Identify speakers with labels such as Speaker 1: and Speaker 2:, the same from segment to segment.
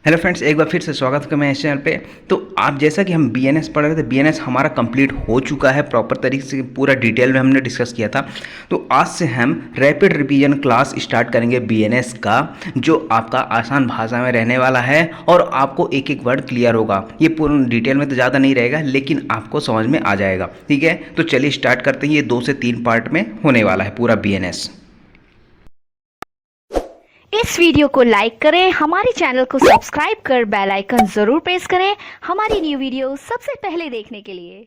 Speaker 1: Hello friends, एक बार फिर से स्वागत है मैं इस चैनल पे। तो आप जैसा कि हम बीएनएस पढ़ रहे थे, बीएनएस हमारा कंप्लीट हो चुका है प्रॉपर तरीके से, पूरा डिटेल में हमने डिस्कस किया था। तो आज से हम रैपिड रिवीजन क्लास स्टार्ट करेंगे बीएनएस का, जो आपका आसान भाषा में रहने वाला है और आपको एक एक वर्ड क्लियर होगा। ये पूर्ण डिटेल में तो ज़्यादा नहीं रहेगा, लेकिन आपको समझ में आ जाएगा। ठीक है, तो चलिए स्टार्ट करते हैं। ये 2 से 3 पार्ट में होने वाला है पूरा बीएनएस।
Speaker 2: इस वीडियो को लाइक करें, हमारे चैनल को सब्सक्राइब कर बेल आइकन जरूर प्रेस करें हमारी न्यू वीडियो सबसे पहले देखने के लिए।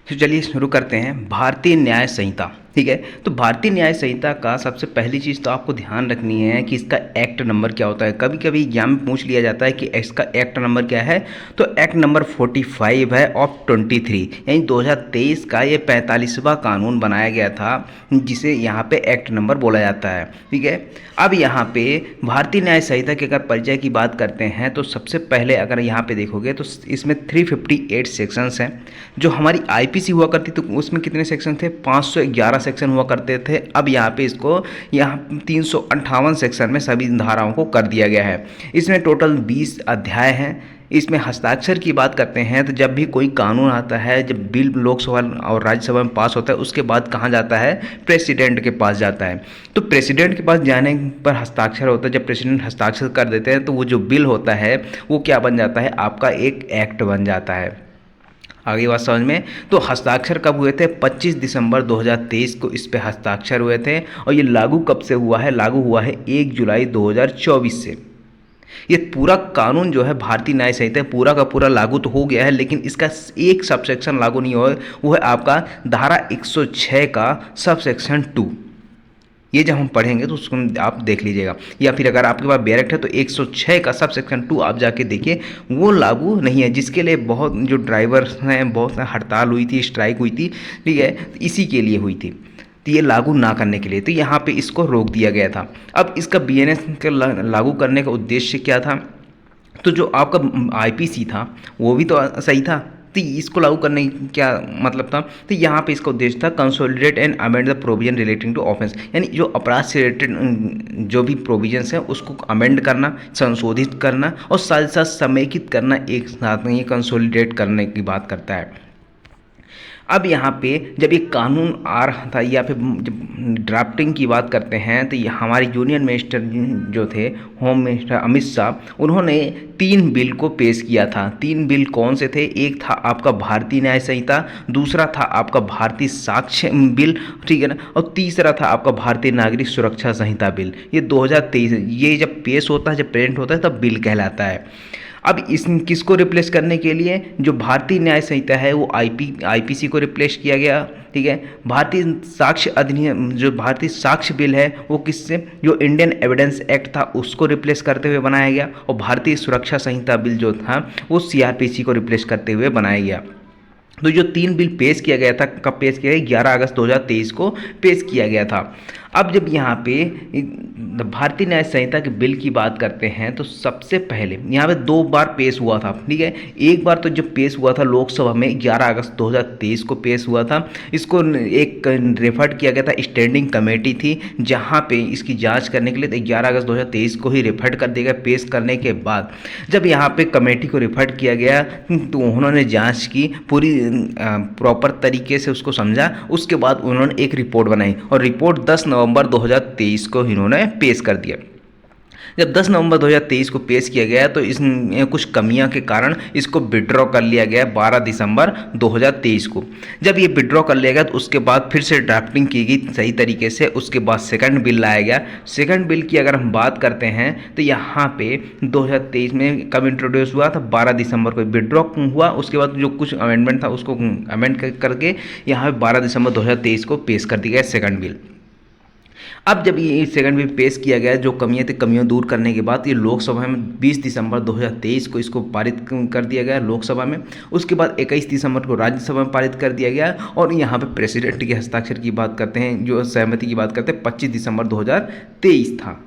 Speaker 1: तो चलिए शुरू करते हैं। भारतीय न्याय संहिता। ठीक है, तो भारतीय न्याय संहिता का सबसे पहली चीज़ तो आपको ध्यान रखनी है कि इसका एक्ट नंबर क्या होता है। कभी कभी एग्जाम में पूछ लिया जाता है कि इसका एक्ट नंबर क्या है, तो एक्ट नंबर 45 है ऑफ 23, यानी 2023 का ये 45वां कानून बनाया गया था, जिसे यहाँ पे एक्ट नंबर बोला जाता है। ठीक है, अब यहाँ पे भारतीय न्याय संहिता के अगर परिचय की बात करते हैं तो सबसे पहले अगर यहाँ पे देखोगे तो इसमें 358 सेक्शंस हैं। जो हमारी आईपीसी हुआ करती तो उसमें कितने सेक्शन थे, 511 सेक्शन हुआ करते थे। अब यहाँ पे इसको यहाँ 358 सेक्शन में सभी धाराओं को कर दिया गया है। इसमें टोटल 20 अध्याय हैं। इसमें हस्ताक्षर की बात करते हैं तो जब भी कोई कानून आता है, जब बिल लोकसभा और राज्यसभा में पास होता है, उसके बाद कहाँ जाता है, प्रेसिडेंट के पास जाता है। तो प्रेसिडेंट के पास जाने पर हस्ताक्षर होता है। जब प्रेसिडेंट हस्ताक्षर कर देते हैं तो वो जो बिल होता है वो क्या बन जाता है, आपका एक एक्ट बन जाता है। आगे बात समझ में। तो हस्ताक्षर कब हुए थे, 25 दिसंबर 2023 को इस पे हस्ताक्षर हुए थे। और ये लागू कब से हुआ है, लागू हुआ है 1 जुलाई 2024 से। ये पूरा कानून जो है भारतीय न्याय संहिता पूरा का पूरा लागू तो हो गया है, लेकिन इसका एक सब सेक्शन लागू नहीं हुआ है। वो है आपका धारा 106 का सब सेक्शन 2। ये जब हम पढ़ेंगे तो उसको आप देख लीजिएगा, या फिर अगर आपके पास डायरेक्ट है तो 106 का सब सेक्शन 2 आप जाके देखिए, वो लागू नहीं है। जिसके लिए बहुत जो ड्राइवर्स हैं, बहुत हड़ताल हुई थी, स्ट्राइक हुई थी। ठीक है, तो इसी के लिए हुई थी, तो ये लागू ना करने के लिए, तो यहाँ पे इसको रोक दिया गया था। अब इसका बीएनएस का लागू करने का उद्देश्य क्या था, तो जो आपका आईपीसी था वो भी तो सही था, तो इसको लागू करने की क्या मतलब था, तो यहाँ पे इसका उद्देश्य था consolidate and amend the provision relating to offence, यानी जो अपराध से रिलेटेड जो भी प्रोविजंस हैं उसको अमेंड करना, संशोधित करना और साथ साथ समेकित करना, एक साथ में ये कंसोलिडेट करने की बात करता है। अब यहाँ पे जब ये कानून आ रहा था, या फिर जब ड्राफ्टिंग की बात करते हैं, तो ये हमारे यूनियन मिनिस्टर जो थे, होम मिनिस्टर अमित शाह, उन्होंने 3 बिल को पेश किया था। 3 बिल कौन से थे, एक था आपका भारतीय न्याय संहिता, दूसरा था आपका भारतीय साक्ष्य बिल, ठीक है ना, और तीसरा था आपका भारतीय नागरिक सुरक्षा संहिता बिल। ये 2023 ये जब पेश होता है, जब प्रेजेंट होता है, तब बिल कहलाता है। अब इस किसको रिप्लेस करने के लिए, जो भारतीय न्याय संहिता है वो आईपीसी को रिप्लेस किया गया। ठीक है, भारतीय साक्ष्य अधिनियम, जो भारतीय साक्ष्य बिल है वो किससे, जो इंडियन एविडेंस एक्ट था उसको रिप्लेस करते हुए बनाया गया। और भारतीय सुरक्षा संहिता बिल जो था वो सीआरपीसी को रिप्लेस करते हुए बनाया गया। तो जो 3 बिल पेश किया गया था, कब पेश किया गया, 11 अगस्त 2023 को पेश किया गया था। अब जब यहाँ पे भारतीय न्याय संहिता के बिल की बात करते हैं तो सबसे पहले यहाँ पे 2 बार पेश हुआ था। ठीक है, एक बार तो जब पेश हुआ था लोकसभा में 11 अगस्त 2023 को पेश हुआ था। इसको एक रेफर किया गया था, स्टैंडिंग कमेटी थी जहाँ पे इसकी जांच करने के लिए 11 अगस्त 2023 को ही रेफर कर दिया गया। पेश करने के बाद जब यहाँ पे कमेटी को रेफर किया गया तो उन्होंने जाँच की, पूरी प्रॉपर तरीके से उसको समझा। उसके बाद उन्होंने एक रिपोर्ट बनाई और रिपोर्ट 10 नवंबर 2023 को इन्होंने पेश कर दिया। जब 10 नवंबर 2023 को पेश किया गया तो इसमें कुछ कमियां के कारण इसको विड्रॉ कर लिया गया 12 दिसंबर 2023 को। जब ये विड्रॉ कर लिया गया तो उसके बाद फिर से ड्राफ्टिंग की गई सही तरीके से। उसके बाद सेकंड बिल लाया गया। सेकंड बिल की अगर हम बात करते हैं तो यहाँ पे 2023 में कब इंट्रोड्यूस हुआ था, 12 दिसंबर को विड्रॉ हुआ। उसके बाद जो कुछ अमेंडमेंट था उसको अमेंड करके यहाँ पे 12 दिसंबर 2023 को पेश कर दिया गया सेकंड बिल। अब जब ये सेकंड बिल पेश किया गया, जो कमियां थी कमियां दूर करने के बाद ये लोकसभा में 20 दिसंबर 2023 को इसको पारित कर दिया गया लोकसभा में। उसके बाद 21 दिसंबर को राज्यसभा में पारित कर दिया गया। और यहाँ पे प्रेसिडेंट के हस्ताक्षर की बात करते हैं, जो सहमति की बात करते हैं, 25 दिसंबर 2023 था।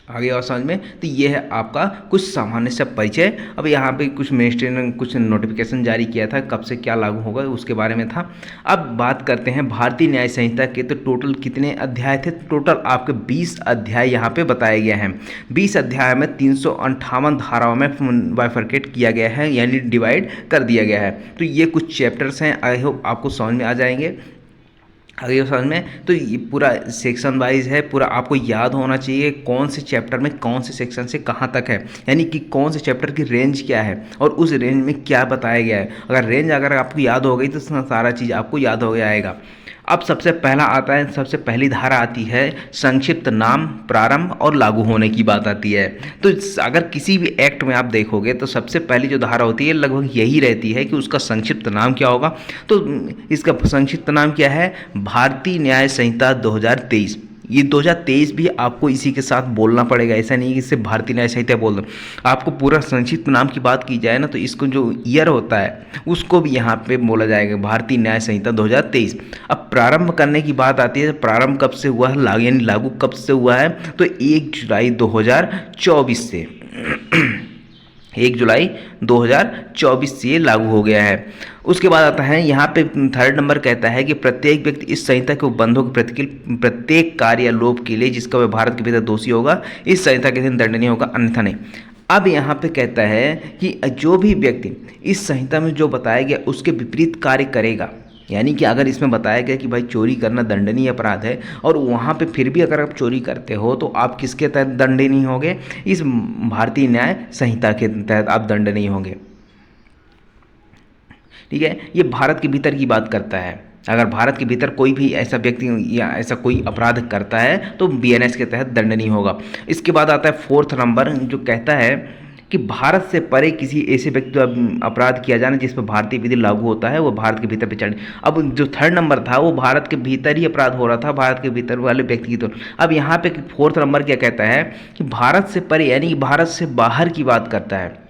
Speaker 1: आगे और समझ में। तो ये है आपका कुछ सामान्य से परिचय। अब यहाँ पे कुछ मिनिस्ट्री ने कुछ नोटिफिकेशन जारी किया था, कब से क्या लागू होगा उसके बारे में था। अब बात करते हैं भारतीय न्याय संहिता के। तो टोटल कितने अध्याय थे? टोटल आपके 20 अध्याय यहाँ पे बताए गए हैं। 20 अध्याय में 358 धाराओं में बाइफरकेट किया गया है, यानी डिवाइड कर दिया गया है। तो ये कुछ चैप्टर्स हैं, आई होप आपको समझ में आ जाएंगे आगे समझ में। तो ये पूरा सेक्शन वाइज है, पूरा आपको याद होना चाहिए कौन से चैप्टर में कौन से सेक्शन से कहाँ तक है, यानी कि कौन से चैप्टर की रेंज क्या है और उस रेंज में क्या बताया गया है। अगर रेंज अगर आपको याद हो गई तो सारा चीज़ आपको याद हो जाएगा। अब सबसे पहला आता है, सबसे पहली धारा आती है संक्षिप्त नाम, प्रारंभ और लागू होने की बात आती है। तो अगर किसी भी एक्ट में आप देखोगे तो सबसे पहली जो धारा होती है लगभग यही रहती है कि उसका संक्षिप्त नाम क्या होगा। तो इसका संक्षिप्त नाम क्या है? भारतीय न्याय संहिता 2023। ये 2023 भी आपको इसी के साथ बोलना पड़ेगा, ऐसा नहीं कि सिर्फ भारतीय न्याय संहिता बोल दो। आपको पूरा संक्षिप्त नाम की बात की जाए ना तो इसको जो ईयर होता है उसको भी यहाँ पे बोला जाएगा, भारतीय न्याय संहिता 2023। अब प्रारंभ करने की बात आती है, प्रारंभ कब से हुआ है, यानी लागू कब से हुआ है? तो 1 जुलाई 2024 से 1 जुलाई 2024 से ये लागू हो गया है। उसके बाद आता है यहाँ पे थर्ड नंबर कहता है कि प्रत्येक व्यक्ति इस संहिता के उपबंधों के प्रत्येक कार्य या लोभ के लिए जिसका वह भारत के भीतर दोषी होगा इस संहिता के अधीन दंडनीय होगा, अन्यथा नहीं। अब यहाँ पे कहता है कि जो भी व्यक्ति इस संहिता में जो बताया गया उसके विपरीत कार्य करेगा, यानी कि अगर इसमें बताया गया कि भाई चोरी करना दंडनीय अपराध है और वहाँ पे फिर भी अगर आप चोरी करते हो तो आप किसके तहत दंडनीय होंगे? इस भारतीय न्याय संहिता के तहत आप दंडनीय होंगे। ठीक है, ये भारत के भीतर की बात करता है। अगर भारत के भीतर कोई भी ऐसा व्यक्ति या ऐसा कोई अपराध करता है तो बीएनएस के तहत दंडनीय होगा। इसके बाद आता है फोर्थ नंबर जो कहता है कि भारत से परे किसी ऐसे व्यक्ति द्वारा अपराध किया जाना जिस पर भारतीय विधि लागू होता है वो भारत के भीतर विचारणीय। अब जो थर्ड नंबर था वो भारत के भीतर ही अपराध हो रहा था, भारत के भीतर वाले व्यक्ति की। तो अब यहाँ पे फोर्थ नंबर क्या कहता है कि भारत से परे यानी कि भारत से बाहर की बात करता है।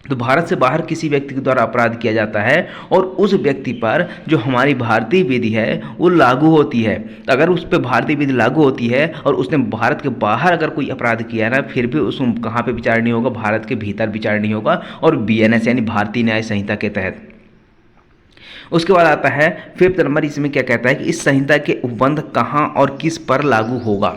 Speaker 1: तो भारत से बाहर किसी व्यक्ति के द्वारा अपराध किया जाता है और उस व्यक्ति पर जो हमारी भारतीय विधि है वो लागू होती है। अगर उस पर भारतीय विधि लागू होती है और उसने भारत के बाहर अगर कोई अपराध किया ना फिर भी उसको कहाँ पे विचार नहीं होगा? भारत के भीतर विचार नहीं होगा और बीएनएस यानी भारतीय न्याय संहिता के तहत। उसके बाद आता है फिफ्थ नंबर, इसमें क्या कहता है कि इस संहिता के उपबंध कहाँ और किस पर लागू होगा?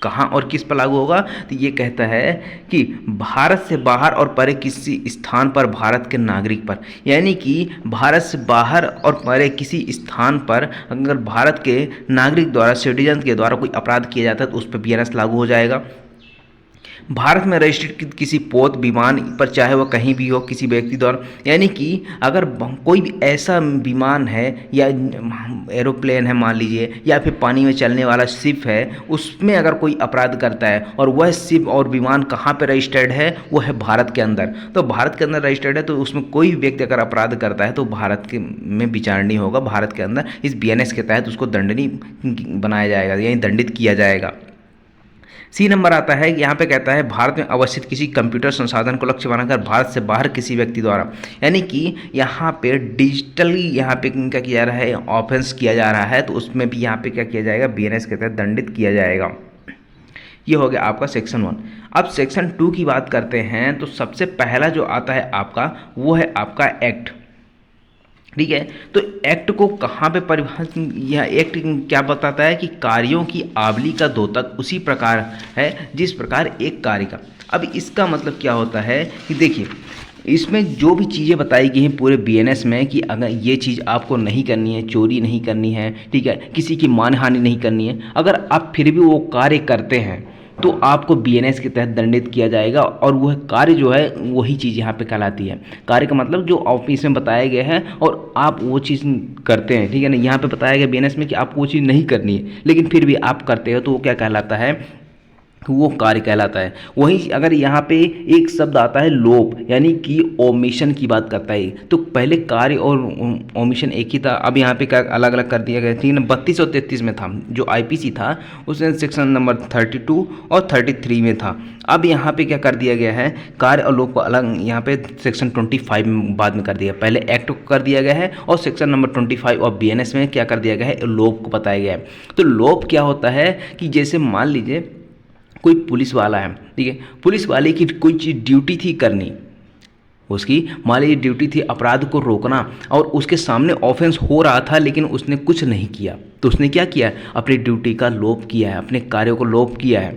Speaker 1: कहाँ और किस पर लागू होगा? तो ये कहता है कि भारत से बाहर और परे किसी स्थान पर भारत के नागरिक पर, यानी कि भारत से बाहर और परे किसी स्थान पर अगर भारत के नागरिक द्वारा, सिटीजन के द्वारा कोई अपराध किया जाता है तो उस पर बीएनएस लागू हो जाएगा। भारत में रजिस्ट्रेड किसी पोत विमान पर, चाहे वह कहीं भी हो, किसी व्यक्ति द्वारा, यानी कि अगर कोई भी ऐसा विमान है या एरोप्लेन है मान लीजिए या फिर पानी में चलने वाला शिप है, उसमें अगर कोई अपराध करता है और वह शिप और विमान कहाँ पे रजिस्टर्ड है? वो है भारत के अंदर। तो भारत के अंदर रजिस्टर्ड है तो उसमें कोई भी व्यक्ति अगर अपराध करता है तो भारत के में विचारणीय होगा, भारत के अंदर इस बीएनएस के तहत उसको दंडनीय बनाया जाएगा, यानी दंडित किया जाएगा। सी नंबर आता है, यहाँ पे कहता है भारत में अवस्थित किसी कंप्यूटर संसाधन को लक्ष्य बनाकर भारत से बाहर किसी व्यक्ति द्वारा, यानी कि यहाँ पे डिजिटली यहाँ पे क्या किया जा रहा है? ऑफेंस किया जा रहा है, तो उसमें भी यहाँ पे क्या किया जाएगा? बीएनएस के तहत दंडित किया जाएगा। ये हो गया आपका सेक्शन 1। अब सेक्शन 2 की बात करते हैं तो सबसे पहला जो आता है आपका वो है आपका एक्ट। ठीक है, तो एक्ट को कहाँ पे परिभाषित, यह एक्ट क्या बताता है कि कार्यों की आवली का द्योतक उसी प्रकार है जिस प्रकार एक कार्य का। अब इसका मतलब क्या होता है कि देखिए इसमें जो भी चीज़ें बताई गई हैं पूरे बीएनएस में कि अगर ये चीज़ आपको नहीं करनी है, चोरी नहीं करनी है, ठीक है, किसी की मानहानि नहीं करनी है, अगर आप फिर भी वो कार्य करते हैं तो आपको बीएनएस के तहत दंडित किया जाएगा। और वह कार्य जो है वही चीज़ यहाँ पे कहलाती है। कार्य का मतलब जो ऑफिस में बताया गया है और आप वो चीज़ करते हैं, ठीक है ना। यहाँ पे बताया गया बीएनएस में कि आपको वो चीज़ नहीं करनी है लेकिन फिर भी आप करते हो तो वो क्या कहलाता है? वो कार्य कहलाता है। वहीं अगर यहाँ पे एक शब्द आता है लोभ, यानी कि ओमिशन की बात करता है, तो पहले कार्य और ओमिशन एक ही था, अब यहाँ पे क्या अलग अलग कर दिया गया। 32 और 33 में था, जो आईपीसी था उसमें सेक्शन नंबर 32 और 33 में था। अब यहाँ पे क्या कर दिया गया है? कार्य और लोभ को अलग यहाँ पे सेक्शन 25 में बाद में कर दिया। पहले एक्ट को कर दिया गया है और सेक्शन नंबर 25 और बीएनएस में क्या कर दिया गया है? लोभ को बताया गया है। तो लोभ क्या होता है कि जैसे मान लीजिए कोई पुलिस वाला है, ठीक है, पुलिस वाले की कोई चीज़ ड्यूटी थी करनी, उसकी मान लीजिए ड्यूटी थी अपराध को रोकना, और उसके सामने ऑफेंस हो रहा था लेकिन उसने कुछ नहीं किया, तो उसने क्या किया है, अपनी ड्यूटी का लोप किया है, अपने कार्यों को लोप किया है,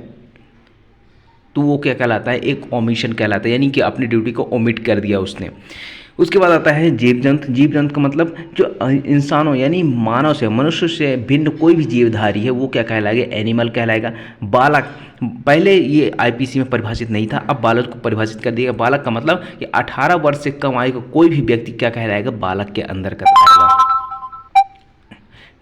Speaker 1: तो वो क्या कहलाता है, एक ओमिशन कहलाता है, यानी कि अपनी ड्यूटी को ओमिट कर दिया उसने। उसके बाद आता है जीव जंतु। जीव जंतु का मतलब जो इंसानों यानी मानव से, मनुष्य से भिन्न कोई भी जीवधारी है वो क्या कहलाएगा, एनिमल कहलाएगा। बालक, पहले ये आईपीसी में परिभाषित नहीं था, अब बालक को परिभाषित कर दिया। बालक का मतलब कि 18 वर्ष से कम आयु का कोई भी व्यक्ति क्या कहलाएगा, बालक के अंदर का आएगा,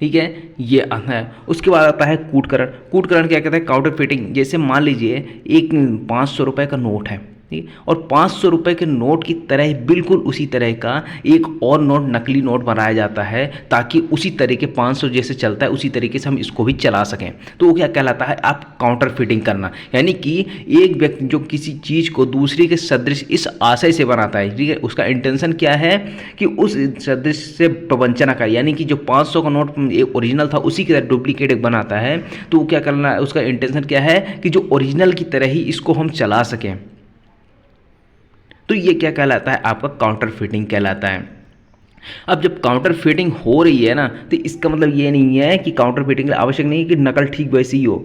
Speaker 1: ठीक है, ये है। उसके बाद आता है कूटकरण। कूटकरण क्या कहता है, काउंटर फिटिंग। जैसे मान लीजिए एक 500 रुपये का नोट है, ठीक, और 500 रुपये के नोट की तरह ही बिल्कुल उसी तरह का एक और नोट, नकली नोट बनाया जाता है ताकि उसी तरह के 500 जैसे चलता है उसी तरीके से हम इसको भी चला सकें, तो वो क्या कहलाता है, आप काउंटर फिटिंग करना। यानी कि एक व्यक्ति जो किसी चीज़ को दूसरे के सदृश इस आशय से बनाता है, ठीक है, उसका इंटेंशन क्या है कि उस सदृश से प्रवंचना का, यानी कि जो 500 का नोट एक ओरिजिनल था उसी की तरह डुप्लीकेट एक बनाता है, तो वो क्या करना है, उसका इंटेंशन क्या है कि जो ओरिजिनल की तरह ही इसको हम चला सकें, तो ये क्या कहलाता है, आपका काउंटर फिटिंग कहलाता है। अब जब काउंटर फिटिंग हो रही है ना, तो इसका मतलब ये नहीं है कि काउंटर फिटिंग आवश्यक नहीं है कि नकल ठीक वैसी ही हो,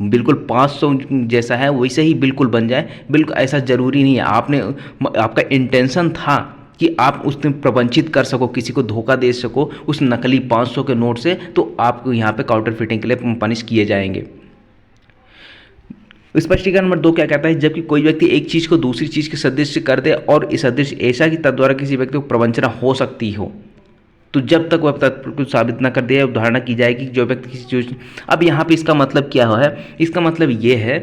Speaker 1: बिल्कुल 500 जैसा है वैसे ही बिल्कुल बन जाए, बिल्कुल ऐसा ज़रूरी नहीं है। आपका इंटेंशन था कि आप उसमें प्रवंचित कर सको, किसी को धोखा दे सको उस नकली 500 के नोट से, तो आप यहाँ पे काउंटर फिटिंग के लिए पनिश किए जाएंगे। स्पष्टीकरण नंबर 2 क्या कहता है, जबकि कोई व्यक्ति एक चीज़ को दूसरी चीज़ के सदृश कर दे और इस सदृश ऐसा कि तद्वारा किसी व्यक्ति को प्रवंचना हो सकती हो, तो जब तक वह कुछ साबित न कर दे धारणा की जाएगी कि जो व्यक्ति किसी चीज़। अब यहाँ पे इसका मतलब क्या है, इसका मतलब ये है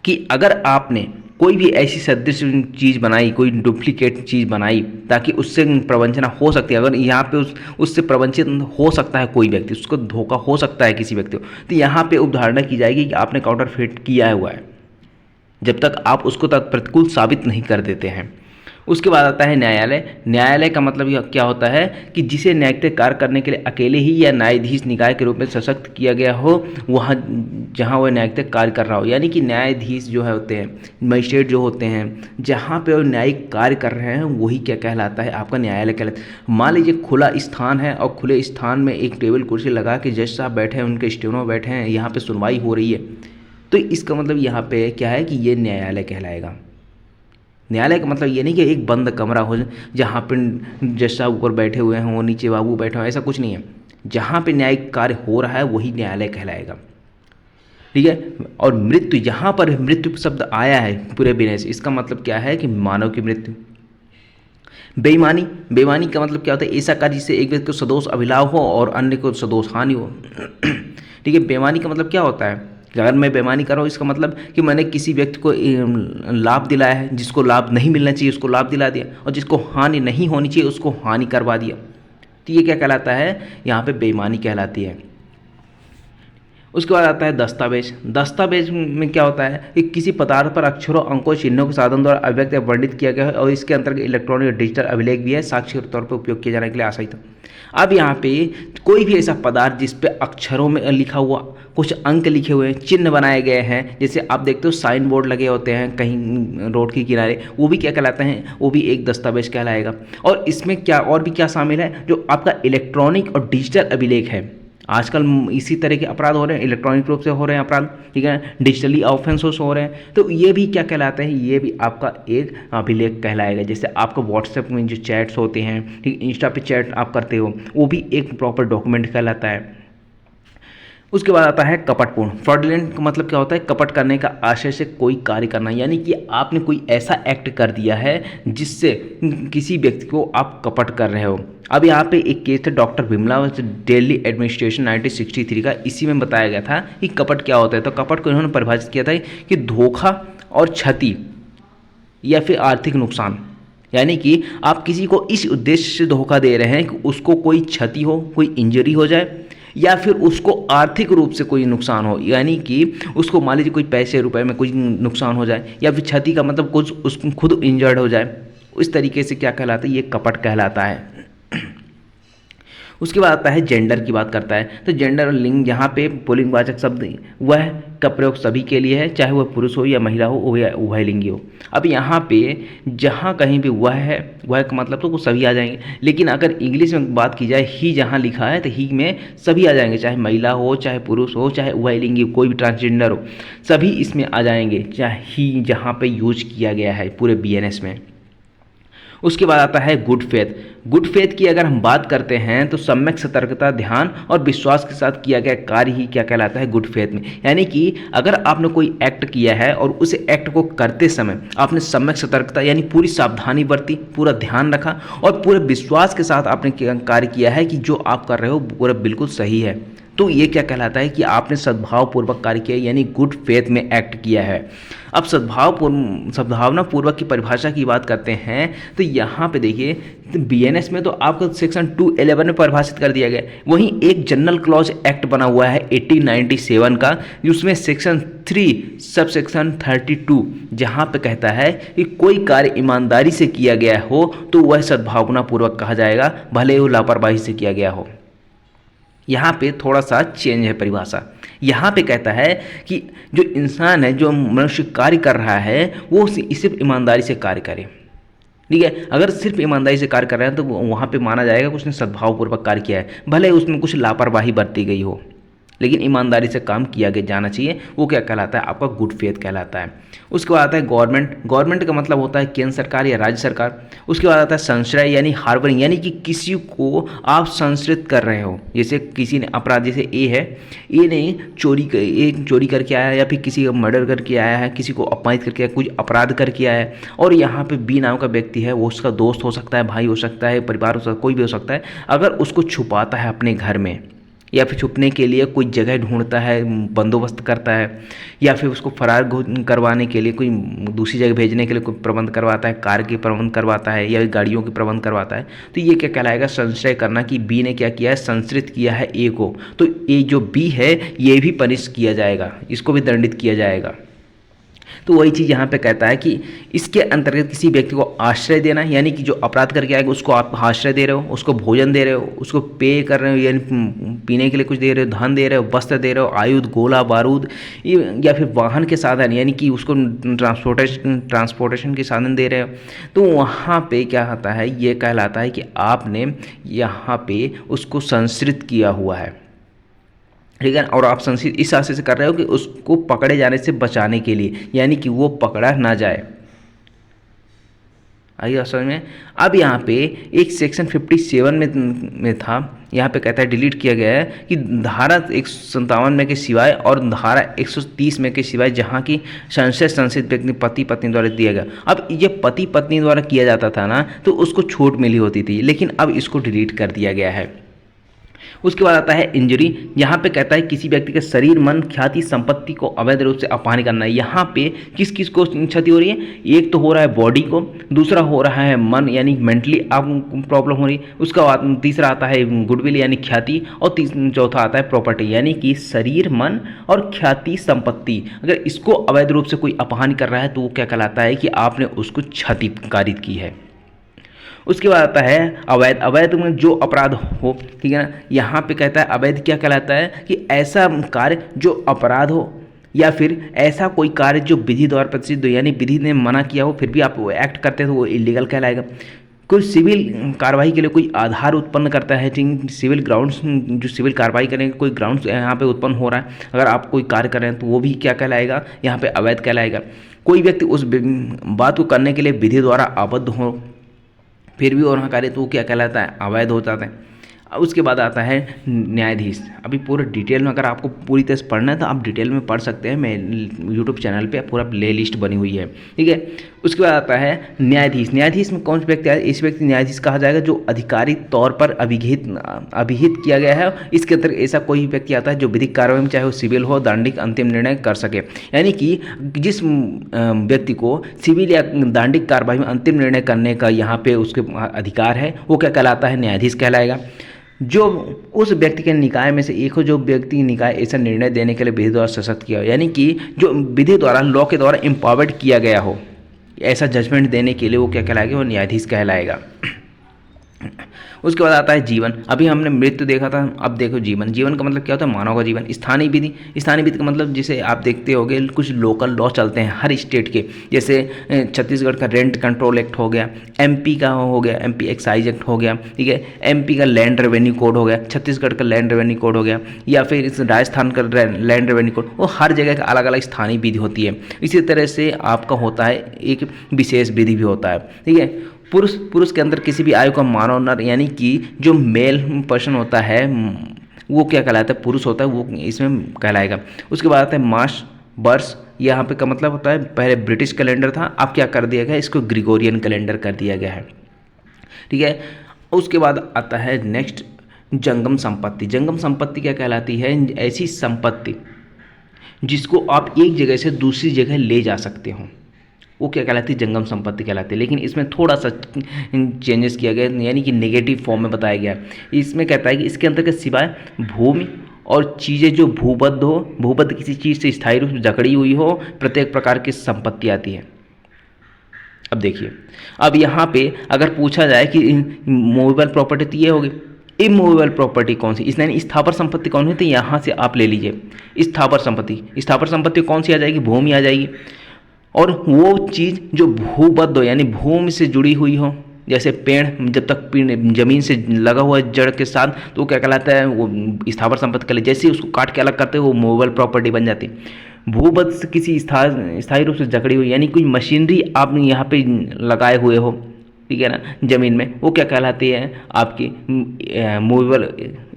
Speaker 1: कि अगर आपने कोई भी ऐसी सदृश चीज़ बनाई, कोई डुप्लीकेट चीज़ बनाई ताकि उससे प्रवंचना हो सकती है, अगर यहाँ पे उससे प्रवंचित हो सकता है कोई व्यक्ति, उसको धोखा हो सकता है किसी व्यक्ति को, तो यहाँ पे उपधारणा की जाएगी कि आपने काउंटर फिट किया हुआ है, जब तक आप उसको प्रतिकूल साबित नहीं कर देते हैं। उसके बाद आता है न्यायालय। न्यायालय का मतलब क्या होता है कि जिसे न्यायिक कार्य करने के लिए अकेले ही या न्यायाधीश निकाय के रूप में सशक्त किया गया हो, वहाँ जहाँ वह न्यायिक कार्य कर रहा हो, यानी कि न्यायाधीश जो है होते हैं, मजिस्ट्रेट जो होते हैं, जहाँ पे वो न्यायिक कार्य कर रहे हैं वही क्या कहलाता है, आपका न्यायालय कहलाता है। मान लीजिए खुला स्थान है और खुले स्थान में एक टेबल कुर्सी लगा के जज साहब बैठे हैं, उनके स्टेनो बैठे हैं, यहाँ पर सुनवाई हो रही है, तो इसका मतलब यहाँ पे क्या है कि ये न्यायालय कहलाएगा। न्यायालय का मतलब ये नहीं कि एक बंद कमरा हो जहाँ पे जज साहब ऊपर बैठे हुए हों, नीचे बाबू बैठे हों, ऐसा कुछ नहीं है। जहाँ पे न्यायिक कार्य हो रहा है वही न्यायालय कहलाएगा, ठीक है। और मृत्यु, जहाँ पर मृत्यु शब्द आया है पूरे विनय से, इसका मतलब क्या है कि मानव की मृत्यु। बेईमानी, बेईमानी का मतलब क्या होता है, ऐसा कार्य जिससे एक व्यक्ति को सदोष अभिलाभ हो और अन्य को सदोष हानि हो, ठीक है। बेईमानी का मतलब क्या होता है, अगर मैं बेईमानी कर रहा हूँ इसका मतलब कि मैंने किसी व्यक्ति को लाभ दिलाया है, जिसको लाभ नहीं मिलना चाहिए उसको लाभ दिला दिया, और जिसको हानि नहीं होनी चाहिए उसको हानि करवा दिया, तो ये क्या कहलाता है, यहाँ पे बेईमानी कहलाती है। उसके बाद आता है दस्तावेज। दस्तावेज में क्या होता है कि किसी पदार्थ पर अक्षरों, अंकों, चिन्हों के साधन द्वारा अभिव्यक्त या वर्णित किया गया है और इसके अंतर्गत इलेक्ट्रॉनिक और डिजिटल अभिलेख भी है, साक्ष्य के तौर पर उपयोग किए जाने के लिए आशय था। अब यहाँ पे कोई भी ऐसा पदार्थ जिस पे अक्षरों में लिखा हुआ, कुछ अंक लिखे हुए हैं, चिन्ह बनाए गए हैं, जैसे आप देखते हो साइन बोर्ड लगे होते हैं कहीं रोड के किनारे, वो भी क्या कहलाते हैं, वो भी एक दस्तावेज कहलाएगा। और इसमें क्या और भी क्या शामिल है, जो आपका इलेक्ट्रॉनिक और डिजिटल अभिलेख है। आजकल इसी तरह के अपराध हो रहे हैं, इलेक्ट्रॉनिक रूप से हो रहे हैं अपराध, ठीक है, डिजिटली ऑफेंसेस हो रहे हैं, तो ये भी क्या कहलाते हैं, ये भी आपका एक अभिलेख कहलाएगा। जैसे आपका व्हाट्सएप में जो चैट्स होते हैं, ठीक, इंस्टा पे चैट आप करते हो, वो भी एक प्रॉपर डॉक्यूमेंट कहलाता है। उसके बाद आता है कपटपूर्ण। फ्रॉडुलेंट का मतलब क्या होता है, कपट करने का आशय से कोई कार्य करना, यानी कि आपने कोई ऐसा एक्ट कर दिया है जिससे किसी व्यक्ति को आप कपट कर रहे हो। अब यहाँ पे एक केस था डॉक्टर विमला दिल्ली एडमिनिस्ट्रेशन 1963 का, इसी में बताया गया था कि कपट क्या होता है। तो कपट को इन्होंने परिभाषित किया था कि धोखा और क्षति या फिर आर्थिक नुकसान, यानी कि आप किसी को इस उद्देश्य से धोखा दे रहे हैं कि उसको कोई क्षति हो, कोई इंजरी हो जाए, या फिर उसको आर्थिक रूप से कोई नुकसान हो, यानी कि उसको मान लीजिए कोई पैसे रुपए में कोई नुकसान हो जाए, या फिर क्षति का मतलब कुछ उसको खुद इंजर्ड हो जाए, उस तरीके से क्या कहलाता है, ये कपट कहलाता है। उसके बाद आता है जेंडर की बात करता है, तो जेंडर और लिंग, यहाँ पे पुल्लिंगवाचक शब्द वह का प्रयोग सभी के लिए है, चाहे वह पुरुष हो या महिला हो या उभयलिंगी हो। अब यहाँ पे जहाँ कहीं भी वह है, वह का मतलब तो वो सभी आ जाएंगे, लेकिन अगर इंग्लिश में बात की जाए ही जहाँ लिखा है तो ही में सभी आ जाएंगे, चाहे महिला हो, चाहे पुरुष हो, चाहे उभयलिंगी, कोई भी ट्रांसजेंडर हो, सभी इसमें आ जाएंगे, चाहे ही जहाँ पे यूज किया गया है पूरे बीएनएस में। उसके बाद आता है गुड फेथ। गुड फेथ की अगर हम बात करते हैं तो सम्यक सतर्कता, ध्यान और विश्वास के साथ किया गया कार्य ही क्या कहलाता है, गुड फेथ में। यानी कि अगर आपने कोई एक्ट किया है और उस एक्ट को करते समय आपने सम्यक सतर्कता यानी पूरी सावधानी बरती, पूरा ध्यान रखा और पूरे विश्वास के साथ आपने कार्य किया है कि जो आप कर रहे हो पूरा बिल्कुल सही है, तो ये क्या कहलाता है कि आपने सद्भावपूर्वक कार्य किया, यानी गुड फेथ में एक्ट किया है। अब सद्भावना पूर्वक की परिभाषा की बात करते हैं तो यहाँ पे देखिए, तो बीएनएस में तो आपको सेक्शन 211 में परिभाषित कर दिया गया, वहीं एक जनरल क्लॉज एक्ट बना हुआ है 1897 का, जिसमें सेक्शन 3 सब सेक्शन 32 जहाँ पे कहता है कि कोई कार्य ईमानदारी से किया गया हो तो वह सद्भावना पूर्वक कहा जाएगा, भले वो लापरवाही से किया गया हो। यहाँ पे थोड़ा सा चेंज है परिभाषा। यहाँ पे कहता है कि जो इंसान है, जो मनुष्य कार्य कर रहा है, वो सिर्फ ईमानदारी से कार्य करे। ठीक है, अगर सिर्फ ईमानदारी से कार्य कर रहे हैं तो वहाँ पे माना जाएगा कि उसने सद्भावपूर्वक कार्य किया है, भले उसमें कुछ लापरवाही बरती गई हो, लेकिन ईमानदारी से काम किया जाना चाहिए, वो क्या कहलाता है, आपका गुड फेथ कहलाता है। उसके बाद आता है गवर्नमेंट। गवर्नमेंट का मतलब होता है केंद्र सरकार या राज्य सरकार। उसके बाद आता है संश्रय यानी हार्बरिंग, यानी कि किसी को आप संश्रित कर रहे हो, जैसे किसी ने अपराध, जैसे ए ने चोरी करके आया या फिर किसी का मर्डर करके आया है, किसी को अपमानित करके आया, कुछ अपराध करके आया है, और यहाँ पे बी नाम का व्यक्ति है, वो उसका दोस्त हो सकता है, भाई हो सकता है, परिवार हो सकता है, कोई भी हो सकता है। अगर उसको छुपाता है अपने घर में या फिर छुपने के लिए कोई जगह ढूंढता है, बंदोबस्त करता है, या फिर उसको फरार करवाने के लिए कोई दूसरी जगह भेजने के लिए कोई प्रबंध करवाता है, कार के प्रबंध करवाता है या गाड़ियों के प्रबंध करवाता है, तो ये क्या कहलाएगा, संशय करना कि बी ने क्या किया है, संश्रित किया है ए को, तो ये जो बी है ये भी पनिश किया जाएगा, इसको भी दंडित किया जाएगा। तो वही चीज़ यहाँ पे कहता है कि इसके अंतर्गत किसी व्यक्ति को आश्रय देना, यानी कि जो अपराध करके आएगा उसको आप आश्रय दे रहे हो, उसको भोजन दे रहे हो, उसको पे कर रहे हो, यानी पीने के लिए कुछ दे रहे हो, धन दे रहे हो, वस्त्र दे रहे हो, आयुध, गोला बारूद, या फिर वाहन के साधन, यानी कि उसको ट्रांसपोर्टेशन के साधन दे रहे हो, तो वहाँ पे क्या होता है, ये कहलाता है कि आपने यहाँ पे उसको संश्रित किया हुआ है। ठीक है, और आप संश्रित इस आशय से कर रहे हो कि उसको पकड़े जाने से बचाने के लिए, यानी कि वो पकड़ा ना जाए। आइए समझ में। अब यहाँ पे एक सेक्शन 57 में था, यहाँ पे कहता है डिलीट किया गया है कि धारा 157 में के सिवाय और धारा 130 में के सिवाय जहाँ की संशय संशयित व्यक्ति पति पत्नी द्वारा दिया गया। अब ये पति पत्नी द्वारा किया जाता था ना, तो उसको छूट मिली होती थी, लेकिन अब इसको डिलीट कर दिया गया है। उसके बाद आता है इंजरी। यहाँ पे कहता है किसी व्यक्ति के शरीर, मन, ख्याति, संपत्ति को अवैध रूप से अपहानि करना है। यहाँ पे किस किस को क्षति हो रही है, एक तो हो रहा है बॉडी को, दूसरा हो रहा है मन यानी मेंटली आप प्रॉब्लम हो रही है, उसका बाद तीसरा आता है गुडविल यानी ख्याति, और चौथा आता है प्रॉपर्टी यानी कि शरीर, मन और ख्याति, संपत्ति। अगर इसको अवैध रूप से कोई अपहानि कर रहा है तो वो क्या कहलाता है कि आपने उसको क्षति कारित की है। उसके बाद आता है अवैध। अवैध में जो अपराध हो, ठीक है ना, यहाँ पे कहता है अवैध क्या कहलाता है कि ऐसा कार्य जो अपराध हो या फिर ऐसा कोई कार्य जो विधि द्वारा प्रतिषिद्ध हो, यानी विधि ने मना किया हो फिर भी आप वो एक्ट करते हैं तो वो इलीगल कहलाएगा। कोई सिविल कार्रवाई के लिए कोई आधार उत्पन्न करता है, सिविल ग्राउंड्स, जो सिविल कार्रवाई करने के कोई ग्राउंड्स यहाँ पे उत्पन्न हो रहा है, अगर आप कोई कार्य कर रहे हैं तो वो भी क्या कहलाएगा, यहाँ पे अवैध कहलाएगा। कोई व्यक्ति उस बात को करने के लिए विधि द्वारा आबद्ध हो फिर भी और कार्य तो वो क्या कहलाता है, अवैध हो जाता है। उसके बाद आता है न्यायाधीश। अभी पूरे डिटेल में अगर आपको पूरी तरह से पढ़ना है तो आप डिटेल में पढ़ सकते हैं, मैं यूट्यूब चैनल पे पूरा प्ले लिस्ट बनी हुई है, ठीक है। उसके बाद आता है न्यायाधीश। न्यायाधीश में कौन सा व्यक्ति है, इस व्यक्ति न्यायाधीश कहा जाएगा जो आधिकारिक तौर पर अभिहित किया गया है। इसके अंतर्गत ऐसा कोई व्यक्ति आता है जो विधिक कार्रवाई में चाहे वो सिविल हो दांडिक अंतिम निर्णय कर सके, यानी कि जिस व्यक्ति को सिविल या दांडिक कार्रवाई में अंतिम निर्णय करने का यहाँ पे उसके अधिकार है, वो क्या कहलाता है, न्यायाधीश कहलाएगा। जो उस व्यक्ति के निकाय में से एक हो जो व्यक्ति निकाय ऐसा निर्णय देने के लिए विधि द्वारा सशक्त किया हो, यानी कि जो विधि द्वारा लॉ के द्वारा एम्पावर्ड किया गया हो ऐसा जजमेंट देने के लिए, वो क्या कहलाएगा, वो न्यायाधीश कहलाएगा। उसके बाद आता है जीवन। अभी हमने मृत्यु देखा था, अब देखो जीवन। जीवन का मतलब क्या होता है? मानव का जीवन। स्थानीय विधि, स्थानीय विधि का मतलब जिसे आप देखते होंगे कुछ लोकल लॉ चलते हैं हर स्टेट के, जैसे छत्तीसगढ़ का रेंट कंट्रोल एक्ट हो गया, एमपी का हो गया एमपी एक्साइज एक्ट हो गया, ठीक है, एमपी का लैंड रेवेन्यू कोड हो गया, छत्तीसगढ़ का लैंड रेवेन्यू कोड हो गया, या फिर इस राजस्थान का लैंड रेवेन्यू कोड। वो हर जगह का अलग अलग स्थानीय विधि होती है। इसी तरह से आपका होता है एक विशेष विधि भी होता है, ठीक है। पुरुष के अंदर किसी भी आयु का मानव नर, यानी कि जो मेल पर्सन होता है वो क्या कहलाता है? पुरुष होता है, वो इसमें कहलाएगा। उसके बाद आता है मास, वर्ष। यहाँ पे का मतलब होता है पहले ब्रिटिश कैलेंडर था, अब क्या कर दिया गया? इसको ग्रिगोरियन कैलेंडर कर दिया गया है, ठीक है। उसके बाद आता है नेक्स्ट जंगम संपत्ति। जंगम संपत्ति क्या कहलाती है? ऐसी संपत्ति जिसको आप एक जगह से दूसरी जगह ले जा सकते हो, वो क्या कहलाती है? जंगम संपत्ति कहलाती है। लेकिन इसमें थोड़ा सा चेंजेस किया गया, यानी कि नेगेटिव फॉर्म में बताया गया। इसमें कहता है कि इसके अंतर्गत सिवाय भूमि और चीज़ें जो भूबद्ध हो, भूबद्ध किसी चीज़ से स्थायी रूप से जकड़ी हुई हो, प्रत्येक प्रकार की संपत्ति आती है। अब देखिए, अब यहाँ पे अगर पूछा जाए कि मूवेबल प्रॉपर्टी तो ये होगी, इमूवेबल प्रॉपर्टी कौन सी? इसने स्थावर संपत्ति कौन सी? तो यहाँ से आप ले लीजिए स्थावर संपत्ति। स्थावर संपत्ति कौन सी आ जाएगी? भूमि आ जाएगी। और वो चीज़ जो भूबद्ध हो, यानी भूमि से जुड़ी हुई हो, जैसे पेड़ जब तक जमीन से लगा हुआ है जड़ के साथ, तो वो क्या कहलाता है? वो स्थावर संपत्ति कहलाती है। जैसे उसको काट के अलग करते हैं वो मूवेबल प्रॉपर्टी बन जाती है। भूबद्ध से किसी स्थायी रूप से जकड़ी हुई, यानी कोई मशीनरी आपने यहाँ पे लगाए हुए हो, ठीक है ना, ज़मीन में, वो क्या कहलाती है? आपकी मूवेबल,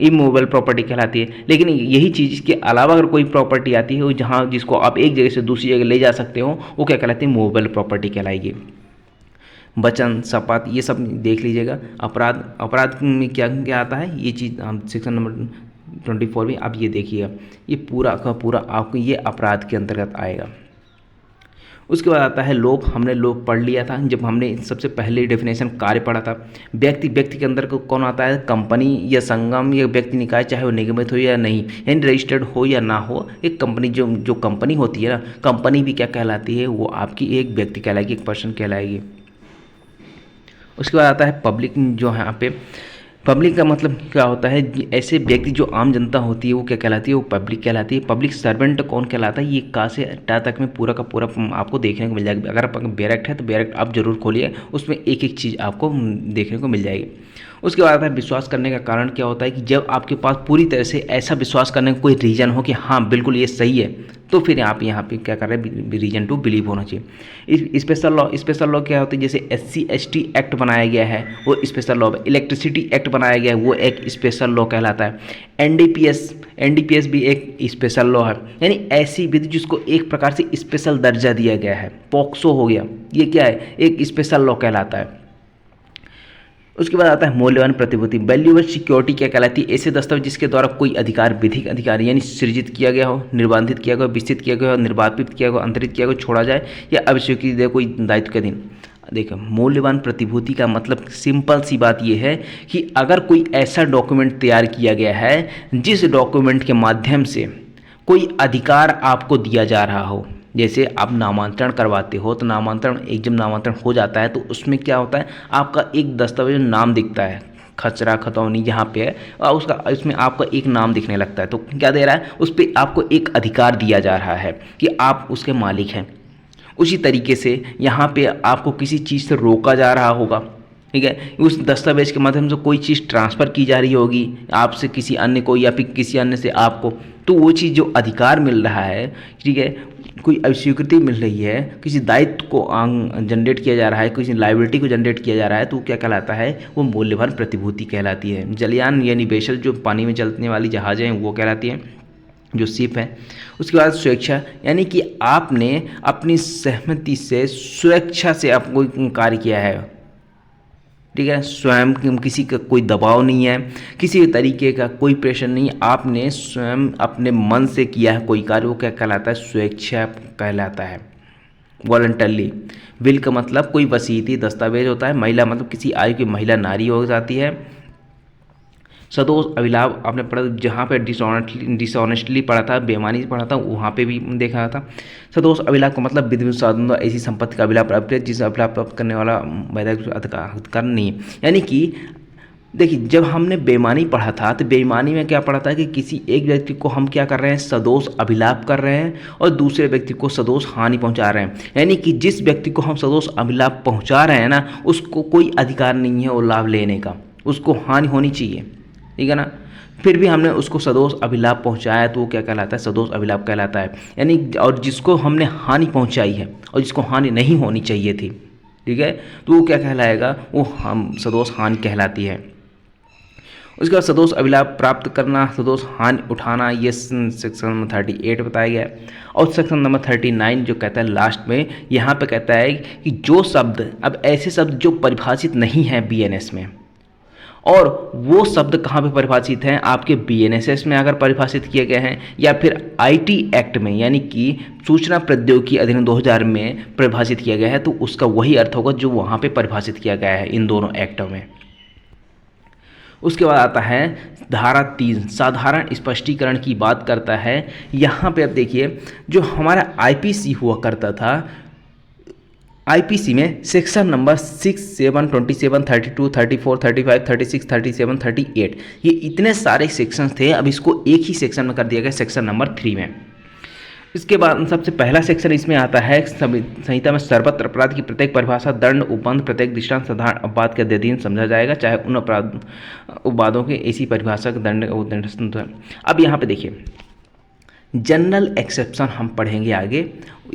Speaker 1: इमूवेबल प्रॉपर्टी कहलाती है। लेकिन यही चीज़ इसके अलावा अगर कोई प्रॉपर्टी आती है जहाँ जिसको आप एक जगह से दूसरी जगह ले जा सकते हो, वो क्या कहलाती है? मूवेबल प्रॉपर्टी कहलाएगी। वचन, शपथ, ये सब देख लीजिएगा। अपराध, अपराध में क्या क्या आता है? ये चीज़ हम सेक्शन नंबर 24 में, आप ये देखिएगा, ये पूरा का पूरा आपको ये अपराध के अंतर्गत आएगा। उसके बाद आता है लोभ। हमने लोभ पढ़ लिया था जब हमने सबसे पहले डेफिनेशन कार्य पढ़ा था। व्यक्ति, व्यक्ति के अंदर कौन आता है? कंपनी या संगम या व्यक्ति निकाय, चाहे वो निगमित हो या नहीं, यानी रजिस्टर्ड हो या ना हो, एक कंपनी जो कंपनी होती है ना, कंपनी भी क्या कहलाती है? वो आपकी एक व्यक्ति कहलाएगी, एक पर्सन कहलाएगी। उसके बाद आता है पब्लिक। जो है यहाँ पे पब्लिक का मतलब क्या होता है? ऐसे व्यक्ति जो आम जनता होती है वो क्या कहलाती है? वो पब्लिक कहलाती है। पब्लिक सर्वेंट कौन कहलाता है? ये का से टा तक में पूरा का पूरा आपको देखने को मिल जाएगा। अगर आप बैरेक्ट है तो बैरेक्ट आप जरूर खोलिए, उसमें एक एक चीज़ आपको देखने को मिल जाएगी। उसके बाद आता है विश्वास करने का कारण। क्या होता है कि जब आपके पास पूरी तरह से ऐसा विश्वास करने का कोई रीज़न हो कि हाँ बिल्कुल ये सही है, तो फिर आप यहाँ पे क्या कर रहे हैं? रीजन टू बिलीव होना चाहिए। स्पेशल लॉ, स्पेशल लॉ क्या होती है? जैसे SC/ST एक्ट बनाया गया है वो स्पेशल लॉ है। इलेक्ट्रिसिटी एक्ट बनाया गया है वो एक स्पेशल लॉ कहलाता है। NDPS भी एक स्पेशल लॉ है, यानी ऐसी विधि जिसको एक प्रकार से स्पेशल दर्जा दिया गया है। पॉक्सो हो गया, ये क्या है? एक स्पेशल लॉ कहलाता है। उसके बाद आता है मूल्यवान प्रतिभूति। वैल्यूएबल सिक्योरिटी क्या कहलाती है? ऐसे दस्तावेज जिसके द्वारा कोई अधिकार, विधिक अधिकार यानी सृजित किया गया हो, निर्बाधित किया गया हो, विस्तृत किया गया हो, निर्वापित किया गया हो, अंतरित किया गया हो, छोड़ा जाए या अभिस्वीकृति दे कोई दायित्व के अधीन। देखो, मूल्यवान प्रतिभूति का मतलब सिंपल सी बात यह है कि अगर कोई ऐसा डॉक्यूमेंट तैयार किया गया है जिस डॉक्यूमेंट के माध्यम से कोई अधिकार आपको दिया जा रहा हो, जैसे आप नामांतरण करवाते हो, तो नामांतरण एक जब नामांतरण हो जाता है तो उसमें क्या होता है? आपका एक दस्तावेज नाम दिखता है, खचरा खतौनी जहाँ पे है, और उसका इसमें आपका एक नाम दिखने लगता है, तो क्या दे रहा है? उस पर आपको एक अधिकार दिया जा रहा है कि आप उसके मालिक हैं। उसी तरीके से यहाँ पे आपको किसी चीज़ से रोका जा रहा होगा, ठीक है, उस दस्तावेज के माध्यम से कोई चीज़ ट्रांसफ़र की जा रही होगी आपसे किसी अन्य को या फिर किसी अन्य से आपको, तो वो चीज़ जो अधिकार मिल रहा है, ठीक है, कोई अस्वीकृति मिल रही है, किसी दायित्व को जनरेट किया जा रहा है, किसी लायबिलिटी को जनरेट किया जा रहा है, तो क्या कहलाता है? वो मूल्यवान प्रतिभूति कहलाती है। जलयान यानी वेसल, जो पानी में चलने वाली जहाज़ें हैं वो कहलाती हैं, जो शिप है। उसके बाद स्वेच्छा, यानी कि आपने अपनी सहमति से स्वेच्छा से आप कोई कार्य किया है, ठीक है, स्वयं किसी का कोई दबाव नहीं है, किसी तरीके का कोई प्रेशर नहीं, आपने स्वयं अपने मन से किया है कोई कार्य, वो क्या कहलाता है? स्वेच्छा कहलाता है, वॉलंटरली। विल का मतलब कोई वसीयती दस्तावेज होता है। महिला मतलब किसी आयु की महिला नारी हो जाती है। सदोष अभिलाभ आपने पढ़ा, जहाँ पे डिसऑनेस्टली पढ़ा था, बेईमानी पढ़ा था, वहाँ पे भी देखा था। सदोष अभिलाभ का मतलब विधि साधन ऐसी संपत्ति का अभिलाभ प्राप्त है जिसे अभिलाभ प्राप्त करने वाला वैधानिक अधिकार नहीं है, यानी कि देखिए, जब हमने बेईमानी पढ़ा था तो बेईमानी में क्या पढ़ा था कि किसी एक व्यक्ति को हम क्या कर रहे हैं, सदोष अभिलाप कर रहे हैं और दूसरे व्यक्ति को सदोष हानि पहुंचा रहे हैं। यानी कि जिस व्यक्ति को हम सदोष अभिलाप पहुंचा रहे हैं ना, उसको कोई अधिकार नहीं है वो लाभ लेने का, उसको हानि होनी चाहिए, ठीक है ना। फिर भी हमने उसको सदोष अभिलाप पहुंचाया तो वो क्या कहलाता है, सदोष अभिलाप कहलाता है। यानी और जिसको हमने हानि पहुंचाई है और जिसको हानि नहीं होनी चाहिए थी, ठीक है, तो वो क्या कहलाएगा, वो हम सदोष हानि कहलाती है। उसके बाद सदोष अभिलाप प्राप्त करना, सदोष हानि उठाना, ये सेक्शन नंबर 38 बताया गया है। और सेक्शन नंबर 39 जो कहता है लास्ट में, यहाँ पे कहता है कि जो शब्द, अब ऐसे शब्द जो परिभाषित नहीं हैं बीएनएस में, और वो शब्द कहाँ पे परिभाषित हैं, आपके बीएनएसएस में अगर परिभाषित किए गए हैं या फिर आईटी एक्ट में यानी कि सूचना प्रौद्योगिकी अधिनियम 2000 में परिभाषित किया गया है, तो उसका वही अर्थ होगा जो वहाँ पे परिभाषित किया गया है इन दोनों एक्टों में। उसके बाद आता है धारा 3 साधारण स्पष्टीकरण की बात करता है। यहाँ पे अब देखिए, जो हमारा आईपीसी हुआ करता था, आईपीसी में सेक्शन नंबर 6, 7, 27, 32, 34, 35, 36, 37, 38 ये इतने सारे सेक्शन थे। अब इसको एक ही सेक्शन में कर दिया गया, सेक्शन नंबर 3 में। इसके बाद सबसे पहला सेक्शन इसमें आता है, संहिता में सर्वत्र अपराध की प्रत्येक परिभाषा, दंड, उपबंध, प्रत्येक दृष्टांत साधारण अपवाद के अधीन समझा जाएगा, चाहे उन अपराध उपवादों के इसी परिभाषा के दंड। अब यहाँ पे देखिए, जनरल एक्सेप्शन हम पढ़ेंगे आगे।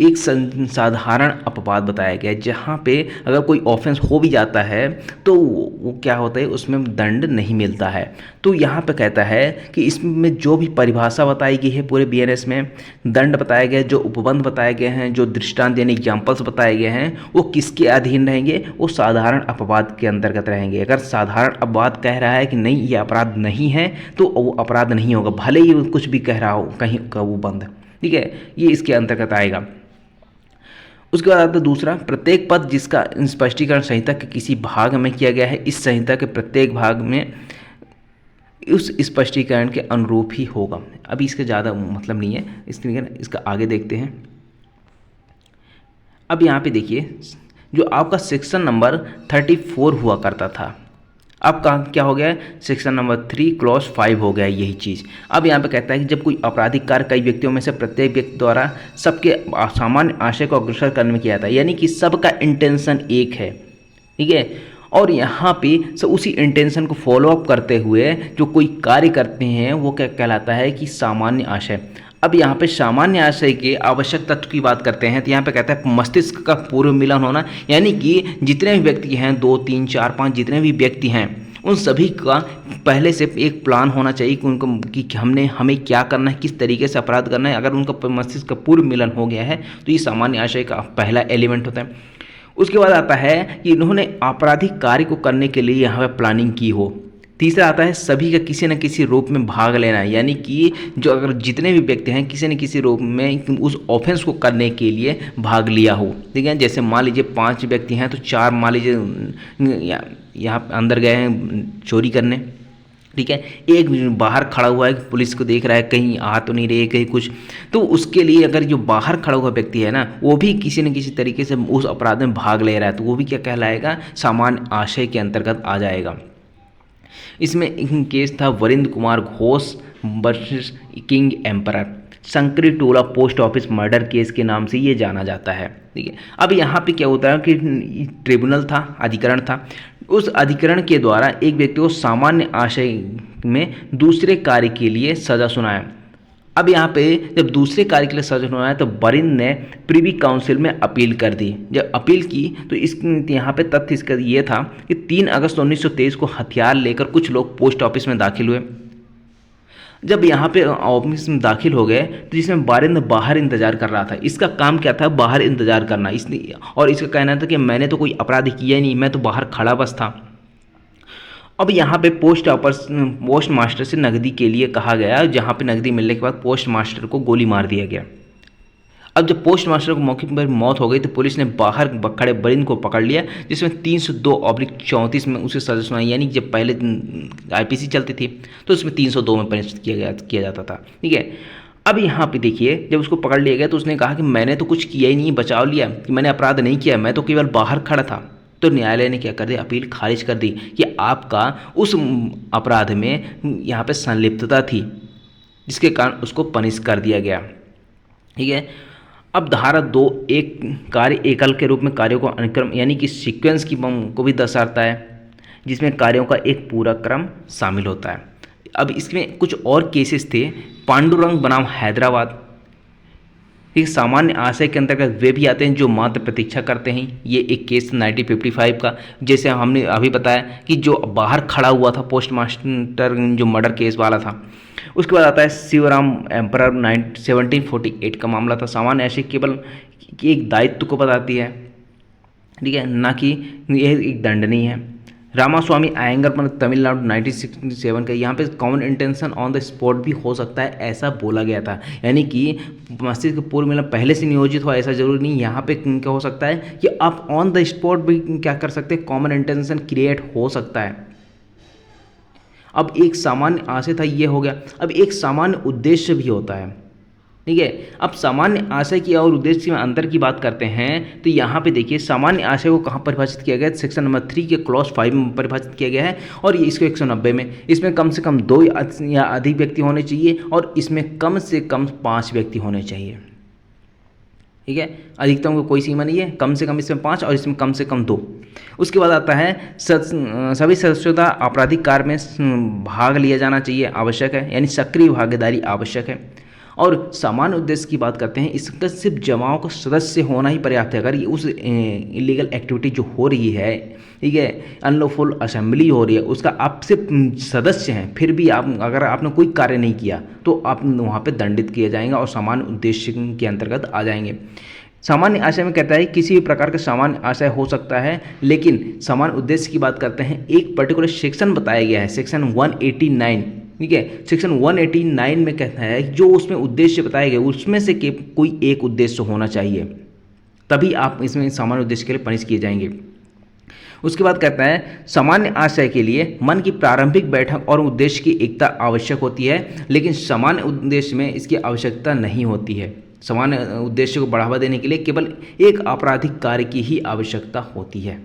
Speaker 1: एक साधारण अपवाद बताया गया है, जहाँ पे अगर कोई ऑफेंस हो भी जाता है तो वो क्या होता है, उसमें दंड नहीं मिलता है। तो यहाँ पे कहता है कि इसमें जो भी परिभाषा बताई गई है पूरे बीएनएस में, दंड बताए गए, जो उपबंध बताए गए हैं, जो दृष्टांत यानी एग्जाम्पल्स बताए गए हैं, वो किसके अधीन रहेंगे, वो साधारण अपवाद के अंतर्गत रहेंगे। अगर साधारण अपवाद कह रहा है कि नहीं ये अपराध नहीं है तो वो अपराध नहीं होगा, भले ही कुछ भी कह रहा हो कहीं का वो बंद, ठीक है, ये इसके अंतर्गत आएगा। उसके बाद आता है दूसरा, प्रत्येक पद जिसका स्पष्टीकरण संहिता के किसी भाग में किया गया है, इस संहिता के प्रत्येक भाग में उस स्पष्टीकरण के अनुरूप ही होगा। अभी इसका ज़्यादा मतलब नहीं है, इसका आगे देखते हैं। अब यहाँ पे देखिए, जो आपका सेक्शन नंबर 34 हुआ करता था, अब कहाँ क्या हो गया है, सेक्शन नंबर 3 क्लॉज 5 हो गया है यही चीज़। अब यहाँ पे कहता है कि जब कोई आपराधिक कार्य कई व्यक्तियों में से प्रत्येक व्यक्ति द्वारा सबके सामान्य आशय को अग्रसर करने में किया जाता है, यानी कि सबका इंटेंशन एक है, ठीक है, और यहाँ पे उसी इंटेंशन को फॉलो अप करते हुए जो कोई कार्य करते हैं वो क्या कहलाता है कि सामान्य आशय। अब यहाँ पे सामान्य आशय के आवश्यक तत्व की बात करते हैं तो यहाँ पे कहता है मस्तिष्क का पूर्व मिलन होना, यानी कि जितने भी व्यक्ति हैं, 2, 3, 4, 5 जितने भी व्यक्ति हैं, उन सभी का पहले से एक प्लान होना चाहिए कि उनको कि हमें क्या करना है, किस तरीके से अपराध करना है। अगर उनका मस्तिष्क का पूर्व मिलन हो गया है तो ये सामान्य आशय का पहला एलिमेंट होता है। उसके बाद आता है कि इन्होंने आपराधिक कार्य को करने के लिए यहाँ पर प्लानिंग की हो। तीसरा आता है सभी का किसी न किसी रूप में भाग लेना, यानी कि जो अगर जितने भी व्यक्ति हैं किसी न किसी रूप में उस ऑफेंस को करने के लिए भाग लिया हो, ठीक है। जैसे मान लीजिए 5 व्यक्ति हैं तो 4 मान लीजिए यहाँ अंदर गए हैं चोरी करने, ठीक है, एक बाहर खड़ा हुआ है, पुलिस को देख रहा है कहीं आ तो नहीं रही कहीं कुछ, तो उसके लिए अगर जो बाहर खड़ा हुआ व्यक्ति है ना, वो भी किसी न किसी तरीके से उस अपराध में भाग ले रहा है, तो वो भी क्या कहलाएगा, सामान्य आशय के अंतर्गत आ जाएगा। इसमें एक केस था Varindra Kumar Ghosh versus king emperor, संकरी टोला पोस्ट ऑफिस मर्डर केस के नाम से ये जाना जाता है, ठीक है। अब यहाँ पे क्या होता है कि ट्रिब्यूनल था, अधिकरण था, उस अधिकरण के द्वारा एक व्यक्ति को सामान्य आशय में दूसरे कार्य के लिए सजा सुनाया। अब यहाँ पे जब दूसरे कार्य के लिए सजा सुनाया तो वरिंद्र ने प्रिवी काउंसिल में अपील कर दी। जब अपील की तो इस यहाँ पे तथ्य इसका ये था कि 3 अगस्त 1923 को हथियार लेकर कुछ लोग पोस्ट ऑफिस में दाखिल हुए। जब यहाँ पे ऑफिस में दाखिल हो गए तो जिसमें वरिंद्र बाहर इंतजार कर रहा था। इसका काम क्या था, बाहर इंतजार करना, इसलिए, और इसका कहना था कि मैंने तो कोई अपराध किया ही नहीं, मैं तो बाहर खड़ा बस था। अब यहाँ पे पोस्ट मास्टर से नकदी के लिए कहा गया, जहाँ पे नकदी मिलने के बाद पोस्ट मास्टर को गोली मार दिया गया। अब जब पोस्ट मास्टर को मौके पर मौत हो गई तो पुलिस ने बाहर खड़े वरिंद्र को पकड़ लिया, जिसमें 302/34 में उसे सजा सुनाई, यानी जब पहले आईपीसी चलती थी तो उसमें 302 में पनिश किया जाता था, ठीक है। अब यहाँ पे देखिए, जब उसको पकड़ लिया गया तो उसने कहा कि मैंने तो कुछ किया ही नहीं, बचाव लिया कि मैंने अपराध नहीं किया, मैं तो केवल बाहर खड़ा था, तो न्यायालय ने क्या कर दिया, अपील खारिज कर दी कि आपका उस अपराध में यहाँ पे संलिप्तता थी, जिसके कारण उसको पनिश कर दिया गया। ठीक है। अब धारा 2 एक कार्य एकल के रूप में कार्यों को अनुक्रम यानी कि सीक्वेंस की को भी दर्शाता है, जिसमें कार्यों का एक पूरा क्रम शामिल होता है। अब इसमें कुछ और केसेस थे। पांडुरंग बनाम हैदराबाद, एक सामान्य आशय के अंतर्गत वे भी आते हैं जो मात्र प्रतीक्षा करते हैं। ये एक केस 1955 का, जैसे हमने अभी बताया कि जो बाहर खड़ा हुआ था पोस्ट मास्टर जो मर्डर केस वाला था। उसके बाद आता है शिवराम एम्परर 1748 का मामला था। सामान्य आशय केवल एक दायित्व को बताती है, ठीक है, ना कि यह एक दंडनीय है। रामास्वामी अयंगर पर तमिलनाडु 1967 का, यहाँ पे common intention on the spot भी हो सकता है, ऐसा बोला गया था। यानी कि मस्तिष्क पूर्व में पहले से नियोजित हो ऐसा जरूरी नहीं। यहाँ पे क्या हो सकता है कि आप ऑन द स्पॉट भी क्या कर सकते हैं, कॉमन इंटेंशन क्रिएट हो सकता है। अब एक सामान्य आशय था, ये हो गया। अब एक सामान्य उद्देश्य भी होता है, ठीक है। अब सामान्य आशय की और उद्देश्य में अंतर की बात करते हैं तो यहाँ पे देखिए सामान्य आशय को कहाँ परिभाषित किया गया है, सेक्शन नंबर 3 के क्लॉज 5 में परिभाषित किया गया है, और ये इसको 190 में, इसमें कम से कम 2 या अधिक व्यक्ति होने चाहिए, और इसमें कम से कम 5 व्यक्ति होने चाहिए, ठीक है। अधिकतम को कोई सीमा नहीं है, कम से कम इसमें 5 और इसमें कम से कम 2। उसके बाद आता है सभी सदस्यों का आपराधिक कार्य में भाग लिया जाना चाहिए, आवश्यक है, यानी सक्रिय भागीदारी आवश्यक है। और सामान्य उद्देश्य की बात करते हैं, इसका सिर्फ जमाओं का सदस्य होना ही पर्याप्त है। अगर ये उस इलीगल एक्टिविटी जो हो रही है, ठीक है, अनलॉफुल असेंबली हो रही है, उसका आप सिर्फ सदस्य हैं, फिर भी आप अगर आपने कोई कार्य नहीं किया तो आप वहाँ पे दंडित किए जाएंगे और सामान्य उद्देश्य के अंतर्गत आ जाएंगे। सामान्य आशय में कहता है किसी भी प्रकार का सामान्य आशय हो सकता है, लेकिन सामान्य उद्देश्य की बात करते हैं, एक पर्टिकुलर सेक्शन बताया गया है, सेक्शन 189, ठीक है। सेक्शन 189 में कहता है जो उसमें उद्देश्य बताए गए उसमें से कोई एक उद्देश्य होना चाहिए, तभी आप इसमें सामान्य उद्देश्य के लिए पनिश किए जाएंगे। उसके बाद कहता है सामान्य आशय के लिए मन की प्रारंभिक बैठक और उद्देश्य की एकता आवश्यक होती है, लेकिन सामान्य उद्देश्य में इसकी आवश्यकता नहीं होती है। सामान्य उद्देश्य को बढ़ावा देने के लिए केवल एक आपराधिक कार्य की ही आवश्यकता होती है।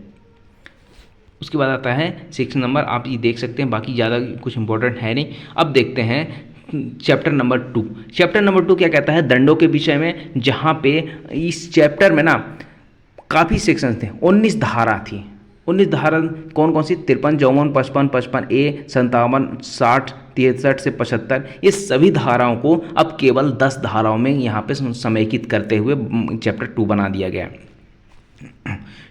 Speaker 1: उसके बाद आता है सेक्शन नंबर, आप ये देख सकते हैं, बाकी ज़्यादा कुछ इंपॉर्टेंट है नहीं। अब देखते हैं चैप्टर नंबर 2। चैप्टर नंबर 2 क्या कहता है, दंडों के विषय में, जहाँ पे इस चैप्टर में ना काफ़ी सेक्शन थे, 19 धारा थी। 19 धारा कौन कौन सी, 53, 54, 55, 55A, 57, 60, 63 से 75, ये सभी धाराओं को अब केवल 10 धाराओं में यहाँ पे समेकित करते हुए चैप्टर 2 बना दिया गया,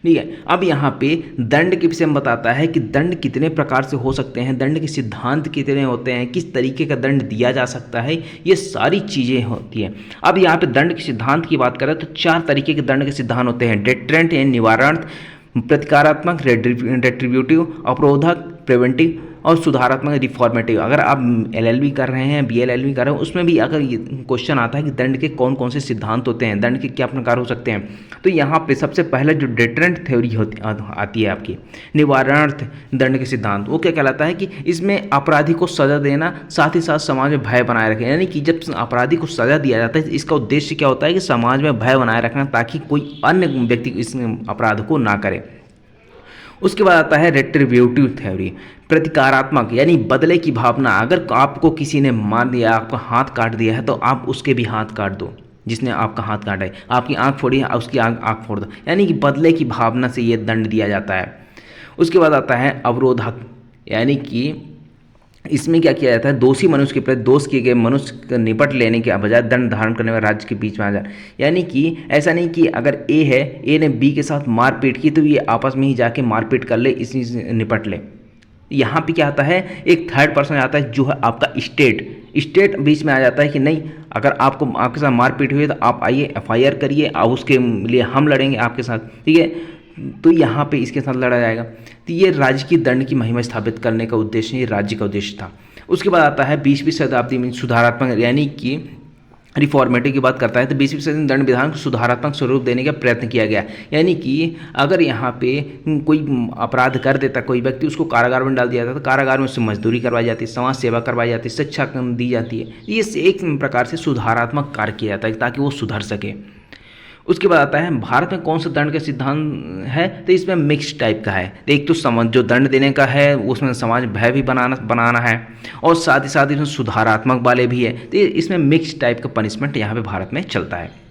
Speaker 1: ठीक है। अब यहाँ पे दंड के विषय में बताता है कि दंड कितने प्रकार से हो सकते हैं, दंड के सिद्धांत कितने होते हैं, किस तरीके का दंड दिया जा सकता है, ये सारी चीज़ें होती हैं। अब यहाँ पे दंड के सिद्धांत की बात करें तो 4 तरीके के दंड के सिद्धांत होते हैं, डेटरेंट यानी निवारणार्थ, प्रतिकारात्मक रेट्रीब्यूटिव, अवरोधक प्रिवेंटिव, और सुधारात्मक रिफॉर्मेटिव। अगर आप LLB कर रहे हैं, BLLB कर रहे हैं, उसमें भी अगर ये क्वेश्चन आता है कि दंड के कौन कौन से सिद्धांत होते हैं, दंड के क्या प्रकार हो सकते हैं, तो यहाँ पे सबसे पहले जो डेटरेंट थ्योरी आती है आपकी, निवारणार्थ दंड के सिद्धांत, वो क्या कहलाता है कि इसमें अपराधी को सजा देना, साथ ही साथ समाज में भय बनाए रखें। यानी कि जब अपराधी को सजा दिया जाता है, इसका उद्देश्य क्या होता है कि समाज में भय बनाए रखना, ताकि कोई अन्य व्यक्ति इस अपराध को ना करे। उसके बाद आता है रेट्रीब्यूटिव थ्योरी, प्रतिकारात्मक यानी बदले की भावना। अगर आपको किसी ने मार दिया, आपका हाथ काट दिया है, तो आप उसके भी हाथ काट दो, जिसने आपका हाथ काटा है, आपकी आंख फोड़ी है, उसकी आंख फोड़ दो, यानी कि बदले की भावना से ये दंड दिया जाता है। उसके बाद आता है अवरोधक, यानी कि इसमें क्या किया जाता है, दोषी मनुष्य के प्रति दोष किए गए मनुष्य का निपट लेने के बजाय दंड धारण करने वाले राज्य के बीच में आ जाए। यानी कि ऐसा नहीं कि अगर A है, A ने B के साथ मारपीट की, तो ये आपस में ही जाके मारपीट कर ले, इसी से निपट ले। यहाँ पे क्या आता है, एक थर्ड पर्सन आता है जो है आपका स्टेट बीच में आ जाता है कि नहीं, अगर आपके साथ मारपीट हुई तो आप आइए FIR करिए, आप उसके लिए हम लड़ेंगे आपके साथ, ठीक है। तो यहाँ पे इसके साथ लड़ा जाएगा। तो ये राज्य की दंड की महिमा स्थापित करने का उद्देश्य, ये राज्य का उद्देश्य था। उसके बाद आता है 20वीं शताब्दी में सुधारात्मक यानी कि रिफॉर्मेटिव की बात करता है, तो 20वीं शताब्दी में दंड विधान को सुधारात्मक स्वरूप देने का प्रयत्न किया गया। यानी कि अगर यहाँ पे कोई अपराध कर देता कोई व्यक्ति, उसको कारागार में डाल दिया जाता, तो कारागार में उससे मजदूरी करवाई जाती है, समाज सेवा करवाई जाती है, शिक्षा दी जाती है। ये एक प्रकार से सुधारात्मक कार्य किया जाता है ताकि वो सुधर सके। उसके बाद आता है भारत में कौन सा दंड का सिद्धांत है, तो इसमें मिक्स टाइप का है। एक तो समाज जो दंड देने का है उसमें समाज भय भी बनाना है, और साथ ही साथ इसमें सुधारात्मक वाले भी है। तो इसमें मिक्स टाइप का पनिशमेंट यहाँ पे भारत में चलता है।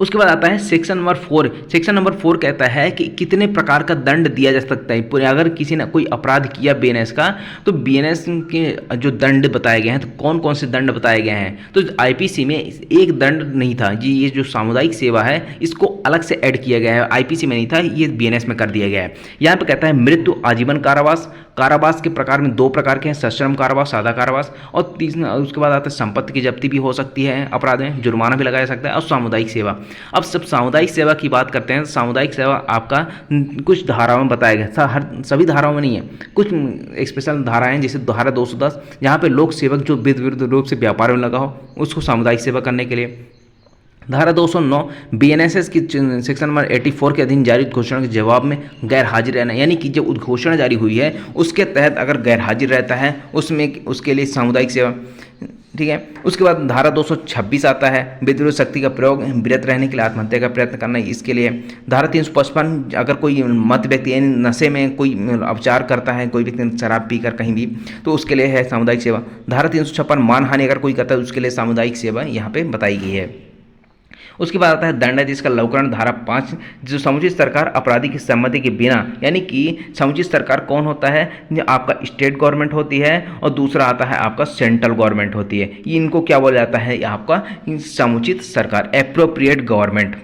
Speaker 1: उसके बाद आता है सेक्शन नंबर 4। सेक्शन नंबर 4 कहता है कि कितने प्रकार का दंड दिया जा सकता है। पूरे अगर किसी ने कोई अपराध किया बीएनएस का, तो बीएनएस के जो दंड बताए गए हैं, तो कौन कौन से दंड बताए गए हैं। तो आईपीसी में एक दंड नहीं था जी, ये जो सामुदायिक सेवा है इसको अलग से ऐड किया गया है, आईपीसी में नहीं था, ये बीएनएस में कर दिया गया है। यहाँ पे कहता है मृत्यु, आजीवन कारावास। कारावास के प्रकार में 2 प्रकार के हैं, सश्रम कारावास, सादा कारावास, और तीसरा उसके बाद आता है संपत्ति की जब्ती भी हो सकती है अपराध में, जुर्माना भी लगाया सकता है, और सामुदायिक सेवा। अब सब सामुदायिक सेवा की बात करते हैं। सामुदायिक सेवा आपका कुछ धाराओं में बताया गया, हर सभी धाराओं में नहीं है, कुछ स्पेशल धाराएं, जैसे धारा 210 जहाँ पे लोक सेवक जो विरुद्ध रूप से व्यापार में लगा हो उसको सामुदायिक सेवा करने के लिए। धारा 209 बीएनएसएस की सेक्शन नंबर 84 के अधीन जारी घोषणा के जवाब में गैर हाजिर रहना, यानी कि जब उद्घोषणा जारी हुई है उसके तहत अगर गैर हाजिर रहता है उसमें उसके लिए सामुदायिक सेवा, ठीक है। उसके बाद धारा 226 आता है विद्रोह शक्ति का प्रयोग विरत रहने के लिए आत्महत्या का प्रयत्न करना, इसके लिए। धारा 355 अगर कोई मत व्यक्ति यानी नशे में कोई अपचार करता है, कोई व्यक्ति शराब पीकर कहीं भी, तो उसके लिए है सामुदायिक सेवा। धारा 356 मानहानि अगर कोई करता है उसके लिए सामुदायिक सेवा यहाँ पे बताई गई है। उसके बाद आता है दंडादेश का लघुकरण, धारा 5, जो समुचित सरकार अपराधी की सहमति के बिना, यानी कि समुचित सरकार कौन होता है, जो आपका स्टेट गवर्नमेंट होती है, और दूसरा आता है आपका सेंट्रल गवर्नमेंट होती है। ये इनको क्या बोला जाता है, आपका समुचित सरकार, एप्रोप्रिएट गवर्नमेंट।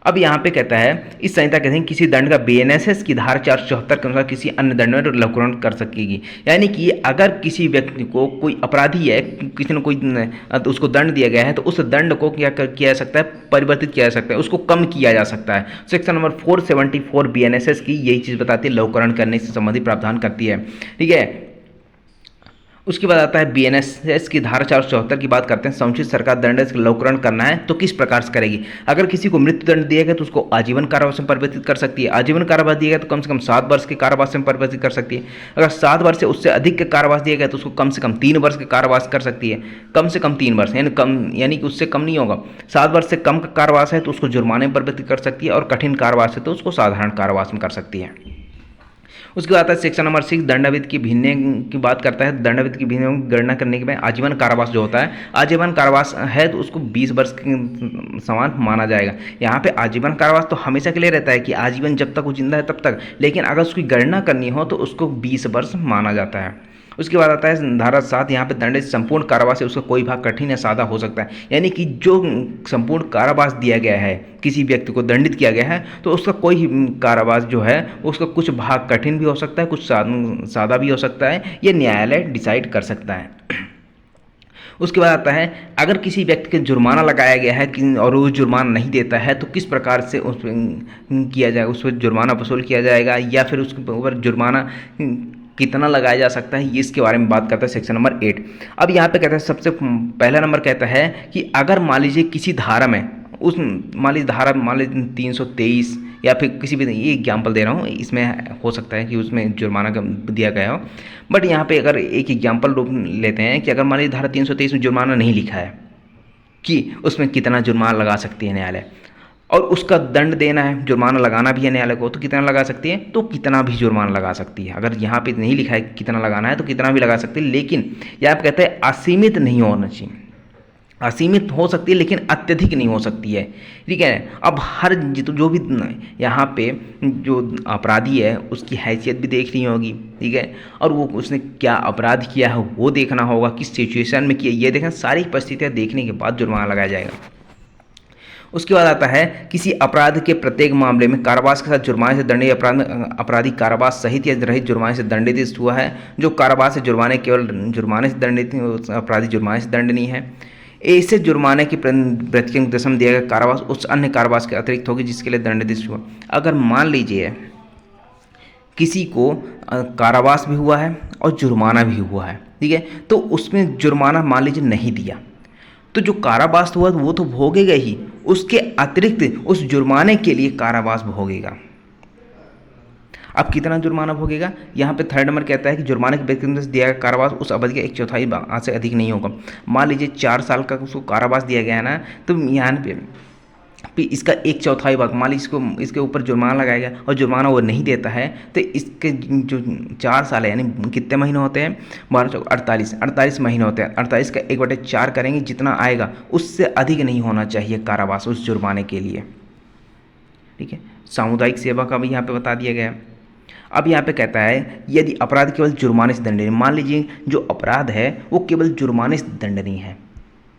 Speaker 1: अब यहाँ पे कहता है इस संहिता के अधीन किसी दंड का बीएनएसएस की धारा 474 के अनुसार किसी अन्य दंड में लघुकरण कर सकेगी, यानी कि अगर किसी व्यक्ति को कोई अपराधी है, किसी ने कोई उसको दंड दिया गया है, तो उस दंड को क्या किया जा सकता है, परिवर्तित किया जा सकता है, उसको कम किया जा सकता है। सेक्शन नंबर 474 बीएनएसएस की यही चीज़ बताती है, लघुकरण करने से संबंधित प्रावधान करती है, ठीक है। उसके बाद आता है बीएनएसएस की धारा 474 की बात करते हैं। समुचित सरकार दंड का लघुकरण करना है तो किस प्रकार से करेगी। अगर किसी को मृत्यु दंड दिया गया तो उसको आजीवन कारावास में परिवर्तित कर सकती है। आजीवन कारावास दिया गया तो कम से कम 7 वर्ष के कारावास में परिवर्तित कर सकती है। अगर 7 वर्ष से उससे अधिक के कारावास दिया गया तो उसको कम से कम 3 वर्ष के कारावास कर सकती है। कम से कम 3 वर्ष यानी कि उससे कम नहीं होगा। 7 वर्ष से कम का कारावास है तो उसको जुर्माने में परिवर्तित कर सकती है, और कठिन कारावास है तो उसको साधारण कारावास में कर सकती है। उसके बाद आता है सेक्शन नंबर 6 दंडाविधि की भिन्न की बात करता है। दंडाविधि की भिन्न गणना करने के बाद आजीवन कारावास जो होता है, आजीवन कारावास है तो उसको 20 वर्ष के समान माना जाएगा। यहाँ पे आजीवन कारावास तो हमेशा के लिए रहता है कि आजीवन जब तक वो जिंदा है तब तक, लेकिन अगर उसकी गणना करनी हो तो उसको 20 वर्ष माना जाता है। उसके बाद आता है धारा 7, यहाँ पे दंडित संपूर्ण कारावास है उसका कोई भाग कठिन या सादा हो सकता है, यानी कि जो संपूर्ण कारावास दिया गया है, किसी व्यक्ति को दंडित किया गया है तो उसका कोई कारावास जो है उसका कुछ भाग कठिन भी हो सकता है, कुछ सादा भी हो सकता है, ये न्यायालय डिसाइड कर सकता है। उसके बाद आता है अगर किसी व्यक्ति के जुर्माना लगाया गया है और वो जुर्माना नहीं देता है तो किस प्रकार से उस पर किया जाएगा, उस पर जुर्माना वसूल किया जाएगा, या फिर उसके ऊपर जुर्माना कितना लगाया जा सकता है, ये इसके बारे में बात करता है सेक्शन नंबर 8। अब यहाँ पे कहता है सबसे पहला नंबर कहता है कि अगर मान लीजिए किसी धारा में उस मान लीजिए 323 या फिर किसी भी, ये एग्जाम्पल दे रहा हूँ, इसमें हो सकता है कि उसमें जुर्माना दिया गया हो, बट यहाँ पे अगर एक एग्जाम्पल रूप लेते हैं कि अगर मान लीजिए धारा 323 में जुर्माना नहीं लिखा है कि उसमें कितना जुर्माना लगा सकती है न्यायालय, और उसका दंड देना है, जुर्माना लगाना भी है न्यायालय को, तो कितना लगा सकती है, तो कितना भी जुर्माना लगा सकती है। अगर यहाँ पे नहीं लिखा है कितना लगाना है तो कितना भी लगा सकती है, लेकिन यहाँ पे कहते हैं असीमित नहीं होना चाहिए। असीमित हो सकती है लेकिन अत्यधिक नहीं हो सकती है, ठीक है। अब हर जो भी यहाँ पे जो अपराधी है उसकी हैसियत भी देखनी होगी, ठीक है, और वो उसने क्या अपराध किया है वो देखना होगा, किस सिचुएशन में किया, ये देखना, सारी परिस्थितियाँ देखने के बाद जुर्माना लगाया जाएगा। उसके बाद आता है किसी अपराध के प्रत्येक मामले में कारावास के साथ जुर्माने से दंडित अपराधी कारावास सहित या रहित जुर्माने से दंडित हुआ है। जो कारावास से जुर्माने केवल जुर्माने से दंडित, अपराधी जुर्माने से दंडनीय है। ऐसे जुर्माने की प्रतिज्ञा दशम दिया गया कारावास उस अन्य कारावास के अतिरिक्त होगी जिसके लिए दंडित हुआ। अगर मान लीजिए किसी को कारावास भी हुआ है और जुर्माना भी हुआ है, ठीक है, तो उसमें जुर्माना मान लीजिए नहीं दिया तो जो कारावास हुआ वो तो भोगेगा ही, उसके अतिरिक्त उस जुर्माने के लिए कारावास भोगेगा। अब कितना जुर्माना भोगेगा, यहाँ पे थर्ड नंबर कहता है कि जुर्माने के व्यक्ति से दिया गया कारावास उस अवधि का 1/4 आज से अधिक नहीं होगा। मान लीजिए 4 साल का उसको कारावास दिया गया है ना, तो यहाँ पे इसका 1/4 भाग मान लीजिए इसको इसके ऊपर जुर्माना लगाया गया और जुर्माना वो नहीं देता है, तो इसके जो 4 साल है यानी कितने महीने होते हैं, 12 चौक 48 महीने होते हैं। 48 का 1/4 करेंगे, जितना आएगा उससे अधिक नहीं होना चाहिए कारावास उस जुर्माने के लिए। ठीक है, सामुदायिक सेवा का भी यहाँ पे बता दिया गया है। अब यहाँ पे कहता है यदि अपराध केवल जुर्माने से दंडनीय, मान लीजिए जो अपराध है वो केवल जुर्माने से दंडनीय है,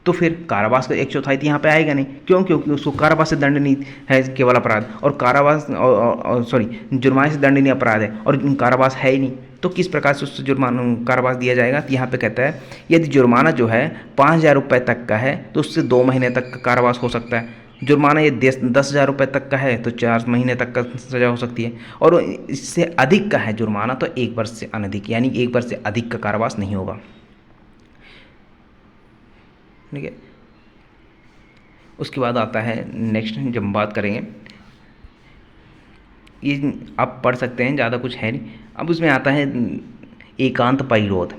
Speaker 1: तो फिर कारावास का 1/4 यहाँ पे आएगा नहीं। क्यों? क्योंकि उसको कारावास से दंडनीय है केवल अपराध, और कारावास जुर्माने से दंडनीय अपराध है और कारावास है ही नहीं, तो किस प्रकार से उससे जुर्माना कारावास दिया जाएगा। तो यहाँ पे कहता है यदि जुर्माना जो है 5,000 रुपये तक का है तो उससे 2 महीने तक का कारावास हो सकता है। जुर्माना ये 10,000 रुपये तक का है तो 4 महीने तक का सज़ा हो सकती है, और इससे अधिक का है जुर्माना तो 1 वर्ष से अनधिक, यानी 1 वर्ष से अधिक का कारावास नहीं होगा। ठीक है, उसके बाद आता है नेक्स्ट, जब हम बात करेंगे ये आप पढ़ सकते हैं, ज़्यादा कुछ है नहीं। अब उसमें आता है एकांत परिरोध।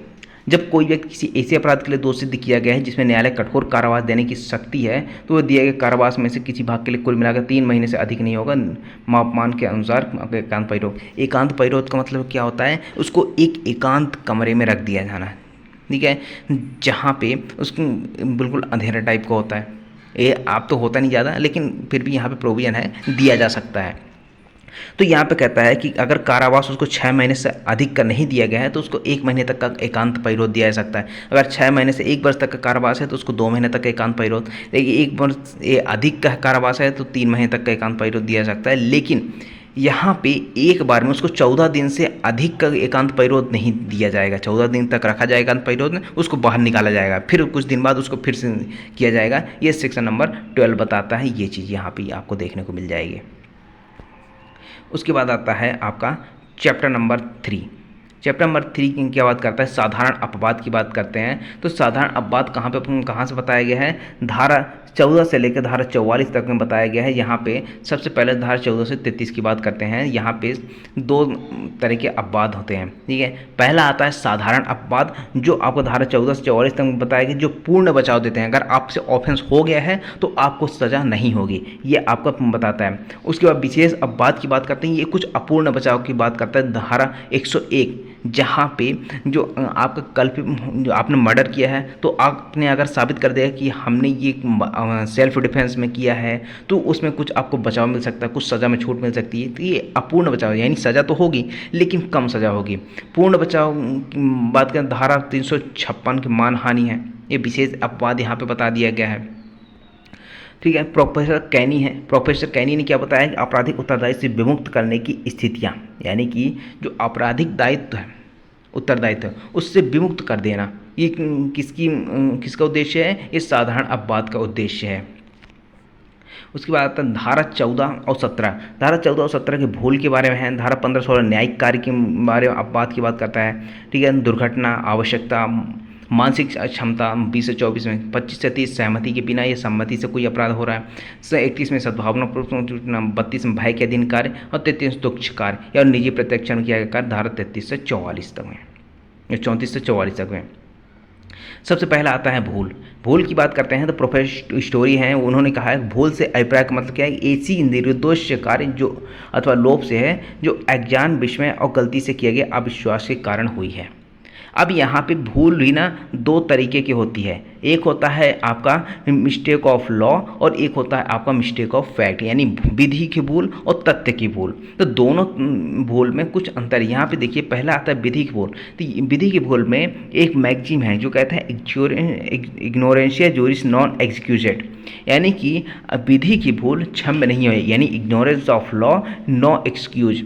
Speaker 1: जब कोई व्यक्ति किसी ऐसे अपराध के लिए दोषी किया गया है जिसमें न्यायालय कठोर कारावास देने की शक्ति है, तो वह दिए गए कारावास में से किसी भाग के लिए कुल मिलाकर 3 महीने से अधिक नहीं होगा मापमान के अनुसार एकांत परिरोध। एकांत परिरोध का मतलब क्या होता है, उसको एक एकांत कमरे में रख दिया जाना है। ठीक है, जहाँ पे उसको बिल्कुल अंधेरा टाइप का होता है, ये आप तो होता नहीं ज़्यादा, लेकिन फिर भी यहाँ पे प्रोविज़न है, दिया जा सकता है। तो यहाँ पे कहता है कि अगर कारावास उसको 6 महीने से अधिक का नहीं दिया गया है तो उसको 1 महीने तक का एकांत परिरोध दिया जा सकता है। अगर 6 महीने से 1 वर्ष तक का कारावास है तो उसको 2 महीने तक का एकांत परिरोध, लेकिन 1 वर्ष ये अधिक का कारावास है तो 3 महीने तक का एकांत परिरोध दिया जा सकता है। लेकिन यहाँ पे एक बार में उसको 14 दिन से अधिक का एकांत परिरोध नहीं दिया जाएगा। 14 दिन तक रखा जाएगा एकांत परिरोध में, उसको बाहर निकाला जाएगा, फिर कुछ दिन बाद उसको फिर से किया जाएगा। ये सेक्शन नंबर 12 बताता है, ये चीज़ यहाँ पे आपको देखने को मिल जाएगी। उसके बाद आता है आपका चैप्टर नंबर 3। चैप्टर नंबर 3 की क्या बात करता है, साधारण अपवाद की बात करते हैं। तो साधारण अपवाद कहाँ से बताया गया है, धारा 14 से लेकर धारा 44 तक में बताया गया है। यहाँ पे सबसे पहले धारा 14 से 33 की बात करते हैं। यहाँ पे 2 तरह के अपवाद होते हैं। ठीक है, पहला आता है साधारण अपवाद, जो आपको धारा 14 से 44 तक में बताया गया, जो पूर्ण बचाव देते हैं। अगर आपसे ऑफेंस हो गया है तो आपको सज़ा नहीं होगी, ये आपको बताता है। उसके बाद विशेष अपवाद की बात करते हैं, ये कुछ अपूर्ण बचाव की बात करता है। धारा 101, जहाँ पे जो आपका जो आपने मर्डर किया है तो आपने अगर साबित कर दिया कि हमने ये सेल्फ डिफेंस में किया है तो उसमें कुछ आपको बचाव मिल सकता है, कुछ सज़ा में छूट मिल सकती है। तो ये अपूर्ण बचाव, यानी सज़ा तो होगी लेकिन कम सज़ा होगी। पूर्ण बचाव की बात करें, धारा 356 की मानहानि है, ये विशेष अपवाद यहाँ पे बता दिया गया है। ठीक है, प्रोफेसर कैनी ने क्या बताया कि आपराधिक उत्तरदायित्व से विमुक्त करने की स्थितियाँ, यानी कि जो आपराधिक दायित्व है, उत्तरदायित्व उससे विमुक्त कर देना, ये किसका उद्देश्य है, ये साधारण अपवाद का उद्देश्य है। उसके बाद आता है धारा 14 और 17। धारा 14 और 17 के भूल के बारे में है। धारा 15-16 न्यायिक कार्य के बारे में अपवाद की बात करता है। ठीक है, दुर्घटना, आवश्यकता, मानसिक अक्षमता 20 से 24 में, 25 से 30 सहमति के बिना या सम्मति से कोई अपराध हो रहा है, 31 में सद्भावना, 32 में भय के अधीन कार्य और 33 में तुच्छ कार्य या निजी प्रत्यक्षण में किया गया कार्य। धारा 33 से 44 तक में, 34 से 44 तक में। सबसे पहला आता है भूल की बात करते हैं तो प्रोफेसर स्टोरी हैं, उन्होंने कहा है भूल से अभिप्राय का मतलब क्या है, ऐसी निर्दोष कार्य जो अथवा लोभ से है जो अज्ञान, विस्मय और गलती से किया गया अविश्वास के कारण हुई है। अब यहाँ पे भूल भी ना 2 तरीके की होती है, एक होता है आपका मिस्टेक ऑफ लॉ और एक होता है आपका मिस्टेक ऑफ फैक्ट, यानी विधि की भूल और तथ्य की भूल। तो दोनों भूल में कुछ अंतर। यहाँ पे देखिए, पहला आता है विधि की भूल। तो विधि की भूल में एक मैक्सिम है जो कहता है इग्नोरेंशिया जुरिस नॉन एक्सक्यूजेड, यानी कि विधि की भूल क्षम्य नहीं है, यानी ignorance of law no excuse.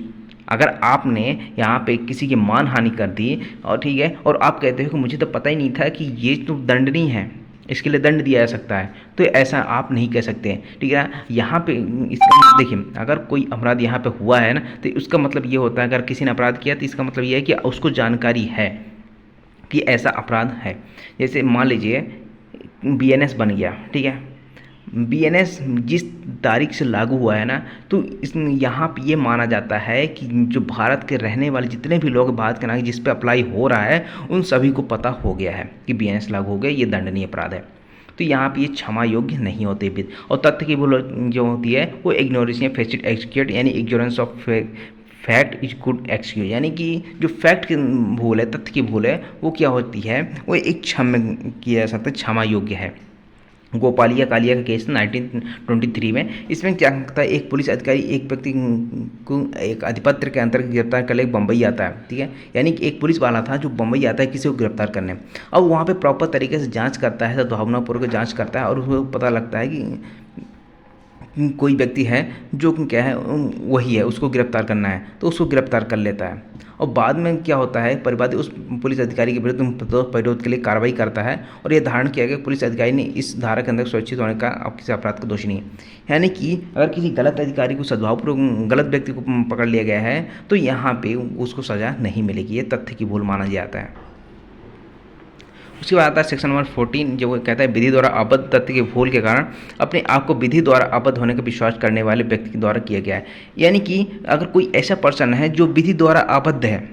Speaker 1: अगर आपने यहाँ पे किसी की मानहानि कर दी और ठीक है, और आप कहते हो कि मुझे तो पता ही नहीं था कि ये तो दंडनीय है, इसके लिए दंड दिया जा सकता है, तो ऐसा आप नहीं कह सकते हैं। ठीक है, यहाँ पे इसका देखिए, अगर कोई अपराध यहाँ पे हुआ है ना तो उसका मतलब ये होता है, अगर किसी ने अपराध किया तो इसका मतलब ये है कि उसको जानकारी है कि ऐसा अपराध है। जैसे मान लीजिए BNS बन गया, ठीक है, बीएनएस जिस तारीख से लागू हुआ है ना, तो इस यहाँ पे ये माना जाता है कि जो भारत के रहने वाले जितने भी लोग भारत के नागरिक जिस पे अप्लाई हो रहा है उन सभी को पता हो गया है कि बीएनएस लागू हो गया, ये दंडनीय अपराध है। तो यहाँ पे ये क्षमा योग्य नहीं होते विद। और तथ्य की भूल जो होती है वो इग्नोरेंस या फेसिड एक्सक्यूट, यानी ignorance of fact is good excuse, यानी कि जो फैक्ट की भूल है, तथ्य की भूल है, वो क्या होती है, वो एक क्षमा किया जा सकता है, क्षमा योग्य है। गोपालिया कालिया का केस 1923 में, इसमें क्या होता है, एक पुलिस अधिकारी एक व्यक्ति को एक अधिपत्र के अंतर्गत गिरफ्तार कर ले बम्बई आता है, ठीक है, यानी कि एक पुलिस वाला था जो बम्बई आता है किसी को गिरफ्तार करने। अब वहाँ पे प्रॉपर तरीके से जांच करता है, सद्भावनापूर्वक जांच करता है और उसको पता लगता है कि कोई व्यक्ति है जो क्या है वही है, उसको गिरफ्तार करना है, तो उसको गिरफ्तार कर लेता है। और बाद में क्या होता है, परिवादी उस पुलिस अधिकारी के विरुद्ध प्रतिरोध के लिए कार्रवाई करता है और यह धारण किया गया पुलिस अधिकारी ने इस धारा के अंदर सुरक्षित होने का अब किसी अपराध का दोषी नहीं है। यानी कि अगर किसी गलत अधिकारी को सद्भावपूर्वक गलत व्यक्ति को पकड़ लिया गया है तो यहाँ पे उसको सज़ा नहीं मिलेगी, ये तथ्य की भूल माना जाता है। उसके बाद आता है सेक्शन नंबर 14, जो वो कहता है विधि द्वारा आबद्ध तथ्य की भूल के कारण अपने आप को विधि द्वारा आबद्ध होने का विश्वास करने वाले व्यक्ति के द्वारा किया गया है। यानी कि अगर कोई ऐसा पर्सन है जो विधि द्वारा आबद्ध है,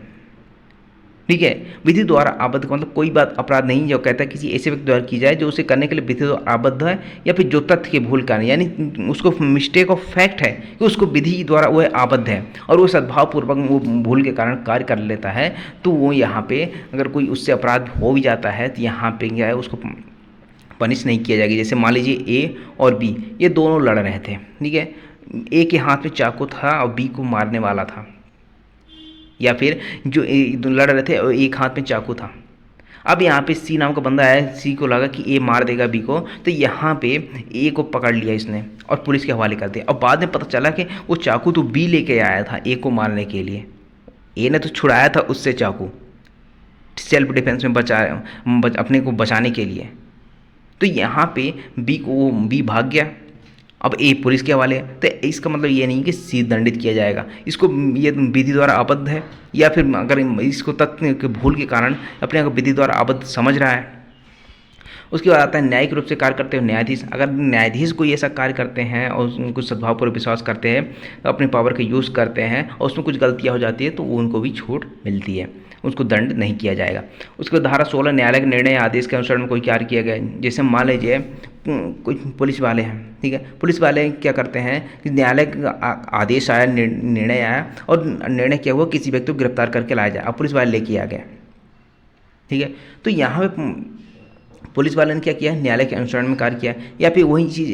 Speaker 1: ठीक है, विधि द्वारा आबद्ध का मतलब कोई बात अपराध नहीं, जो कहता है किसी ऐसे व्यक्ति द्वारा की जाए जो उसे करने के लिए विधि द्वारा आबद्ध है, या फिर जो तथ्य के भूल कारण, यानी उसको मिस्टेक ऑफ फैक्ट है कि उसको विधि द्वारा वो आबद्ध है और वो सद्भावपूर्वक वो भूल के कारण कार्य कर लेता है, तो वो यहाँ पे अगर कोई उससे अपराध हो भी जाता है तो यहाँ पे क्या है, उसको पनिश नहीं किया जाएगा। जैसे मान लीजिए ए और बी ये दोनों लड़ रहे थे, ठीक है, ए के हाथ में चाकू था और बी को मारने वाला था, या फिर जो लड़ रहे थे और एक हाथ में चाकू था। अब यहाँ पे सी नाम का बंदा है, सी को लगा कि ए मार देगा बी को, तो यहाँ पे ए को पकड़ लिया इसने और पुलिस के हवाले कर दिया। और बाद में पता चला कि वो चाकू तो बी लेके आया था ए को मारने के लिए, ए ने तो छुड़ाया था उससे चाकू सेल्फ डिफेंस में अपने को बचाने के लिए। तो यहाँ पे बी भाग गया, अब ए पुलिस के हवाले है। तो इसका मतलब ये नहीं कि सी दंडित किया जाएगा, इसको ये विधि द्वारा आबद्ध है, या फिर अगर इसको तथ्य के भूल के कारण अपने आप को विधि द्वारा आबद्ध समझ रहा है। उसके बाद आता है न्यायिक रूप से कार्य करते हुए न्यायाधीश। अगर न्यायाधीश कोई ऐसा कार्य करते हैं और उनको सद्भावपूर्वक विश्वास करते हैं, तो अपने पावर का यूज़ करते हैं और उसमें कुछ गलतियाँ हो जाती है तो उनको भी छूट मिलती है, उसको दंड नहीं किया जाएगा। उसके बाद धारा 16 न्यायालय के निर्णय आदेश के अनुसार में कोई कार्य किया गया, जैसे मान लीजिए कुछ पुलिस वाले हैं, ठीक है, पुलिस वाले क्या करते हैं कि न्यायालय का आदेश आया, निर्णय आया और निर्णय किया हुआ किसी व्यक्ति को गिरफ्तार करके लाया जाए, अब पुलिस वाले लेके आ गए, ठीक है, तो यहाँ पे पुलिस वाले ने क्या किया, न्यायालय के अनुसरण में कार्य किया। या फिर वही चीज़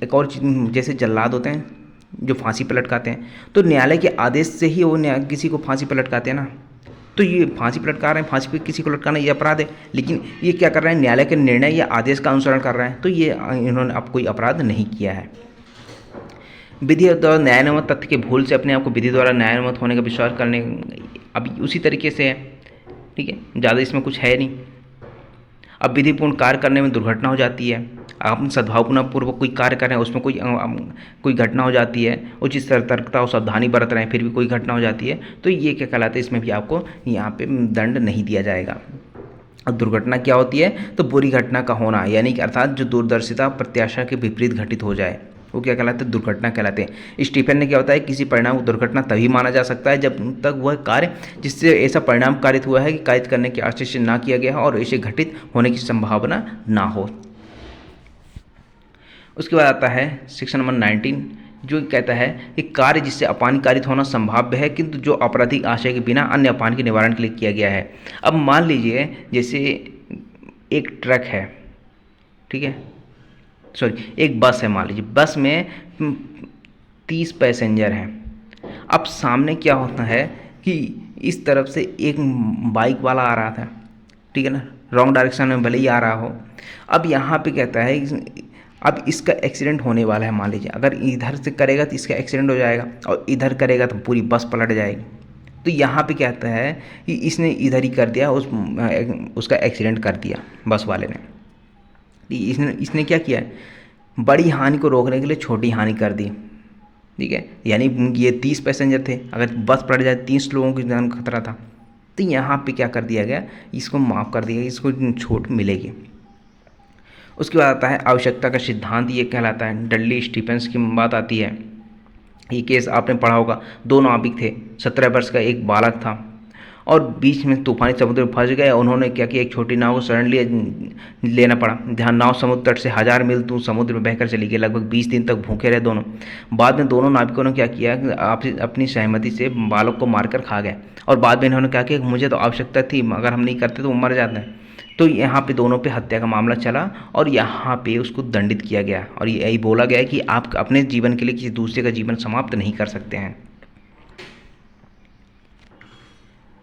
Speaker 1: एक और चीज़, जैसे जल्लाद होते हैं जो फांसी पर लटकाते हैं, तो न्यायालय के आदेश से ही वो किसी को फांसी पर लटकाते हैं ना, तो ये फांसी पर लटका रहे हैं, फांसी पर किसी को लटकाना ये अपराध है, लेकिन ये क्या कर रहे हैं, न्यायालय के निर्णय या आदेश का अनुसरण कर रहे हैं, तो ये इन्होंने अब कोई अपराध नहीं किया है। विधि द्वारा न्यायानुमत तथ्य के भूल से अपने आप को विधि द्वारा न्यायानुमत होने का विश्वास करने, अभी उसी तरीके से है, ठीक है, ज़्यादा इसमें कुछ है नहीं। अब विधिपूर्ण कार्य करने में दुर्घटना हो जाती है, आप सद्भावपूर्वक कोई कार्य कर रहे हैं उसमें कोई घटना हो जाती है, उचित सतर्कता और सावधानी बरत रहे हैं फिर भी कोई घटना हो जाती है, तो ये क्या कहलाता है, इसमें भी आपको यहाँ पे दंड नहीं दिया जाएगा। अब दुर्घटना क्या होती है, तो बुरी घटना का होना, यानी कि अर्थात जो दूरदर्शिता प्रत्याशा के विपरीत घटित हो जाए, वो क्या कहलाते हैं, दुर्घटना कहलाते हैं। स्टीफन ने क्या होता है, किसी परिणाम को दुर्घटना तभी माना जा सकता है जब तक वह कार्य जिससे ऐसा परिणाम कारित हुआ है कि कारित करने की आश्चर्य ना किया गया और ऐसे घटित होने की संभावना ना हो। उसके बाद आता है सेक्शन नंबर 19, जो कहता है कि कार्य जिससे अपान कारित होना संभाव्य है किंतु जो आपराधिक आशय के बिना अन्य अपान के निवारण के लिए किया गया है। अब मान लीजिए जैसे एक ट्रक है, ठीक है, सॉरी एक बस है, मान लीजिए बस में 30 पैसेंजर हैं। अब सामने क्या होता है कि इस तरफ से एक बाइक वाला आ रहा था, ठीक है ना, रॉन्ग डायरेक्शन में भले ही आ रहा हो। अब यहाँ पे कहता है अब इसका एक्सीडेंट होने वाला है, मान लीजिए अगर इधर से करेगा तो इसका एक्सीडेंट हो जाएगा और इधर करेगा तो पूरी बस पलट जाएगी। तो यहाँ पे कहता है कि इसने इधर ही कर दिया, उसका एक्सीडेंट कर दिया बस वाले ने। इसने क्या किया, बड़ी हानि को रोकने के लिए छोटी हानि कर दी, ठीक है, यानी ये 30 पैसेंजर थे, अगर बस पलट जाए 30 लोगों की जान का खतरा था, तो यहाँ पे क्या कर दिया गया, इसको माफ़ कर दिया, इसको छूट मिलेगी। उसके बाद आता है आवश्यकता का सिद्धांत, ये कहलाता है। डडली स्टीफेंस की बात आती है। ये केस आपने पढ़ा होगा, दो नाविक थे, 17 वर्ष का एक बालक था और बीच में तूफानी समुद्र में फंस गए। उन्होंने क्या किया, एक छोटी नाव को शरण लेना पड़ा। ध्यान, नाव समुद्र तट से 1000 मील दूर समुद्र में बहकर चली गई। लगभग 20 दिन तक भूखे रहे दोनों। बाद में दोनों नाविकों ने क्या किया, आप अपनी सहमति से बालक को मारकर खा गए। और बाद में इन्होंने क्या किया, मुझे तो आवश्यकता थी, अगर हम नहीं करते तो वो मर जाते हैं। तो यहाँ पे दोनों पे हत्या का मामला चला और यहाँ पे उसको दंडित किया गया और यही बोला गया कि आप अपने जीवन के लिए किसी दूसरे का जीवन समाप्त नहीं कर सकते हैं।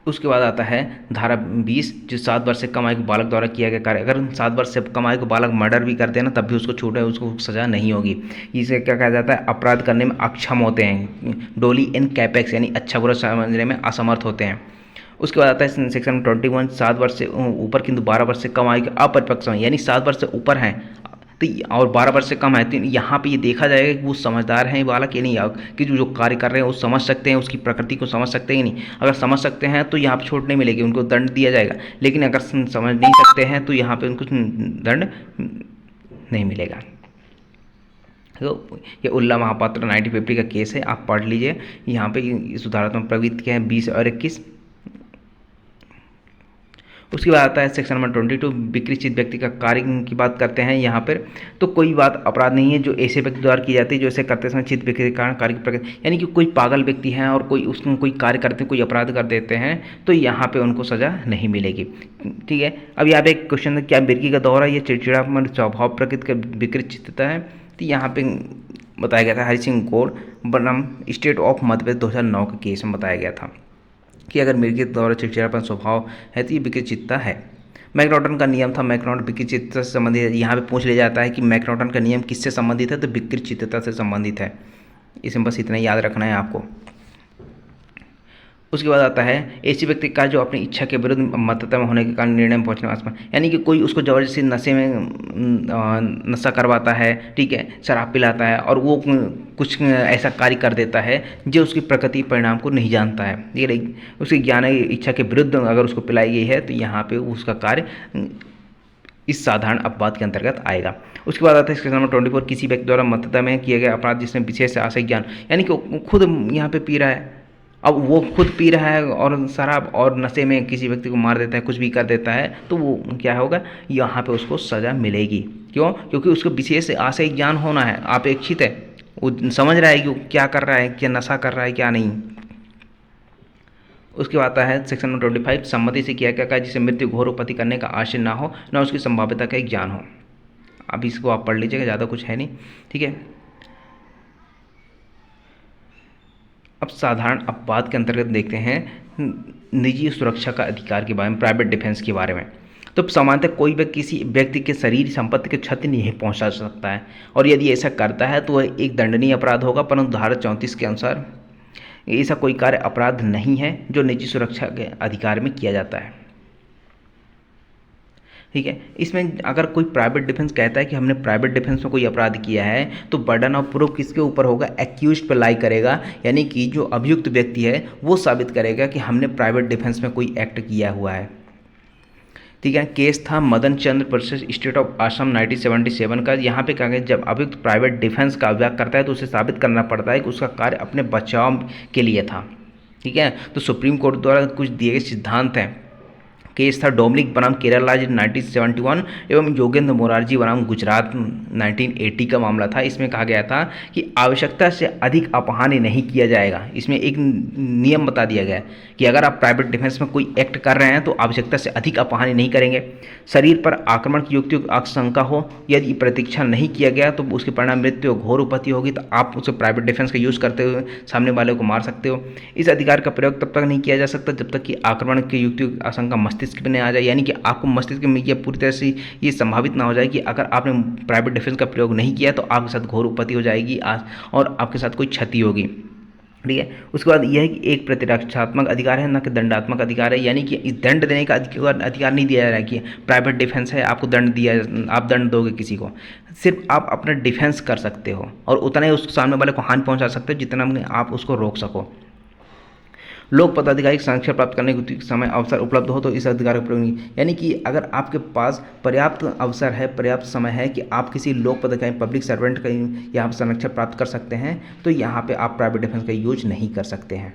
Speaker 1: उसके बाद आता है धारा 20, जो 7 वर्ष से कम आयु के बालक द्वारा किया गया कार्य। अगर 7 वर्ष से कम आयु के बालक मर्डर भी करते हैं ना, तब भी उसको छूट है, उसको सज़ा नहीं होगी। इसे क्या कहा जाता है, अपराध करने में अक्षम होते हैं, डोली इन कैपेक्स, यानी अच्छा बुरा समझने में असमर्थ होते हैं। उसके बाद आता है सेक्शन 21, 7 वर्ष से ऊपर किंतु 12 वर्ष से कम आयु के अपरिपक्व समय, यानी 7 वर्ष से ऊपर हैं तो और 12 वर्ष से कम है, तो यहाँ पे ये देखा जाएगा कि वो समझदार हैं बालक या नहीं, कि जो कार्य कर रहे हैं वो समझ सकते हैं, उसकी प्रकृति को समझ सकते हैं कि नहीं। अगर समझ सकते हैं तो यहाँ पे छूट नहीं मिलेगी, उनको दंड दिया जाएगा। लेकिन अगर समझ नहीं सकते हैं तो यहाँ पे उनको दंड नहीं मिलेगा। तो ये उल्ला महापात्र 1950 का केस है, आप पढ़ लीजिए। यहाँ पे सुधारात्मक प्रवृत्ति क्या है, 20 और 21। उसके बाद आता है सेक्शन नंबर 22, विकृत व्यक्ति का कार्य की बात करते हैं यहाँ पर। तो कोई बात अपराध नहीं है जो ऐसे व्यक्ति द्वारा की जाती है जो ऐसे करते समय चित्त व्यक्ति के कारण कार्य की प्रकृति, यानी कि कोई पागल व्यक्ति है और कोई उसको कोई कार्य करते हैं, कोई अपराध कर देते हैं, तो यहाँ पे उनको सज़ा नहीं मिलेगी। ठीक है। अब यहाँ पे एक क्वेश्चन है, क्या मिर्गी का दौरा ये चिड़चिड़ापन स्वभाव प्रकृति का विकृत चित्तता है? तो यहाँ पे बताया गया था, हरि सिंह गौर बनाम स्टेट ऑफ मध्य प्रदेश 2009 के केस में बताया गया था कि अगर मिर्गी के द्वारा चिड़चिड़ापन स्वभाव है तो ये विकृत चित्ता है। मैकनॉटन का नियम था, मैकनॉटन विकृत चित्तता से संबंधित है। यहाँ पे पूछ लिया जाता है कि मैकनॉटन का नियम किससे संबंधित है, तो विकृत चित्तता से संबंधित है। इसमें बस इतना याद रखना है आपको। उसके बाद आता है ऐसे व्यक्ति का जो अपनी इच्छा के विरुद्ध मतता में होने के कारण निर्णय में पहुंचने वाला, यानी कि कोई उसको जबरदस्ती नशे में नशा करवाता है, ठीक है, शराब पिलाता है और वो कुछ ऐसा कार्य कर देता है जो उसकी प्रकृति परिणाम को नहीं जानता है, ठीक है, उसकी ज्ञान इच्छा के विरुद्ध अगर उसको पिलाई गई है तो यहाँ पे उसका कार्य इस साधारण अपवाद के अंतर्गत आएगा। उसके बाद आता है सेक्शन नंबर 24, किसी व्यक्ति द्वारा मतता में किया गया अपराध जिसमें विशेष आशय ज्ञान, यानी कि खुद यहाँ पे पी रहा है, अब वो खुद पी रहा है और शराब और नशे में किसी व्यक्ति को मार देता है, कुछ भी कर देता है, तो वो क्या होगा, यहाँ पे उसको सज़ा मिलेगी। क्यों? क्योंकि उसको विशेष आशय ज्ञान होना है, अपेक्षित है, वो समझ रहा है कि वो क्या कर रहा है, क्या नशा कर रहा है क्या नहीं। उसके बाद आता है सेक्शन नंबर 25, सम्मति से किया क्या जिसे मृत्यु घोर उपपत्ति करने का आशय ना हो, ना उसकी संभाव्यता का एक ज्ञान हो। अब इसको आप पढ़ लीजिएगा, ज़्यादा कुछ है नहीं, ठीक है। अब साधारण अपवाद के अंतर्गत देखते हैं निजी सुरक्षा का अधिकार के बारे में, प्राइवेट डिफेंस के बारे में। तो सामान्यतः कोई भी किसी व्यक्ति के शरीर संपत्ति के क्षति नहीं पहुंचा सकता है, और यदि ऐसा करता है तो वह एक दंडनीय अपराध होगा, परंतु धारा 34 के अनुसार ऐसा कोई कार्य अपराध नहीं है जो निजी सुरक्षा के अधिकार में किया जाता है। ठीक है। इसमें अगर कोई प्राइवेट डिफेंस कहता है कि हमने प्राइवेट डिफेंस में कोई अपराध किया है, तो बर्डन ऑफ प्रूफ किसके ऊपर होगा, एक्यूज्ड पर लाई करेगा, यानी कि जो अभियुक्त व्यक्ति है वो साबित करेगा कि हमने प्राइवेट डिफेंस में कोई एक्ट किया हुआ है। ठीक है। केस था मदन चंद्र वर्सेस स्टेट ऑफ आसाम 1977 का। यहाँ पे कहा गया जब अभियुक्त प्राइवेट डिफेंस का अभियोग करता है तो उसे साबित करना पड़ता है कि उसका कार्य अपने बचाव के लिए था। ठीक है। तो सुप्रीम कोर्ट द्वारा कुछ दिए गए सिद्धांत हैं। केस था डोमिनिक बनाम केरल राज्य 1971 एवं योगेंद्र मोरारजी बनाम गुजरात 1980 का मामला था। इसमें कहा गया था कि आवश्यकता से अधिक अपहानि नहीं किया जाएगा। इसमें एक नियम बता दिया गया कि अगर आप प्राइवेट डिफेंस में कोई एक्ट कर रहे हैं तो आवश्यकता से अधिक अपहानि नहीं करेंगे। शरीर पर आक्रमण की युक्ति आशंका हो, यदि प्रतीक्षा नहीं किया गया तो उसके परिणाम मृत्यु घोर उपपत्ति होगी, तो आप उसे प्राइवेट डिफेंस का यूज़ करते हुए सामने वाले को मार सकते हो। इस अधिकार का प्रयोग तब तक नहीं किया जा सकता जब तक कि आक्रमण की युक्ति आशंका मस्तिष्क में आ जाए, यानी कि आपको मस्तिष्क में यह पूरी तरह से ये संभावित ना हो जाए कि अगर आपने प्राइवेट डिफेंस का प्रयोग नहीं किया तो आपके साथ घोर उपपत्ति हो जाएगी और आपके साथ कोई क्षति होगी। ठीक है। उसके बाद यह है कि एक प्रतिरक्षात्मक अधिकार है, न कि दंडात्मक अधिकार है, यानी कि इस दंड देने का अधिकार नहीं दिया जा रहा है कि प्राइवेट डिफेंस है आपको दंड दिया, आप दंड दोगे किसी को। सिर्फ आप अपना डिफेंस कर सकते हो और उतना ही उस सामने वाले को हानि पहुंचा सकते हो जितना आप उसको रोक सको। लोक पदाधिकारी संरक्षण प्राप्त करने के समय अवसर उपलब्ध हो तो इस अधिकार का प्रयोग नहीं। यानी कि अगर आपके पास पर्याप्त अवसर है, पर्याप्त समय है कि आप किसी लोक पदाधिकारी पब्लिक सर्वेंट का यहाँ पर संरक्षण प्राप्त कर सकते हैं, तो यहाँ पे आप प्राइवेट डिफेंस का यूज नहीं कर सकते हैं।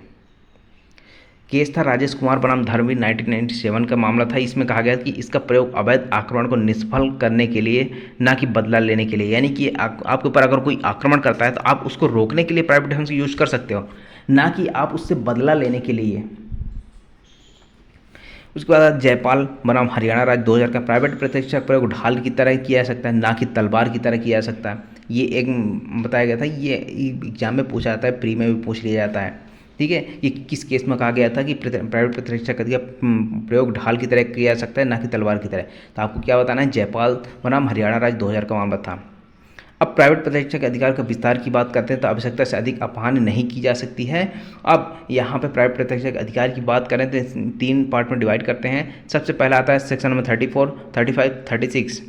Speaker 1: केस था राजेश कुमार बनाम धर्मवीर 1997 का मामला था। इसमें कहा गया कि इसका प्रयोग अवैध आक्रमण को निष्फल करने के लिए, ना कि बदला लेने के लिए। यानी कि आपके ऊपर अगर कोई आक्रमण करता है तो आप उसको रोकने के लिए प्राइवेट डिफेंस यूज कर सकते हो, ना कि आप उससे बदला लेने के लिए। उसके बाद जयपाल बनाम हरियाणा राज्य 2000 का प्राइवेट प्रतिरक्षा का प्रयोग ढाल की तरह किया जा सकता है, ना कि तलवार की तरह किया जा सकता है। ये एक बताया गया था, ये एग्जाम में पूछा जाता है, प्री में भी पूछ लिया जाता है। ठीक है, ये किस केस में कहा गया था कि प्राइवेट प्रतिरक्षा का प्रयोग ढाल की तरह किया जा सकता है, ना कि तलवार की तरह। तो आपको क्या बताना है, जयपाल बनाम हरियाणा राज्य 2000 का मामला था। अब प्राइवेट प्रतिरक्षा के अधिकार का विस्तार की बात करते हैं तो आवश्यकता से अधिक अपहान नहीं की जा सकती है। अब यहाँ पे प्राइवेट प्रतिरक्षा के अधिकार की बात करें तो 3 पार्ट में डिवाइड करते हैं। सबसे पहला आता है सेक्शन नंबर 34, 35, 36।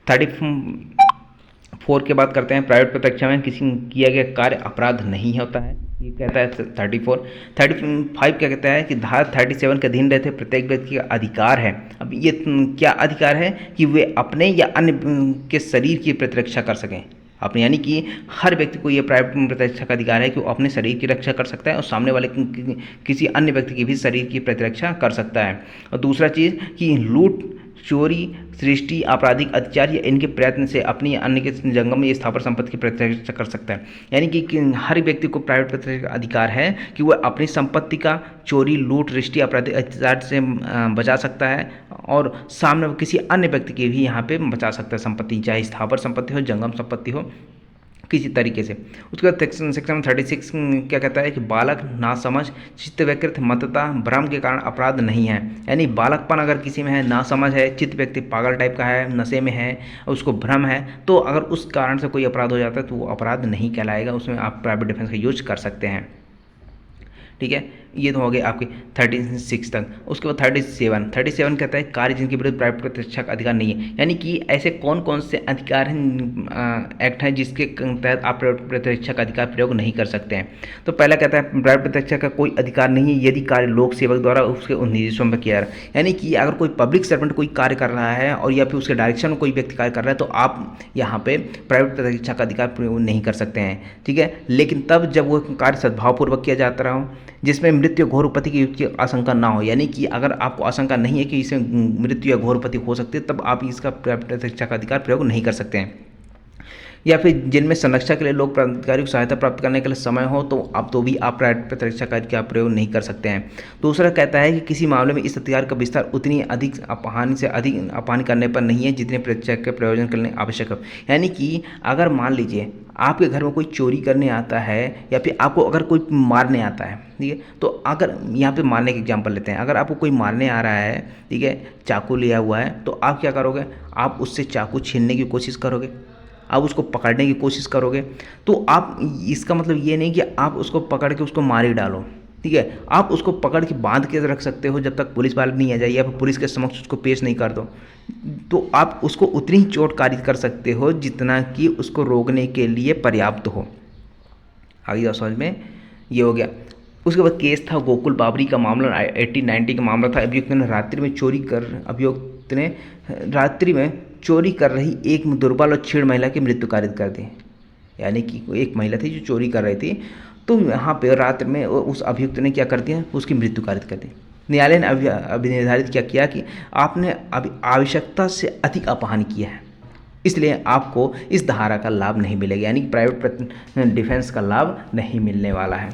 Speaker 1: 34 के बाद करते हैं प्राइवेट प्रतिरक्षा में किसी किया गया कार्य अपराध नहीं होता है, ये कहता है 34। 35 क्या कहता है कि धारा 37 के अधीन रहते प्रत्येक व्यक्ति का अधिकार है। अब ये क्या अधिकार है कि वे अपने या अन्य के शरीर की प्रतिरक्षा कर सकें अपने, यानी कि हर व्यक्ति को ये प्राइवेट प्रतिरक्षा का अधिकार है कि वो अपने शरीर की रक्षा कर सकता है और सामने वाले किसी अन्य व्यक्ति की भी शरीर की प्रतिरक्षा कर सकता है। और दूसरा चीज़ कि लूट, चोरी, सृष्टि, आपराधिक अत्याचार या इनके प्रयत्न से अपनी या अन्य के जंगम या स्थावर संपत्ति की प्रतिरक्षा कर सकता है। यानी कि हर व्यक्ति को प्राइवेट प्रतिरक्षा का अधिकार है कि वह अपनी संपत्ति का चोरी, लूट, सृष्टि, आपराधिक अत्याचार से बचा सकता है और सामने किसी अन्य व्यक्ति की भी यहाँ पे बचा सकता है संपत्ति, चाहे स्थावर संपत्ति हो, जंगम संपत्ति हो, किसी तरीके से। उसके बाद सेक्शन 36 क्या कहता है कि बालक, नासमझ, चित्त विकृत, मतता, भ्रम के कारण अपराध नहीं है। यानी बालकपन अगर किसी में है, नासमझ है, चित्त व्यक्ति पागल टाइप का है, नशे में है, उसको भ्रम है, तो अगर उस कारण से कोई अपराध हो जाता है तो वो अपराध नहीं कहलाएगा, उसमें आप प्राइवेट डिफेंस का यूज कर सकते हैं। ठीक है, ये तो हो गए आपके 36 तक। उसके बाद 37 कहता है कार्य जिनके विरुद्ध प्राइवेट प्रतिरक्षा का अधिकार नहीं है। यानी कि ऐसे कौन कौन से अधिकार हैं, एक्ट हैं जिसके तहत आप प्राइवेट प्रतिरक्षा का अधिकार प्रयोग नहीं कर सकते हैं। तो पहला कहता है प्राइवेट प्रतिरक्षा का कोई अधिकार नहीं है यदि कार्य लोक सेवक द्वारा उसके निर्देशों में किया जा रहा है। यानी कि अगर कोई पब्लिक सर्वेंट कोई कार्य कर रहा है और या फिर उसके डायरेक्शन में कोई व्यक्ति कार्य कर रहा है तो आप यहाँ पे प्राइवेट प्रतिरक्षा का अधिकार प्रयोग नहीं कर सकते हैं। ठीक है, लेकिन तब जब वो कार्य सद्भावपूर्वक किया जाता रहा हो, जिसमें मृत्यु घोर उपति की आशंका ना हो। यानी कि अगर आपको आशंका नहीं है कि इसमें मृत्यु या घोर उपति हो सकती है, तब आप इसका प्राइवेट प्रतिरक्षा का अधिकार प्रयोग नहीं कर सकते हैं। या फिर जिनमें संरक्षा के लिए लोक प्राधिकारी को सहायता प्राप्त करने के लिए समय हो तो भी आप प्राइवेट प्रतिरक्षा का अधिकार प्रयोग नहीं कर सकते हैं। दूसरा कहता है कि किसी मामले में इस अधिकार का विस्तार उतनी अधिक अपहानि से अधिक अपहानि करने पर नहीं है जितने प्रतिरक्षा के प्रयोजन के लिए आवश्यक हो। यानी कि अगर मान लीजिए आपके घर में कोई चोरी करने आता है या फिर आपको अगर कोई मारने आता है, ठीक है, तो अगर यहाँ पे मारने के एग्जांपल लेते हैं, अगर आपको कोई मारने आ रहा है, ठीक है, चाकू लिया हुआ है, तो आप क्या करोगे, आप उससे चाकू छीनने की कोशिश करोगे, आप उसको पकड़ने की कोशिश करोगे। तो आप, इसका मतलब ये नहीं कि आप उसको पकड़ के उसको मार ही डालो, ठीक है, आप उसको पकड़ के बांध के रख सकते हो जब तक पुलिस वाले नहीं आ जाए या फिर पुलिस के समक्ष उसको पेश नहीं कर दो। तो आप उसको उतनी ही चोटकारी कर सकते हो जितना कि उसको रोकने के लिए पर्याप्त हो। आगे जाओ समझ में, ये हो गया। उसके बाद केस था गोकुल बाबरी का मामला, 1890 का मामला था। अभियुक्त ने रात्रि में चोरी कर रही एक दुर्बल और छीड़ महिला की मृत्यु कारित कर दी। यानी कि एक महिला थी जो चोरी कर रही थी, तो यहाँ पे रात में उस अभियुक्त ने क्या कर दिया, उसकी मृत्यु कारित कर दी। न्यायालय ने अभिनिर्धारित क्या किया कि आपने अभी आवश्यकता से अधिक अपहान किया है, इसलिए आपको इस धारा का लाभ नहीं मिलेगा, यानी प्राइवेट डिफेंस का लाभ नहीं मिलने वाला है।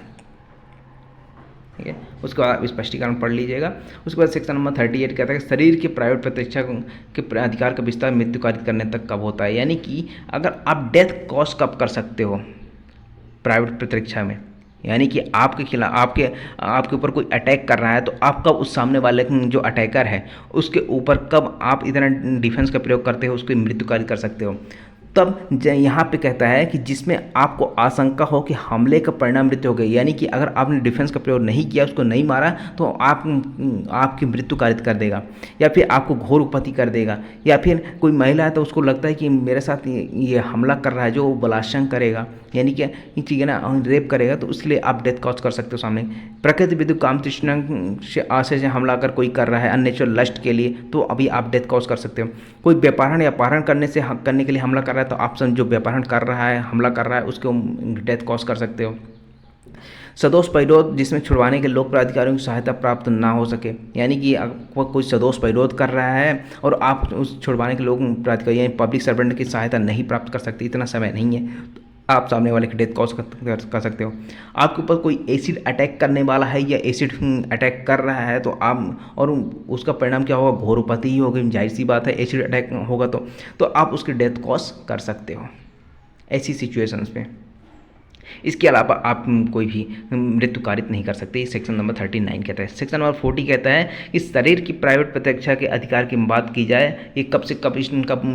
Speaker 1: ठीक है, उसके बाद स्पष्टीकरण पढ़ लीजिएगा। उसके बाद सेक्शन नंबर 38 कहता है कि शरीर के प्राइवेट प्रतिरक्षा के अधिकार का विस्तार मृत्यु कारित करने तक कब होता है। यानी कि अगर आप डेथ कॉज कब कर सकते हो प्राइवेट प्रतिरक्षा में, यानी कि आपके खिलाफ आपके ऊपर कोई अटैक कर रहा है तो आप कब उस सामने वाले जो अटैकर है उसके ऊपर कब आप इतना डिफेंस का प्रयोग करते हो, उसकी मृत्यु कारित कर सकते हो। तब यहाँ पे कहता है कि जिसमें आपको आशंका हो कि हमले का परिणाम मृत्यु हो गई, यानी कि अगर आपने डिफेंस का प्रयोग नहीं किया, उसको नहीं मारा, तो आपकी मृत्यु कारित कर देगा, या फिर आपको घोर उपहति कर देगा, या फिर कोई महिला है तो उसको लगता है कि मेरे साथ ये हमला कर रहा है, जो बलात्कार करेगा, यानी कि ठीक है ना, रेप करेगा, तो उसके लिए आप डेथ कॉज कर सकते हो सामने। प्रकृति विद्युत काम तृष्णा से आशय से हमला अगर कोई कर रहा है अननेचुरल लस्ट के लिए, तो अभी आप डेथ कॉज कर सकते हो। कोई व्यापारण या अपहरण करने के लिए हमला कर रहा है, तो आप जो व्यापारण कर रहा है, हमला कर रहा है, उसको डेथ कॉज कर सकते हो। सदोष परिरोध, जिसमें छुड़वाने के लोक प्राधिकारियों की सहायता प्राप्त ना हो सके, यानी कि कोई सदोष परिरोध कर रहा है और आप उस छुड़वाने के लोक प्राधिकारी यानी पब्लिक सर्वेंट की सहायता नहीं प्राप्त कर सकते, इतना समय नहीं है, तो आप सामने वाले की डेथ कॉज कर सकते हो। आपके ऊपर कोई एसिड अटैक करने वाला है या एसिड अटैक कर रहा है, तो आप, और उसका परिणाम क्या होगा, घोर उपहति ही होगी, जाहिर सी बात है, एसिड अटैक होगा तो आप उसकी डेथ कॉज कर सकते हो ऐसी सिचुएशंस पे। इसके अलावा आप कोई भी मृत्यु कारित नहीं कर सकते, सेक्शन नंबर 39 कहता है। सेक्शन नंबर 40 कहता है कि शरीर की प्राइवेट प्रतिरक्षा के अधिकार की बात की जाए, ये कब से कब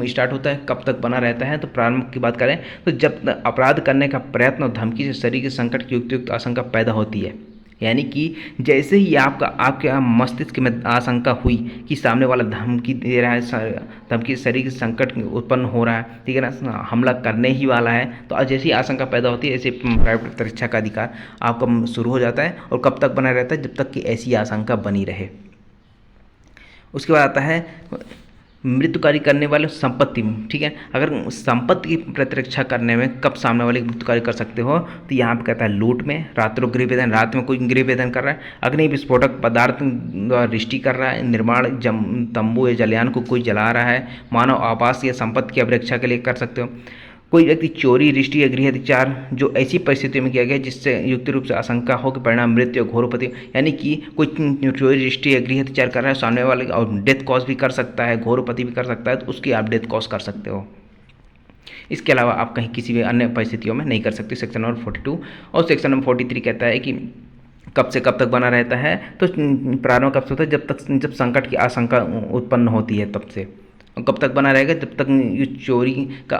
Speaker 1: स्टार्ट होता है, कब तक बना रहता है। तो प्रारंभ की बात करें तो जब अपराध करने का प्रयत्न और धमकी से शरीर के संकट की युक्त आशंका पैदा होती है, यानी कि जैसे ही आपके मस्तिष्क में आशंका हुई कि सामने वाला धमकी दे रहा है, धमकी शरीर संकट उत्पन्न हो रहा है, ठीक है ना, हमला करने ही वाला है, तो जैसी आशंका पैदा होती है ऐसे प्राइवेट प्रतिरक्षा का अधिकार आपका शुरू हो जाता है। और कब तक बना रहता है, जब तक कि ऐसी आशंका बनी रहे। उसके बाद आता है मृत्युकारी करने वाले संपत्ति में, ठीक है, अगर संपत्ति की प्रतिरक्षा करने में कब सामने वाले मृत्युकारी कर सकते हो, तो यहाँ पे कहता है लूट में, रात्रों गृह भेदन, रात में कोई गृह भेदन कर रहा है, अग्नि विस्फोटक पदार्थ द्वारा रिष्टि कर रहा है, निर्माण तंबू या जलयान को कोई जला रहा है, मानव आवास या संपत्ति की अभिरक्षा के लिए कर सकते हो। कोई व्यक्ति चोरी, रिष्टि या गृह अधिचार जो ऐसी परिस्थितियों में किया गया जिससे युक्त रूप से आशंका हो कि परिणाम मृत्यु घोर उपहति, यानी कि कोई चोरी, रिष्टि या गृह अधिचार कर रहा है सामने वाले, और डेथ कॉज भी कर सकता है, घोर उपहति भी कर सकता है, तो उसकी आप डेथ कॉज कर सकते हो। इसके अलावा आप कहीं किसी भी अन्य परिस्थितियों में नहीं कर सकते, सेक्शन नंबर 42। और सेक्शन नंबर 43 कहता है कि कब से कब तक बना रहता है, तो प्रारंभ कब से होता है, जब संकट की आशंका उत्पन्न होती है तब से। कब तक बना रहेगा, जब तक ये चोरी का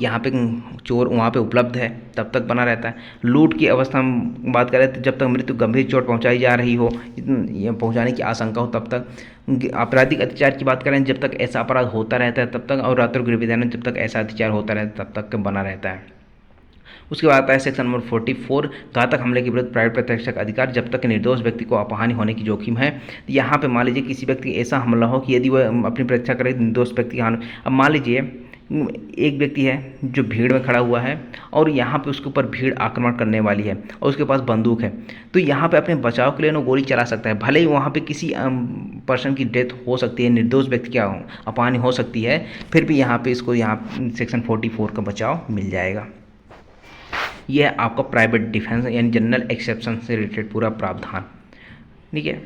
Speaker 1: यहाँ पे चोर वहाँ पे उपलब्ध है तब तक बना रहता है। लूट की अवस्था में बात करें तो जब तक मृत्यु गंभीर चोट पहुँचाई जा रही हो, पहुँचाने की आशंका हो तब तक। आपराधिक अत्याचार की बात करें जब तक ऐसा अपराध होता रहता है तब तक, और रात्रों गृह विधान जब तक ऐसा अत्याचार होता रहता है तब तक बना रहता है। उसके बाद आता है सेक्शन नंबर 44, घातक हमले के विरुद्ध प्राइवेट प्रतिरक्षा का अधिकार, जब तक निर्दोष व्यक्ति को अपहानि होने की जोखिम है। यहाँ पे मान लीजिए किसी व्यक्ति ऐसा हमला हो कि यदि वह अपनी प्रतिरक्षा करे निर्दोष व्यक्ति की हानि। अब मान लीजिए एक व्यक्ति है जो भीड़ में खड़ा हुआ है और यहाँ पे उसके ऊपर भीड़ आक्रमण करने वाली है और उसके पास बंदूक है, तो यहाँ पे अपने बचाव के लिए वो गोली चला सकता है। भले ही वहाँ पे किसी पर्सन की डेथ हो सकती है, निर्दोष व्यक्ति की अपहानि हो सकती है, फिर भी यहाँ पे इसको सेक्शन 44 का बचाव मिल जाएगा। यह है आपका प्राइवेट डिफेंस यानी जनरल एक्सेप्शन से रिलेटेड पूरा प्रावधान, ठीक है।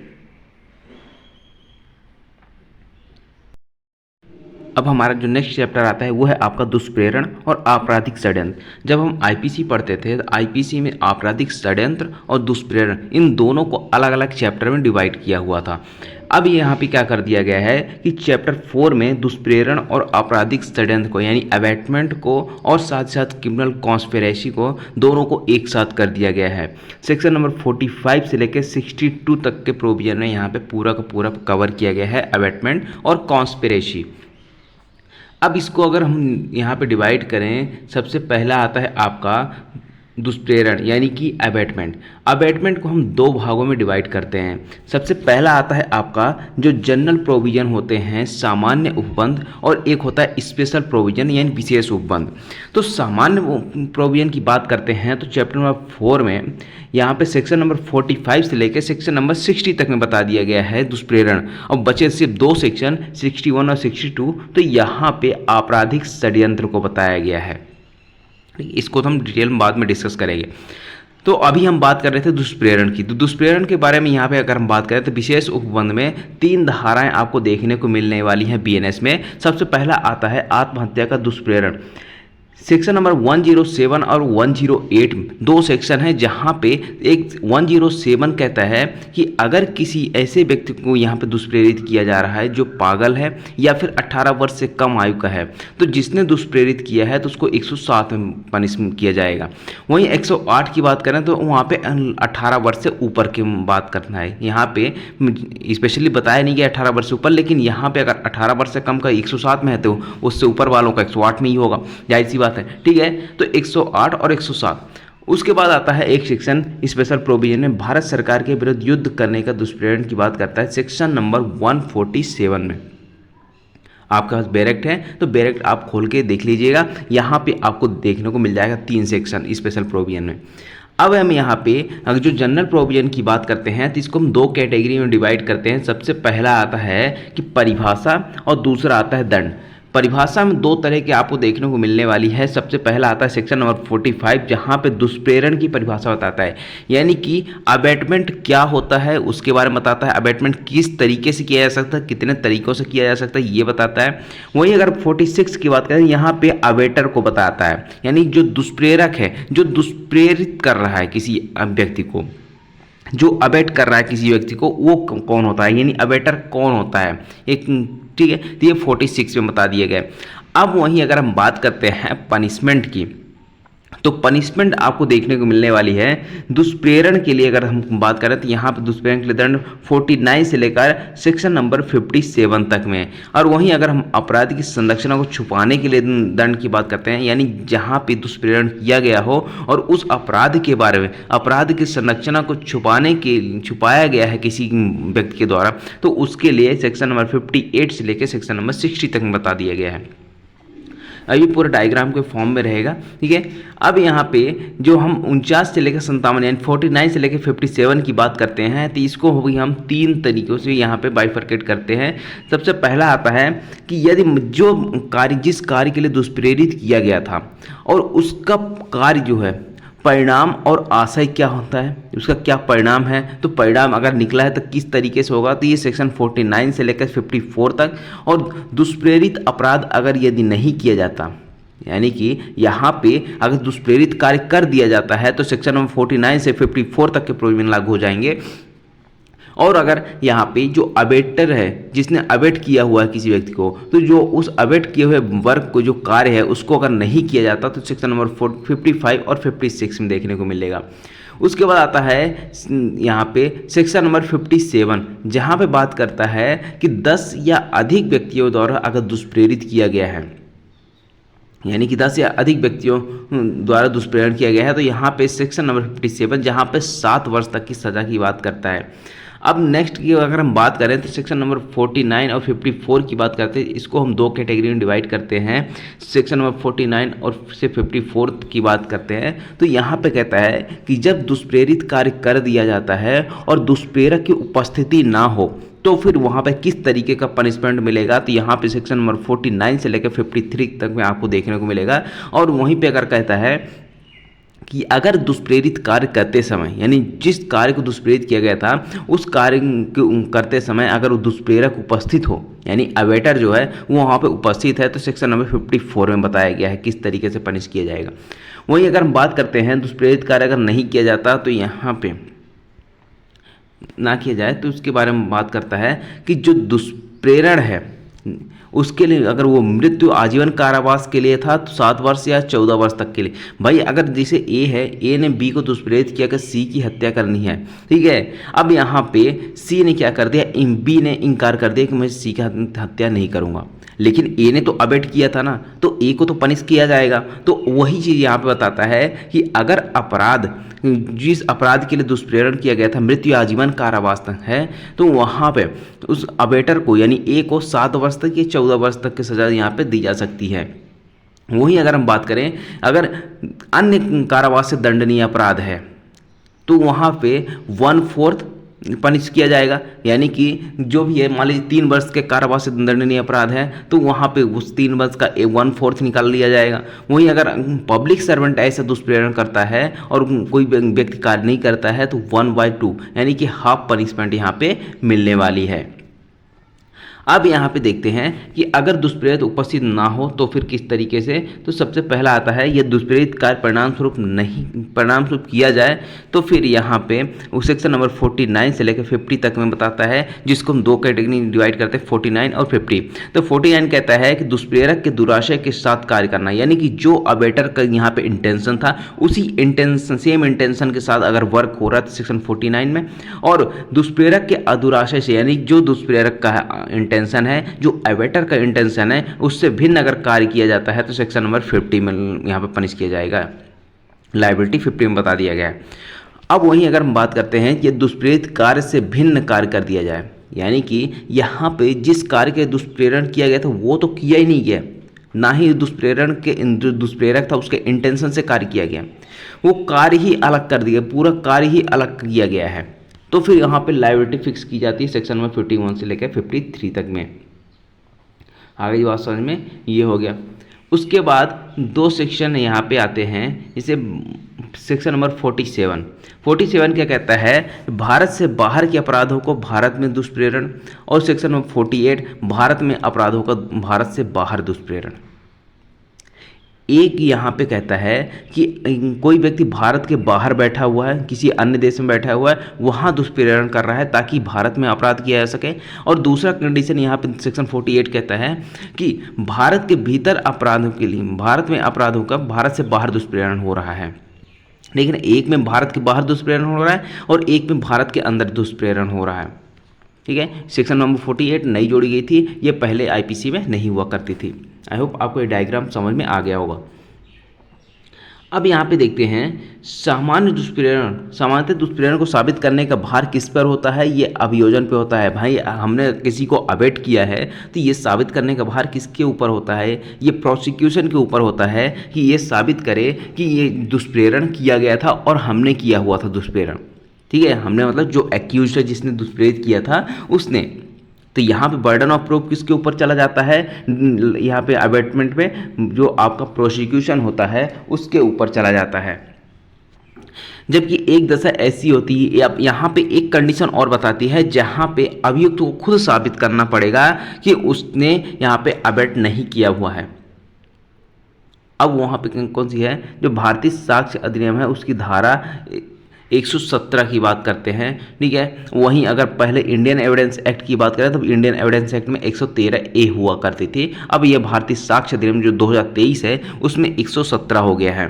Speaker 1: अब हमारा जो नेक्स्ट चैप्टर आता है वो है आपका दुष्प्रेरण और आपराधिक षड्यंत्र। जब हम आईपीसी पढ़ते थे तो आईपीसी में आपराधिक षड्यंत्र और दुष्प्रेरण इन दोनों को अलग अलग चैप्टर में डिवाइड किया हुआ था। अब यहाँ पे क्या कर दिया गया है कि चैप्टर 4 में दुष्प्रेरण और आपराधिक षड्यंत्र को यानी अबैटमेंट को और साथ साथ क्रिमिनल कॉन्स्पिरेसी को दोनों को एक साथ कर दिया गया है। सेक्शन नंबर 45 से लेकर 62 तक के प्रोविजन में यहाँ पे पूरा का पूरा कवर किया गया है अबैटमेंट और कॉन्स्पिरेसी। अब इसको अगर हम यहाँ पे डिवाइड करें, सबसे पहला आता है आपका दुष्प्रेरण यानी कि अबैटमेंट। अबैटमेंट को हम दो भागों में डिवाइड करते हैं। सबसे पहला आता है आपका जो जनरल प्रोविजन होते हैं सामान्य उपबंध, और एक होता है स्पेशल प्रोविजन यानी विशेष उपबंध। तो सामान्य प्रोविजन की बात करते हैं तो चैप्टर नंबर 4 में यहाँ पे सेक्शन नंबर 45 से लेकर सेक्शन नंबर 60 तक में बता दिया गया है दुष्प्रेरण, और बचे सिर्फ दो सेक्शन 61 और 62। तो यहाँ पे आपराधिक षड्यंत्र को बताया गया है, इसको तो हम डिटेल में बाद में डिस्कस करेंगे। तो अभी हम बात कर रहे थे दुष्प्रेरण की। तो दुष्प्रेरण के बारे में यहाँ पे अगर हम बात करें तो विशेष उपबंध में 3 धाराएं आपको देखने को मिलने वाली हैं बीएनएस में। सबसे पहला आता है आत्महत्या का दुष्प्रेरण। सेक्शन नंबर 107 और 108 दो सेक्शन है, जहाँ पे एक 107 कहता है कि अगर किसी ऐसे व्यक्ति को यहाँ पे दुष्प्रेरित किया जा रहा है जो पागल है या फिर 18 वर्ष से कम आयु का है, तो जिसने दुष्प्रेरित किया है तो उसको 107 में पनिश किया जाएगा। वहीं 108 की बात करें तो वहाँ पे 18 वर्ष से ऊपर की बात करना है। यहाँ पे स्पेशली बताया नहीं कि 18 वर्ष से ऊपर, लेकिन यहाँ पे अगर 18 वर्ष से कम का 107 में है तो उससे ऊपर वालों का 108 में ही होगा, जाहिर सी बात है। ठीक है, तो 108 और 107। उसके बाद आता है एक सेक्शन स्पेशल प्रोविजन में भारत सरकार के विरुद्ध युद्ध करने का दुष्प्रेरण की बात करता है, सेक्शन नंबर 147 में। आपके पास बैरेक्ट है तो बैरेक्ट आप खोल के देख लीजिएगा, यहाँ पे आपको देखने को मिल जाएगा 3 सेक्शन स्पेशल प्रोविजन में। अब हम यहाँ पे अगर जो जनरल प्रोविजन की बात करते हैं तो इसको हम 2 कैटेगरी में डिवाइड करते हैं। सबसे पहला आता है कि परिभाषा और दूसरा आता है दंड। परिभाषा में 2 तरह के आपको देखने को मिलने वाली है। सबसे पहला आता है सेक्शन नंबर 45, जहाँ पे दुष्प्रेरण की परिभाषा बताता है, यानी कि अबेटमेंट क्या होता है उसके बारे में बताता है। अबेटमेंट किस तरीके से किया जा सकता है, कितने तरीक़ों से किया जा सकता है, ये बताता है। वहीं अगर 46 की बात करें, यहाँ पे अबेटर को बताता है, यानी जो दुष्प्रेरक है, जो दुष्प्रेरित कर रहा है किसी व्यक्ति को, जो अबेट कर रहा है किसी व्यक्ति को, वो कौन होता है, यानी अबेटर कौन होता है एक। ठीक है, तो ये 46 में बता दिए गए। अब वहीं अगर हम बात करते हैं पनिशमेंट की, तो पनिशमेंट आपको देखने को मिलने वाली है दुष्प्रेरण के लिए। अगर हम बात करें तो यहाँ पर दुष्प्रेरण के लिए दंड 49 से लेकर सेक्शन नंबर 57 तक में। और वहीं अगर हम अपराध की संरचना को छुपाने के लिए दंड की बात करते हैं, यानी जहाँ पे दुष्प्रेरण किया गया हो और उस अपराध के बारे में, अपराध की संरचना को छुपाया गया है किसी व्यक्ति के द्वारा, तो उसके लिए सेक्शन नंबर 58 से लेकर सेक्शन नंबर 60 तक में बता दिया गया है। अभी पूरा डायग्राम के फॉर्म में रहेगा। ठीक है, अब यहाँ पे जो हम 49 से लेकर 57 यानी 49 से लेकर 57 की बात करते हैं, तो इसको भी हम 3 तरीक़ों से यहाँ पे बाइफरकेट करते हैं। सबसे पहला आता है कि यदि जो कार्य, जिस कार्य के लिए दुष्प्रेरित किया गया था और उसका कार्य जो है, परिणाम और आशय क्या होता है, उसका क्या परिणाम है, तो परिणाम अगर निकला है तो किस तरीके से होगा, तो ये सेक्शन 49 से लेकर 54 तक। और दुष्प्रेरित अपराध अगर यदि नहीं किया जाता, यानी कि यहाँ पे अगर दुष्प्रेरित कार्य कर दिया जाता है तो सेक्शन नंबर 49 से 54 तक के प्रोविजन लागू हो जाएंगे। और अगर यहाँ पे जो अबेटर है, जिसने अबेट किया हुआ है किसी व्यक्ति को, तो जो उस अबेट किए हुए वर्क को जो कार्य है उसको अगर नहीं किया जाता तो सेक्शन नंबर 55 और 56 में देखने को मिलेगा। उसके बाद आता है यहाँ पे सेक्शन नंबर 57, जहाँ पे बात करता है कि 10 या अधिक व्यक्तियों द्वारा अगर दुष्प्रेरित किया गया है, यानी कि 10 या अधिक व्यक्तियों द्वारा दुष्प्रेरण किया गया है, तो यहाँ पे सेक्शन नंबर 57 जहाँ पे 7 वर्ष तक की सज़ा की बात करता है। अब नेक्स्ट की अगर हम बात करें तो सेक्शन नंबर 49 और 54 की बात करते हैं। इसको हम 2 कैटेगरी में डिवाइड करते हैं। सेक्शन नंबर 49 और से 54 की बात करते हैं, तो यहाँ पे कहता है कि जब दुष्प्रेरित कार्य कर दिया जाता है और दुष्प्रेरक की उपस्थिति ना हो तो फिर वहाँ पे किस तरीके का पनिशमेंट मिलेगा, तो यहाँ पे सेक्शन नंबर 49 से लेकर 53 तक में आपको देखने को मिलेगा। और वहीं पे अगर कहता है कि अगर दुष्प्रेरित कार्य करते समय, यानी जिस कार्य को दुष्प्रेरित किया गया था उस कार्य करते समय अगर वो दुष्प्रेरक उपस्थित हो, यानी अवेटर जो है वो वहाँ पे उपस्थित है, तो सेक्शन नंबर 54 में बताया गया है किस तरीके से पनिश किया जाएगा। वहीं अगर हम बात करते हैं दुष्प्रेरित कार्य अगर नहीं किया जाता, तो यहाँ पे ना किया जाए तो उसके बारे में बात करता है कि जो दुष्प्रेरण है उसके लिए अगर वो मृत्यु आजीवन कारावास के लिए था तो 7 वर्ष या 14 वर्ष तक के लिए। भाई अगर जैसे ए है, ए ने बी को दुष्प्रेरित किया कि सी की हत्या करनी है, ठीक है। अब यहाँ पे सी ने क्या कर दिया, बी ने इनकार कर दिया कि मैं सी की हत्या नहीं करूँगा, लेकिन ए ने तो अबेट किया था ना, तो ए को तो पनिश किया जाएगा। तो वही चीज़ यहाँ पे बताता है कि अगर अपराध, जिस अपराध के लिए दुष्प्रेरण किया गया था मृत्यु आजीवन कारावास तक है, तो वहाँ पे उस अबेटर को यानी ए को 7 वर्ष तक या 14 वर्ष तक की सज़ा यहाँ पे दी जा सकती है। वहीं अगर हम बात करें अगर अन्य कारावास से दंडनीय अपराध है तो वहाँ पे 1/4 पनिश किया जाएगा, यानी कि जो भी है मान लीजिए 3 वर्ष के कारावास से दंडनीय अपराध है तो वहाँ पे उस 3 वर्ष का 1/4 निकाल लिया जाएगा। वहीं अगर पब्लिक सर्वेंट ऐसा दुष्प्रेरण करता है और कोई व्यक्ति कार्य नहीं करता है तो 1/2 यानी कि हाफ पनिशमेंट यहाँ पे मिलने वाली है। अब यहाँ पे देखते हैं कि अगर दुष्प्रेरित उपस्थित ना हो तो फिर किस तरीके से। तो सबसे पहला आता है यह दुष्प्रेरित कार्य परिणाम स्वरूप किया जाए तो फिर यहाँ पे वो सेक्शन नंबर 49 से लेकर 50 तक में बताता है, जिसको हम दो कैटेगरी डिवाइड करते हैं 49 और 50। तो 49 कहता है कि दुष्प्रेरक के दुराशय के साथ कार्य करना, यानी कि जो अबेटर का यहाँ पे इंटेंशन था उसी इंटेंशन सेम इंटेंशन के साथ अगर वर्क हो रहा है तो सेक्शन 49 में, और दुष्प्रेरक के अदुराशय से यानी जो दुष्प्रेरक का इंटेंशन है, जो अबेटर का इंटेंशन है उससे भिन्न अगर कार्य किया जाता है तो सेक्शन नंबर 50 में यहाँ पे पनिश किया जाएगा, लाइबिलिटी 50 में बता दिया गया है। अब वहीं अगर हम बात करते हैं कि दुष्प्रेरित कार्य से भिन्न कार्य कर दिया जाए, यानी कि यहाँ पे जिस कार्य के दुष्प्रेरण किया गया था वो तो किया ही नहीं गया, ना ही दुष्प्रेरण के जो दुष्प्रेरक था उसके इंटेंशन से कार्य किया गया, वो कार्य ही अलग कर दिया, पूरा कार्य ही अलग किया गया है, तो फिर यहाँ पे लायबिलिटी फिक्स की जाती है सेक्शन नंबर 51 से लेकर 53 तक में। आगे की बात समझ में ये हो गया। उसके बाद दो सेक्शन यहाँ पे आते हैं, जैसे सेक्शन नंबर 47 क्या कहता है, भारत से बाहर के अपराधों को भारत में दुष्प्रेरण, और सेक्शन नंबर 48 भारत में अपराधों का भारत से बाहर दुष्प्रेरण। एक यहाँ पे कहता है कि कोई व्यक्ति भारत के बाहर बैठा हुआ है, किसी अन्य देश में बैठा हुआ है, वहाँ दुष्प्रेरण कर रहा है ताकि भारत में अपराध किया जा सके। और दूसरा कंडीशन यहाँ पे सेक्शन 48 कहता है कि भारत के भीतर अपराधों के लिए, भारत में अपराधों का भारत से बाहर दुष्प्रेरण हो रहा है, लेकिन एक में भारत के बाहर दुष्प्रेरण हो रहा है और एक में भारत के अंदर दुष्प्रेरण हो रहा है। ठीक है, सेक्शन नंबर 48 नई जोड़ी गई थी, ये पहले आईपीसी में नहीं हुआ करती थी। आई होप आपको ये डायग्राम समझ में आ गया होगा। अब यहाँ पे देखते हैं सामान्यतः दुष्प्रेरण को साबित करने का भार किस पर होता है, ये अभियोजन पे होता है। भाई हमने किसी को अबेट किया है तो ये साबित करने का भार किसके ऊपर होता है, ये प्रोसिक्यूशन के ऊपर होता है कि ये साबित करे कि ये दुष्प्रेरण किया गया था और हमने किया हुआ था दुष्प्रेरण। ठीक है, हमने मतलब जो एक्यूज है जिसने दुष्प्रेरित किया था उसने। तो यहाँ पे बर्डन ऑफ प्रूफ किसके ऊपर चला जाता है, यहाँ पे अबेटमेंट में जो आपका प्रोसिक्यूशन होता है उसके ऊपर चला जाता है। जबकि एक दशा ऐसी होती है, अब यहाँ पे एक कंडीशन और बताती है जहाँ पे अभियुक्त को खुद साबित करना पड़ेगा कि उसने यहाँ पे अबेट नहीं किया हुआ है। अब वहाँ पे कौन सी है, जो भारतीय साक्ष्य अधिनियम है उसकी धारा 117 की बात करते हैं। ठीक है, वहीं अगर पहले इंडियन एविडेंस एक्ट की बात करें तो इंडियन एविडेंस एक्ट में 113A हुआ करती थी, अब यह भारतीय साक्ष्य अधिनियम जो 2023 है उसमें 117 हो गया है।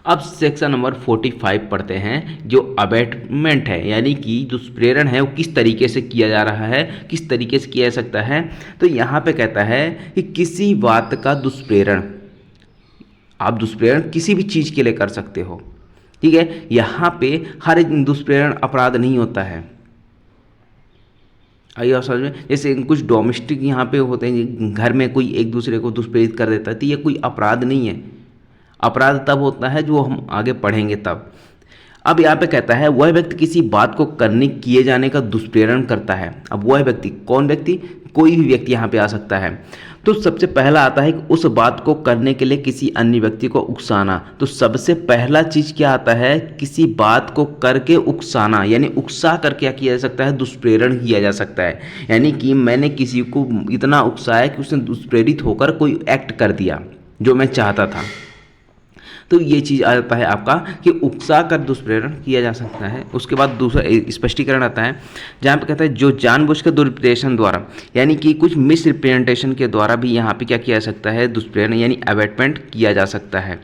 Speaker 1: अब सेक्शन नंबर 45 पढ़ते हैं, जो अबेटमेंट है यानी कि दुष्प्रेरण है वो किस तरीके से किया जा रहा है, किस तरीके से किया जा सकता है। तो यहाँ पे कहता है कि किसी बात का दुष्प्रेरण, आप दुष्प्रेरण किसी भी चीज़ के लिए कर सकते हो। ठीक है, यहाँ पे हर एक दुष्प्रेरण अपराध नहीं होता है। आइए समझ में, जैसे कुछ डोमेस्टिक यहाँ पे होते हैं, घर में कोई एक दूसरे को दुष्प्रेरित कर देता है, तो ये कोई अपराध नहीं है। अपराध तब होता है जो हम आगे पढ़ेंगे तब। अब यहाँ पे कहता है वह व्यक्ति किसी बात को करने किए जाने का दुष्प्रेरण करता है। अब वह व्यक्ति, कौन व्यक्ति, कोई भी व्यक्ति यहाँ पे आ सकता है। तो सबसे पहला आता है कि उस बात को करने के लिए किसी अन्य व्यक्ति को उकसाना। तो सबसे पहला चीज़ क्या आता है, किसी बात को करके उकसाना, यानी उकसा कर क्या किया जा सकता है, दुष्प्रेरण किया जा सकता है। यानी कि मैंने किसी को इतना उकसाया कि उसने दुष्प्रेरित होकर कोई एक्ट कर दिया जो मैं चाहता था। तो ये चीज़ आ जाता है आपका कि उकसा कर दुष्प्रेरण किया जा सकता है। उसके बाद दूसरा स्पष्टीकरण आता है जहाँ पे कहता है जो जानबूझकर दुर्रिप्रेजेंटेशन द्वारा, यानी कि कुछ मिस रिप्रेजेंटेशन के द्वारा भी यहाँ पे क्या किया जा सकता है, दुष्प्रेरण यानी अबेटमेंट किया जा सकता है।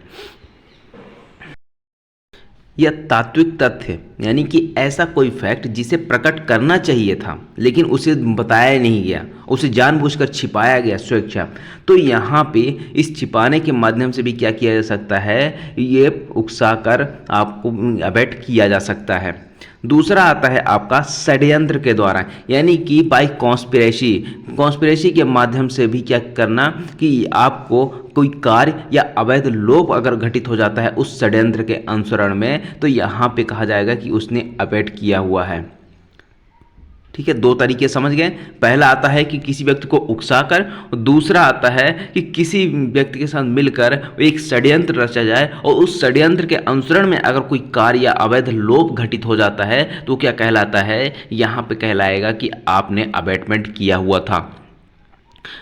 Speaker 1: यह तात्विक तथ्य, यानी कि ऐसा कोई फैक्ट जिसे प्रकट करना चाहिए था लेकिन उसे बताया नहीं गया, उसे जानबूझकर छिपाया गया स्वेच्छा, तो यहाँ पे इस छिपाने के माध्यम से भी क्या किया जा सकता है, ये उकसाकर आपको अबेट किया जा सकता है। दूसरा आता है आपका षड्यंत्र के द्वारा, यानी कि बाय कॉन्स्पिरेसी के माध्यम से भी क्या करना कि आपको कोई कार्य या अवैध लोभ अगर घटित हो जाता है उस षड्यंत्र के अनुसरण में, तो यहाँ पे कहा जाएगा कि उसने अबेट किया हुआ है। ठीक है, दो तरीके समझ गए। पहला आता है कि किसी व्यक्ति को उकसाकर, और दूसरा आता है कि किसी व्यक्ति के साथ मिलकर एक षड्यंत्र रचा जाए और उस षड्यंत्र के अनुसरण में अगर कोई कार्य या अवैध लोभ घटित हो जाता है तो क्या कहलाता है, यहाँ पे कहलाएगा कि आपने अबैटमेंट किया हुआ था।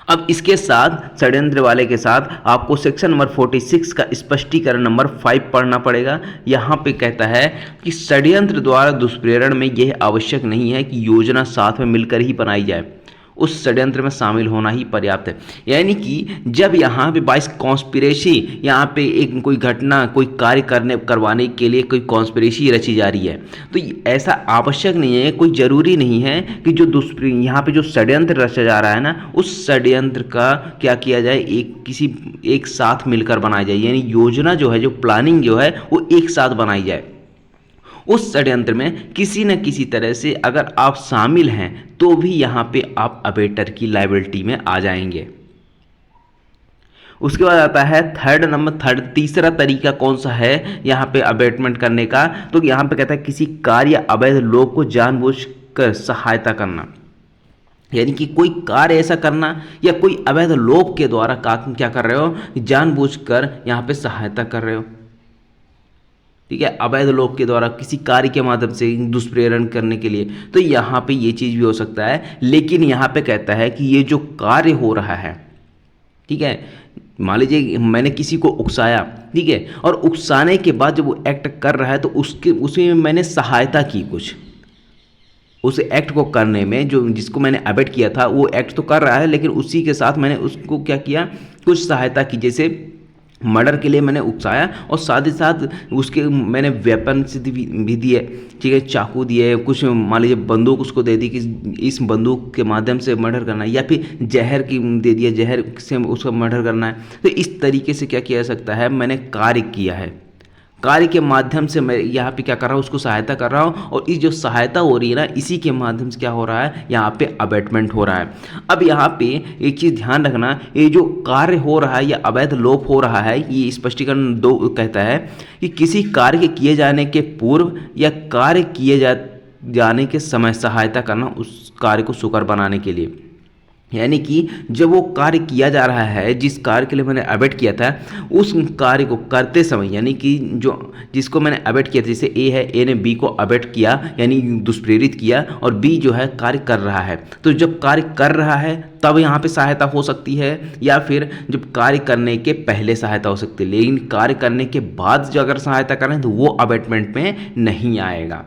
Speaker 1: अब इसके साथ षड्यंत्र वाले के साथ आपको सेक्शन नंबर 46 का स्पष्टीकरण नंबर 5 पढ़ना पड़ेगा। यहाँ पे कहता है कि षड्यंत्र द्वारा दुष्प्रेरण में यह आवश्यक नहीं है कि योजना साथ में मिलकर ही बनाई जाए, उस षड्यंत्र में शामिल होना ही पर्याप्त है। यानी कि जब यहाँ पे बाइस कॉन्स्पिरेसी, यहाँ पे एक कोई घटना, कोई कार्य करवाने के लिए कोई कॉन्स्पिरेसी रची जा रही है, तो ऐसा आवश्यक नहीं है, कोई ज़रूरी नहीं है कि जो यहाँ पे जो षड्यंत्र रचा जा रहा है ना, उस षड्यंत्र का क्या किया जाए, एक साथ मिलकर बनाया जाए। यानी योजना जो है, जो प्लानिंग जो है, वो एक साथ बनाई जाए। उस षड्यंत्र में किसी न किसी तरह से अगर आप शामिल हैं तो भी यहाँ पे आप अबेटर की लायबिलिटी में आ जाएंगे। उसके बाद आता है तीसरा तरीका कौन सा है यहाँ पे अबेटमेंट करने का, तो यहाँ पे कहता है किसी कार्य या अवैध लोभ को जानबूझकर सहायता करना। यानी कि कोई कार्य ऐसा करना या कोई अवैध लोभ के द्वारा क्या कर रहे हो, जानबूझकर यहाँ पे सहायता कर रहे हो। ठीक है, अवैध लोभ के द्वारा किसी कार्य के माध्यम से दुष्प्रेरण करने के लिए, तो यहाँ पे ये चीज़ भी हो सकता है। लेकिन यहाँ पे कहता है कि ये जो कार्य हो रहा है, ठीक है, मान लीजिए मैंने किसी को उकसाया, ठीक है, और उकसाने के बाद जब वो एक्ट कर रहा है तो उसमें मैंने सहायता की, कुछ उस एक्ट को करने में, जो जिसको मैंने अबेट किया था वो एक्ट तो कर रहा है, लेकिन उसी के साथ मैंने उसको क्या किया, कुछ सहायता की। जैसे मर्डर के लिए मैंने उकसाया और साथ ही साथ उसके मैंने वेपन भी दिए, ठीक है, चाकू दिए, कुछ मान लीजिए बंदूक उसको दे दी कि इस बंदूक के माध्यम से मर्डर करना है, या फिर जहर की दे दिया, जहर से उसका मर्डर करना है। तो इस तरीके से क्या किया जा सकता है, मैंने कार्य किया है, कार्य के माध्यम से मैं यहाँ पे क्या कर रहा हूँ, उसको सहायता कर रहा हूँ, और इस जो सहायता हो रही है ना, इसी के माध्यम से क्या हो रहा है, यहाँ पे अबेटमेंट हो रहा है। अब यहाँ पे एक चीज़ ध्यान रखना, ये जो कार्य हो रहा है या अवैध लोप हो रहा है, ये स्पष्टीकरण 2 कहता है कि किसी कार्य के किए जाने के पूर्व या कार्य किए जाने के समय सहायता करना उस कार्य को सुकर बनाने के लिए। यानी कि जब वो कार्य किया जा रहा है, जिस कार्य के लिए मैंने अबेट किया था, उस कार्य को करते समय, यानी कि जिसको मैंने अबेट किया था, जैसे ए है, ए ने बी को अबेट किया यानी दुष्प्रेरित किया, और बी जो है कार्य कर रहा है, तो जब कार्य कर रहा है तब यहाँ पे सहायता हो सकती है, या फिर जब कार्य करने के पहले सहायता हो सकती है। लेकिन कार्य करने के बाद जो अगर सहायता करें तो वो अबेटमेंट में नहीं आएगा।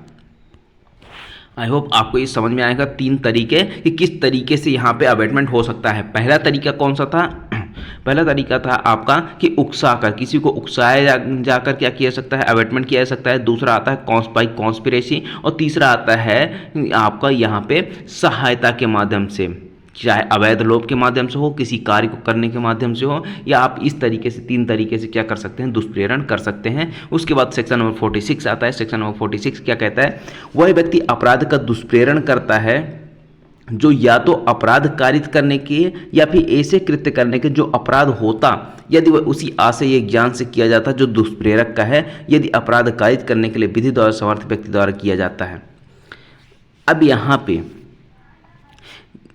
Speaker 1: आई होप आपको ये समझ में आएगा 3 तरीके कि किस तरीके से यहाँ पे अबेटमेंट हो सकता है। पहला तरीका कौन सा था, पहला तरीका था आपका कि उकसाकर, किसी को उकसाया जाकर क्या किया सकता है, अबेटमेंट किया जा सकता है। दूसरा आता है कॉन्स्पिरेसी, और तीसरा आता है आपका यहाँ पे सहायता के माध्यम से, चाहे अवैध लोभ के माध्यम से हो, किसी कार्य को करने के माध्यम से हो, या आप इस तरीके से 3 तरीके से क्या कर सकते हैं, दुष्प्रेरण कर सकते हैं। उसके बाद सेक्शन नंबर 46 आता है। सेक्शन नंबर 46 क्या कहता है, वह व्यक्ति अपराध का दुष्प्रेरण करता है जो या तो अपराध कारित करने के या फिर ऐसे कृत्य करने के जो अपराध होता, यदि वह उसी आशय या ज्ञान से किया जाता जो दुष्प्रेरक का है, यदि अपराध कारित करने के लिए विधि द्वारा समर्थ व्यक्ति द्वारा किया जाता है। अब यहाँ पे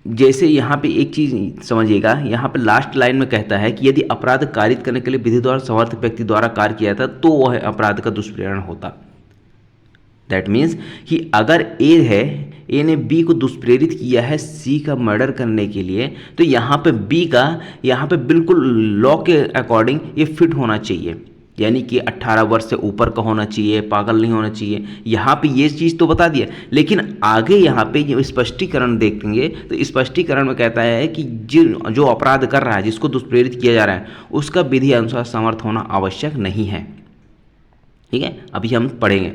Speaker 1: जैसे यहाँ पे एक चीज़ समझिएगा, यहाँ पे लास्ट लाइन में कहता है कि यदि अपराध कारित करने के लिए विधि द्वारा समर्थ व्यक्ति द्वारा कार्य किया जाता तो वह अपराध का दुष्प्रेरण होता। दैट मीन्स कि अगर ए है, ए ने बी को दुष्प्रेरित किया है सी का मर्डर करने के लिए, तो यहाँ पे बी का यहाँ पे बिल्कुल लॉ के अकॉर्डिंग ये फिट होना चाहिए, यानी कि 18 वर्ष से ऊपर का होना चाहिए, पागल नहीं होना चाहिए। यहाँ पे ये चीज़ तो बता दिया, लेकिन आगे यहाँ पे ये स्पष्टीकरण देखेंगे तो स्पष्टीकरण में कहता है कि जो अपराध कर रहा है, जिसको दुष्प्रेरित किया जा रहा है, उसका विधि अनुसार समर्थ होना आवश्यक नहीं है। ठीक है, अभी हम पढ़ेंगे।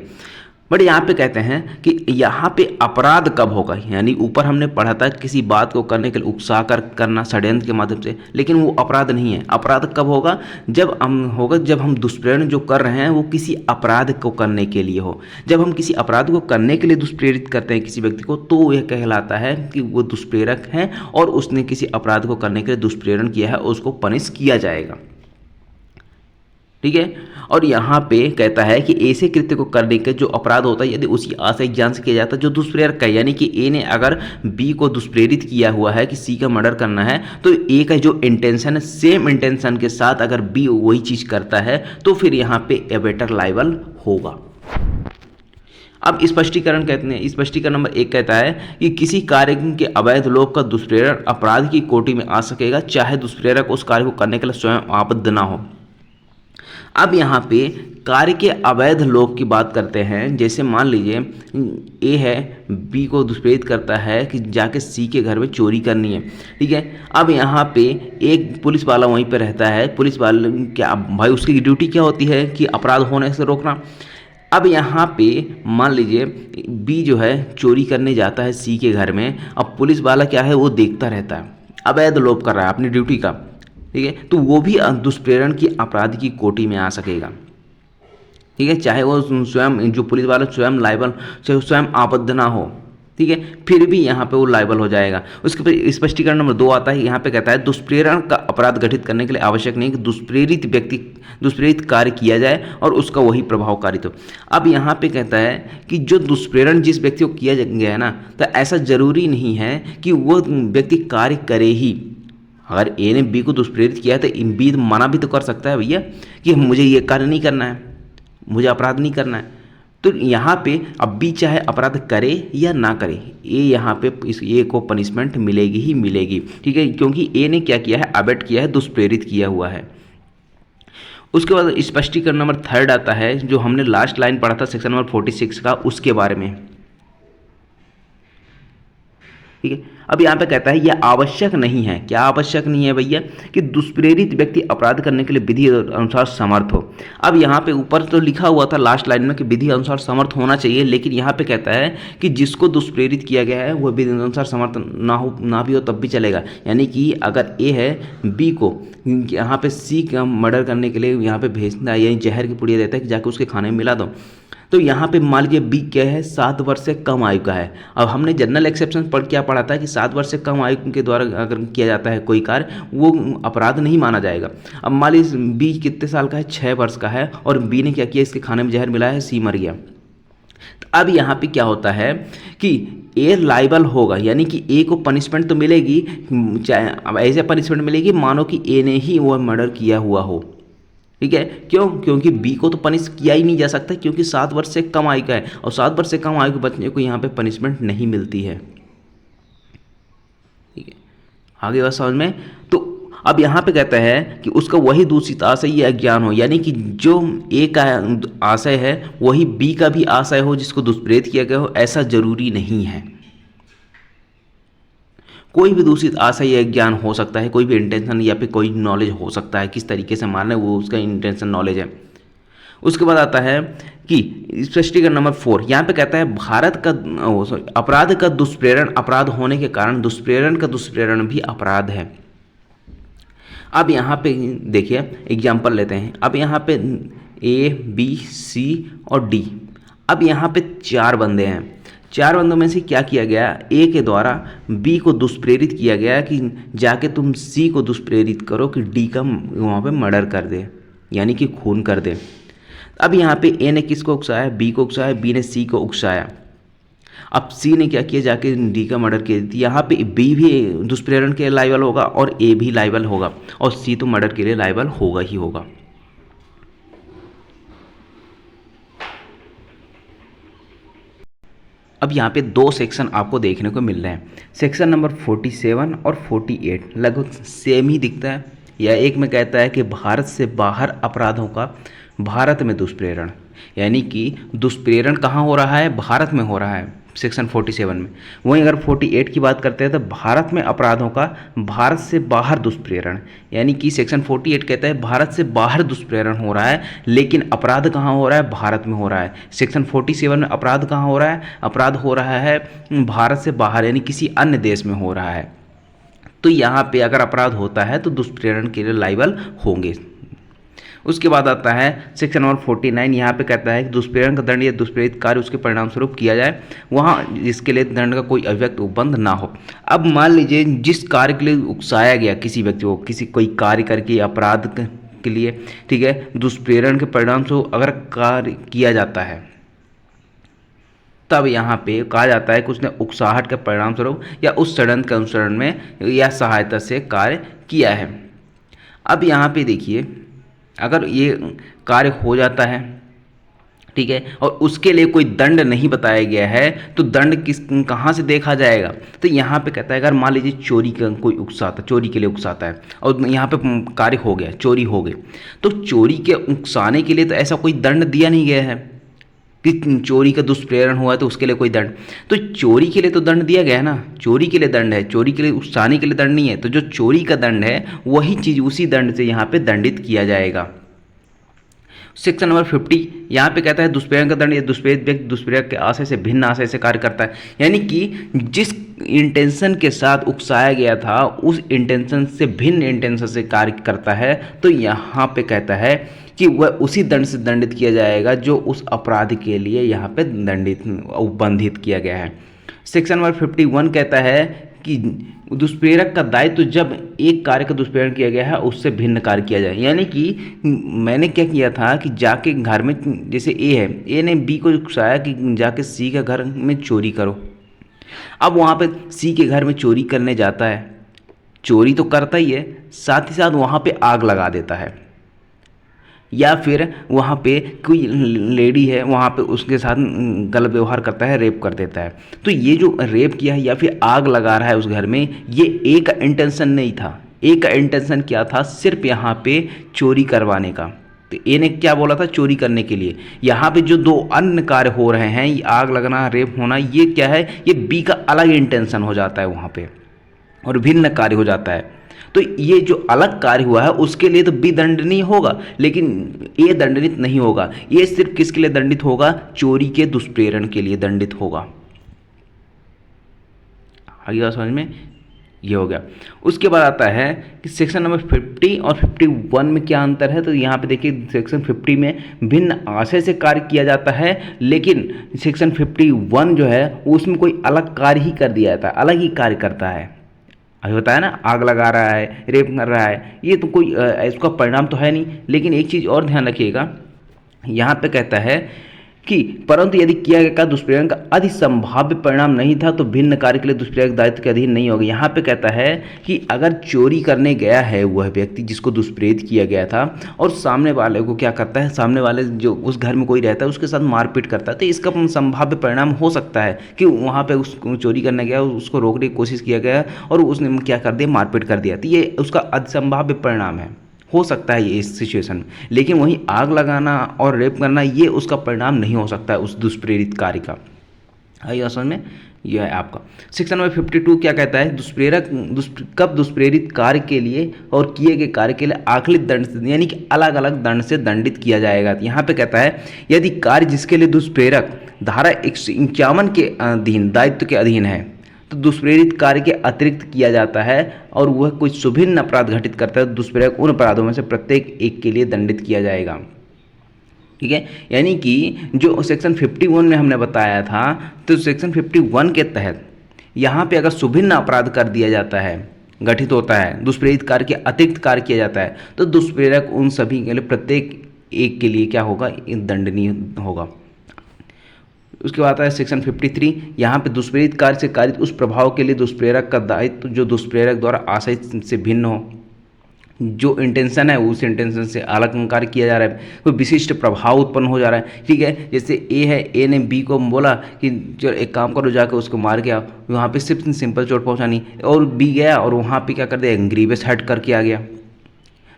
Speaker 1: बट यहाँ पे कहते हैं कि यहाँ पे अपराध कब होगा, यानी ऊपर हमने पढ़ा था किसी बात को करने के लिए उकसा कर करना षड्यंत्र के माध्यम से, लेकिन वो अपराध नहीं है। अपराध कब होगा, जब हम दुष्प्रेरण जो कर रहे हैं वो किसी अपराध को करने के लिए हो। जब हम किसी अपराध को करने के लिए दुष्प्रेरित करते हैं किसी व्यक्ति को, तो यह कहलाता है कि वो दुष्प्रेरक है और उसने किसी अपराध को करने के लिए दुष्प्रेरण किया है, उसको पनिश किया जाएगा। ठीक है। और यहाँ पे कहता है कि ऐसे कृत्य को करने के जो अपराध होता है यदि उसकी आशा एक ज्ञान से किया जाता है जो दुष्प्रेरक है, यानी कि ए ने अगर बी को दुष्प्रेरित किया हुआ है कि सी का मर्डर करना है, तो ए का जो इंटेंशन है सेम इंटेंशन के साथ अगर बी वही चीज़ करता है तो फिर यहाँ पे एबेटर लायबल होगा। अब स्पष्टीकरण कहते हैं, स्पष्टीकरण नंबर 1 कहता है कि किसी कार्य के अवैध लोभ का दुष्प्रेरण अपराध की कोटि में आ सकेगा चाहे दुष्प्रेरक उस कार्य को करने के लिए स्वयं आबद्ध ना हो। अब यहाँ पे कार्य के अवैध लोभ की बात करते हैं। जैसे मान लीजिए ए है, बी को दुष्प्रेरित करता है कि जाके सी के घर में चोरी करनी है, ठीक है। अब यहाँ पे एक पुलिस वाला वहीं पे रहता है, पुलिस वाले क्या भाई उसकी ड्यूटी क्या होती है कि अपराध होने से रोकना। अब यहाँ पे मान लीजिए बी जो है चोरी करने जाता है सी के घर में, अब पुलिस वाला क्या है वो देखता रहता है, अवैध लोभ कर रहा है अपनी ड्यूटी का, ठीक है, तो वो भी दुष्प्रेरण की अपराध की कोटि में आ सकेगा, ठीक है, चाहे वो स्वयं जो पुलिस वाला स्वयं लायबल, चाहे स्वयं आबद्ध ना हो, ठीक है, फिर भी यहाँ पे वो लायबल हो जाएगा। उसके बाद स्पष्टीकरण नंबर 2 आता है, यहाँ पे कहता है दुष्प्रेरण का अपराध घटित करने के लिए आवश्यक नहीं कि दुष्प्रेरित कार्य किया जाए और उसका वही प्रभावकारित हो। अब यहाँ पे कहता है कि जो दुष्प्रेरण जिस व्यक्ति को किया गया है ना, तो ऐसा जरूरी नहीं है कि वो व्यक्ति कार्य करे ही। अगर ए ने बी को दुष्प्रेरित किया है तो बी मना भी तो कर सकता है भैया कि मुझे ये कार्य नहीं करना है, मुझे अपराध नहीं करना है। तो यहाँ पे अब बी चाहे अपराध करे या ना करे, ए यहाँ पे इस ए को पनिशमेंट मिलेगी ही मिलेगी, ठीक है, क्योंकि ए ने क्या किया है, अबेट किया है, दुष्प्रेरित किया हुआ है। उसके बाद स्पष्टीकरण नंबर 3 आता है, जो हमने लास्ट लाइन पढ़ा था सेक्शन नंबर 46 का, उसके बारे में, ठीक है। अब यहाँ पे कहता है यह आवश्यक नहीं है, क्या आवश्यक नहीं है भैया, कि दुष्प्रेरित व्यक्ति अपराध करने के लिए विधि अनुसार समर्थ हो। अब यहाँ पे ऊपर तो लिखा हुआ था लास्ट लाइन में कि विधि अनुसार समर्थ होना चाहिए, लेकिन यहाँ पे कहता है कि जिसको दुष्प्रेरित किया गया है वह विधि अनुसार समर्थ ना भी हो तब भी चलेगा। यानी कि अगर ए है बी को यहाँ पे सी का मर्डर करने के लिए यहाँ पे भेजना है, यानी जहर की पुड़िया देता है कि जाके उसके खाने में मिला दो, तो यहाँ पे मान लीजिए बी क्या है, 7 वर्ष से कम आयु का है। अब हमने जनरल एक्सेप्शन पर क्या पढ़ा था कि 7 वर्ष से कम आयु के द्वारा अगर किया जाता है कोई कार्य वो अपराध नहीं माना जाएगा। अब मान लीजिए बी कितने साल का है, 6 वर्ष का है, और बी ने क्या किया, इसके खाने में जहर मिलाया है, सी मर गया। तो अब यहाँ पे क्या होता है कि ए लाइबल होगा, यानी कि ए को पनिशमेंट तो मिलेगी, चाहे अब ऐसे पनिशमेंट मिलेगी मानो कि ए ने ही वो मर्डर किया हुआ हो, ठीक है। क्यों? क्योंकि बी को तो पनिश किया ही नहीं जा सकता, क्योंकि 7 वर्ष से कम आयु का है, और 7 वर्ष से कम आयु के बच्चे को यहाँ पे पनिशमेंट नहीं मिलती है, ठीक है। आगे बात समझ में। तो अब यहाँ पे कहता है कि उसका वही दूषित आशय या ज्ञान हो, यानी कि जो ए का आशय है वही बी का भी आशय हो जिसको दुष्प्रेरित किया गया हो, ऐसा जरूरी नहीं है। कोई भी दूषित आशय या ज्ञान हो सकता है, कोई भी इंटेंशन या फिर कोई नॉलेज हो सकता है, किस तरीके से मारना है वो उसका इंटेंशन नॉलेज है। उसके बाद आता है कि स्पष्टीकरण नंबर 4, यहाँ पे कहता है भारत का अपराध का दुष्प्रेरण अपराध होने के कारण दुष्प्रेरण का दुष्प्रेरण भी अपराध है। अब यहाँ पे देखिए एग्जाम्पल लेते हैं। अब यहाँ पे ए बी सी और डी, अब यहाँ पे 4 बंदे हैं। 4 बंदों में से क्या किया गया, ए के द्वारा बी को दुष्प्रेरित किया गया कि जाके तुम सी को दुष्प्रेरित करो कि डी का वहाँ पे मर्डर कर दे, यानी कि खून कर दे। अब यहाँ पे ए ने किसको उकसाया, बी को उकसाया, बी ने सी को उकसाया। अब सी ने क्या किया, जाके डी का मर्डर किया। यहाँ पे बी भी दुष्प्रेरण के लायबल होगा और ए भी लायबल होगा, और सी तो मर्डर के लिए लायबल होगा ही होगा। अब यहाँ पे 2 सेक्शन आपको देखने को मिल रहे हैं, सेक्शन नंबर 47 और 48 लगभग सेम ही दिखता है। या एक में कहता है कि भारत से बाहर अपराधों का भारत में दुष्प्रेरण, यानी कि दुष्प्रेरण कहाँ हो रहा है, भारत में हो रहा है सेक्शन 47 में। वहीं अगर 48 की बात करते हैं तो भारत में अपराधों का भारत से बाहर दुष्प्रेरण, यानी कि सेक्शन 48 कहता है भारत से बाहर दुष्प्रेरण हो रहा है, लेकिन अपराध कहाँ हो रहा है, भारत में हो रहा है। सेक्शन 47 में अपराध कहाँ हो रहा है, अपराध हो रहा है भारत से बाहर, यानी किसी अन्य देश में हो रहा है। तो यहाँ पे अगर अपराध होता है तो दुष्प्रेरण के लिए लायबल होंगे। उसके बाद आता है सेक्शन नंबर 49, यहाँ पे कहता है कि दुष्प्रेरण का दंड या दुष्प्रेरित कार्य उसके परिणाम स्वरूप किया जाए, वहाँ इसके लिए दंड का कोई अव्यक्त उपबंध ना हो। अब मान लीजिए जिस कार्य के लिए उकसाया गया किसी व्यक्ति को, किसी कोई कार्य करके अपराध के लिए, ठीक है, दुष्प्रेरण के परिणाम से अगर कार्य किया जाता है तब यहाँ पे कहा जाता है कि उसने उकसाहट के परिणाम स्वरूप या उस षड्यंत्र के अनुसरण में या सहायता से कार्य किया है। अब यहाँ पे देखिए, अगर ये कार्य हो जाता है, ठीक है, और उसके लिए कोई दंड नहीं बताया गया है तो दंड कहाँ से देखा जाएगा? तो यहाँ पे कहता है अगर मान लीजिए चोरी का कोई उकसाता, चोरी के लिए उकसाता है और यहाँ पे कार्य हो गया, चोरी हो गई, तो चोरी के उकसाने के लिए तो ऐसा कोई दंड दिया नहीं गया है कि चोरी का दुष्प्रेरण हुआ तो उसके लिए कोई दंड। तो चोरी के लिए तो दंड दिया गया है ना, चोरी के लिए दंड है, चोरी के लिए उकसाने के लिए दंड नहीं है। तो जो चोरी का दंड है वही चीज़ उसी दंड से यहाँ पे दंडित किया जाएगा। सेक्शन नंबर 50 यहाँ पे कहता है दुष्प्रेरण का दंड, या दुष्प्रेरित व्यक्ति दुष्प्रेरक के आशय से भिन्न आशय से कार्य करता है, यानी कि जिस इंटेंशन के साथ उकसाया गया था उस इंटेंशन से भिन्न इंटेंशन से कार्य करता है, तो यहाँ पे कहता है कि वह उसी दंड से दंडित किया जाएगा जो उस अपराध के लिए यहाँ पे दंडित उपबंधित किया गया है। सेक्शन नंबर 51 कहता है कि दुष्प्रेरक का दायित्व जब एक कार्य का दुष्प्रेरण किया गया है उससे भिन्न कार्य किया जाए, यानी कि मैंने क्या किया था कि जाके घर में, जैसे ए है, ए ने बी को उकसाया कि जाके सी के घर में चोरी करो। अब वहाँ पे सी के घर में चोरी करने जाता है, चोरी तो करता ही है, साथ ही साथ वहाँ पे आग लगा देता है, या फिर वहाँ पे कोई लेडी है वहाँ पे उसके साथ गलत व्यवहार करता है, रेप कर देता है। तो ये जो रेप किया है या फिर आग लगा रहा है उस घर में, ये एक का इंटेंशन नहीं था। एक का इंटेंशन क्या था? सिर्फ यहाँ पे चोरी करवाने का। तो ए ने क्या बोला था? चोरी करने के लिए। यहाँ पे जो दो अन्य कार्य हो रहे हैं, ये आग लगना, रेप होना, ये क्या है? ये बी का अलग इंटेंशन हो जाता है वहाँ पे और भिन्न कार्य हो जाता है। तो ये जो अलग कार्य हुआ है उसके लिए तो बी दंडनीय होगा, लेकिन ए दंडनीय नहीं होगा। ये सिर्फ किसके लिए दंडित होगा? चोरी के दुष्प्रेरण के लिए दंडित होगा। आगे बात समझ में? ये हो गया। उसके बाद आता है कि सेक्शन नंबर 50 और 51 में क्या अंतर है। तो यहाँ पे देखिए सेक्शन 50 में भिन्न आशय से कार्य किया जाता है, लेकिन सेक्शन 51 जो है उसमें कोई अलग कार्य ही कर दिया जाता है, अलग ही कार्य करता है। अभी बताया ना, आग लगा रहा है, रेप कर रहा है, ये तो कोई इसका परिणाम तो है नहीं। लेकिन एक चीज़ और ध्यान रखिएगा, यहाँ पे कहता है कि परंतु यदि किया गया दुष्प्रेरण का अधि संभाव्य परिणाम नहीं था तो भिन्न कार्य के लिए दुष्प्रेरक दायित्व के अधीन नहीं होगा। यहाँ पे कहता है कि अगर चोरी करने गया है वह व्यक्ति जिसको दुष्प्रेरित किया गया था और सामने वाले को क्या करता है, सामने वाले जो उस घर में कोई रहता है उसके साथ मारपीट करता है, तो इसका संभाव्य परिणाम हो सकता है कि वहाँ पे उस चोरी करने गया, उसको रोकने की कोशिश किया गया और उसने क्या कर दिया, मारपीट कर दिया। तो ये उसका असंभाव्य परिणाम है, हो सकता है ये इस सिचुएशन में। लेकिन वहीं आग लगाना और रेप करना ये उसका परिणाम नहीं हो सकता है उस दुष्प्रेरित कार्य का। आइए असल में यह है आपका सेक्शन नंबर 52 क्या कहता है, दुष्प्रेरक कब दुष्प्रेरित कार्य के लिए और किए गए कार्य के लिए आकलित दंड यानी कि अलग अलग दंड से दंडित किया जाएगा। यहाँ पे कहता है यदि कार्य जिसके लिए दुष्प्रेरक धारा 151 के अधीन दायित्व के अधीन है तो दुष्प्रेरित कार्य के अतिरिक्त किया जाता है और वह कोई सुभिन्न अपराध घटित करता है, दुष्प्रेरक उन अपराधों में से प्रत्येक एक के लिए दंडित किया जाएगा। ठीक है, यानी कि जो सेक्शन 51 में हमने बताया था, तो सेक्शन 51 के तहत यहाँ पे अगर सुभिन्न अपराध कर दिया जाता है, गठित होता है, दुष्प्रेरित कार्य के अतिरिक्त कार्य किया जाता है, तो दुष्प्रेरक उन सभी के लिए प्रत्येक एक के लिए क्या होगा, दंडनीय होगा। उसके बाद आता है सेक्शन 53, यहाँ पे दुष्प्रेरित कार्य से कारित उस प्रभाव के लिए दुष्प्रेरक का दायित्व जो दुष्प्रेरक द्वारा आशय से भिन्न हो, जो इंटेंशन है उस इंटेंशन से अलग कार्य किया जा रहा है, कोई विशिष्ट प्रभाव उत्पन्न हो जा रहा है। ठीक है, जैसे ए है, ए ने बी को बोला कि चलो एक काम करो, जाकर उसको मार गया, वहाँ पे सिर्फ सिंपल चोट पहुँचानी, और बी गया और वहाँ पे क्या कर दिया, ग्रीवियस हर्ट करके आ गया,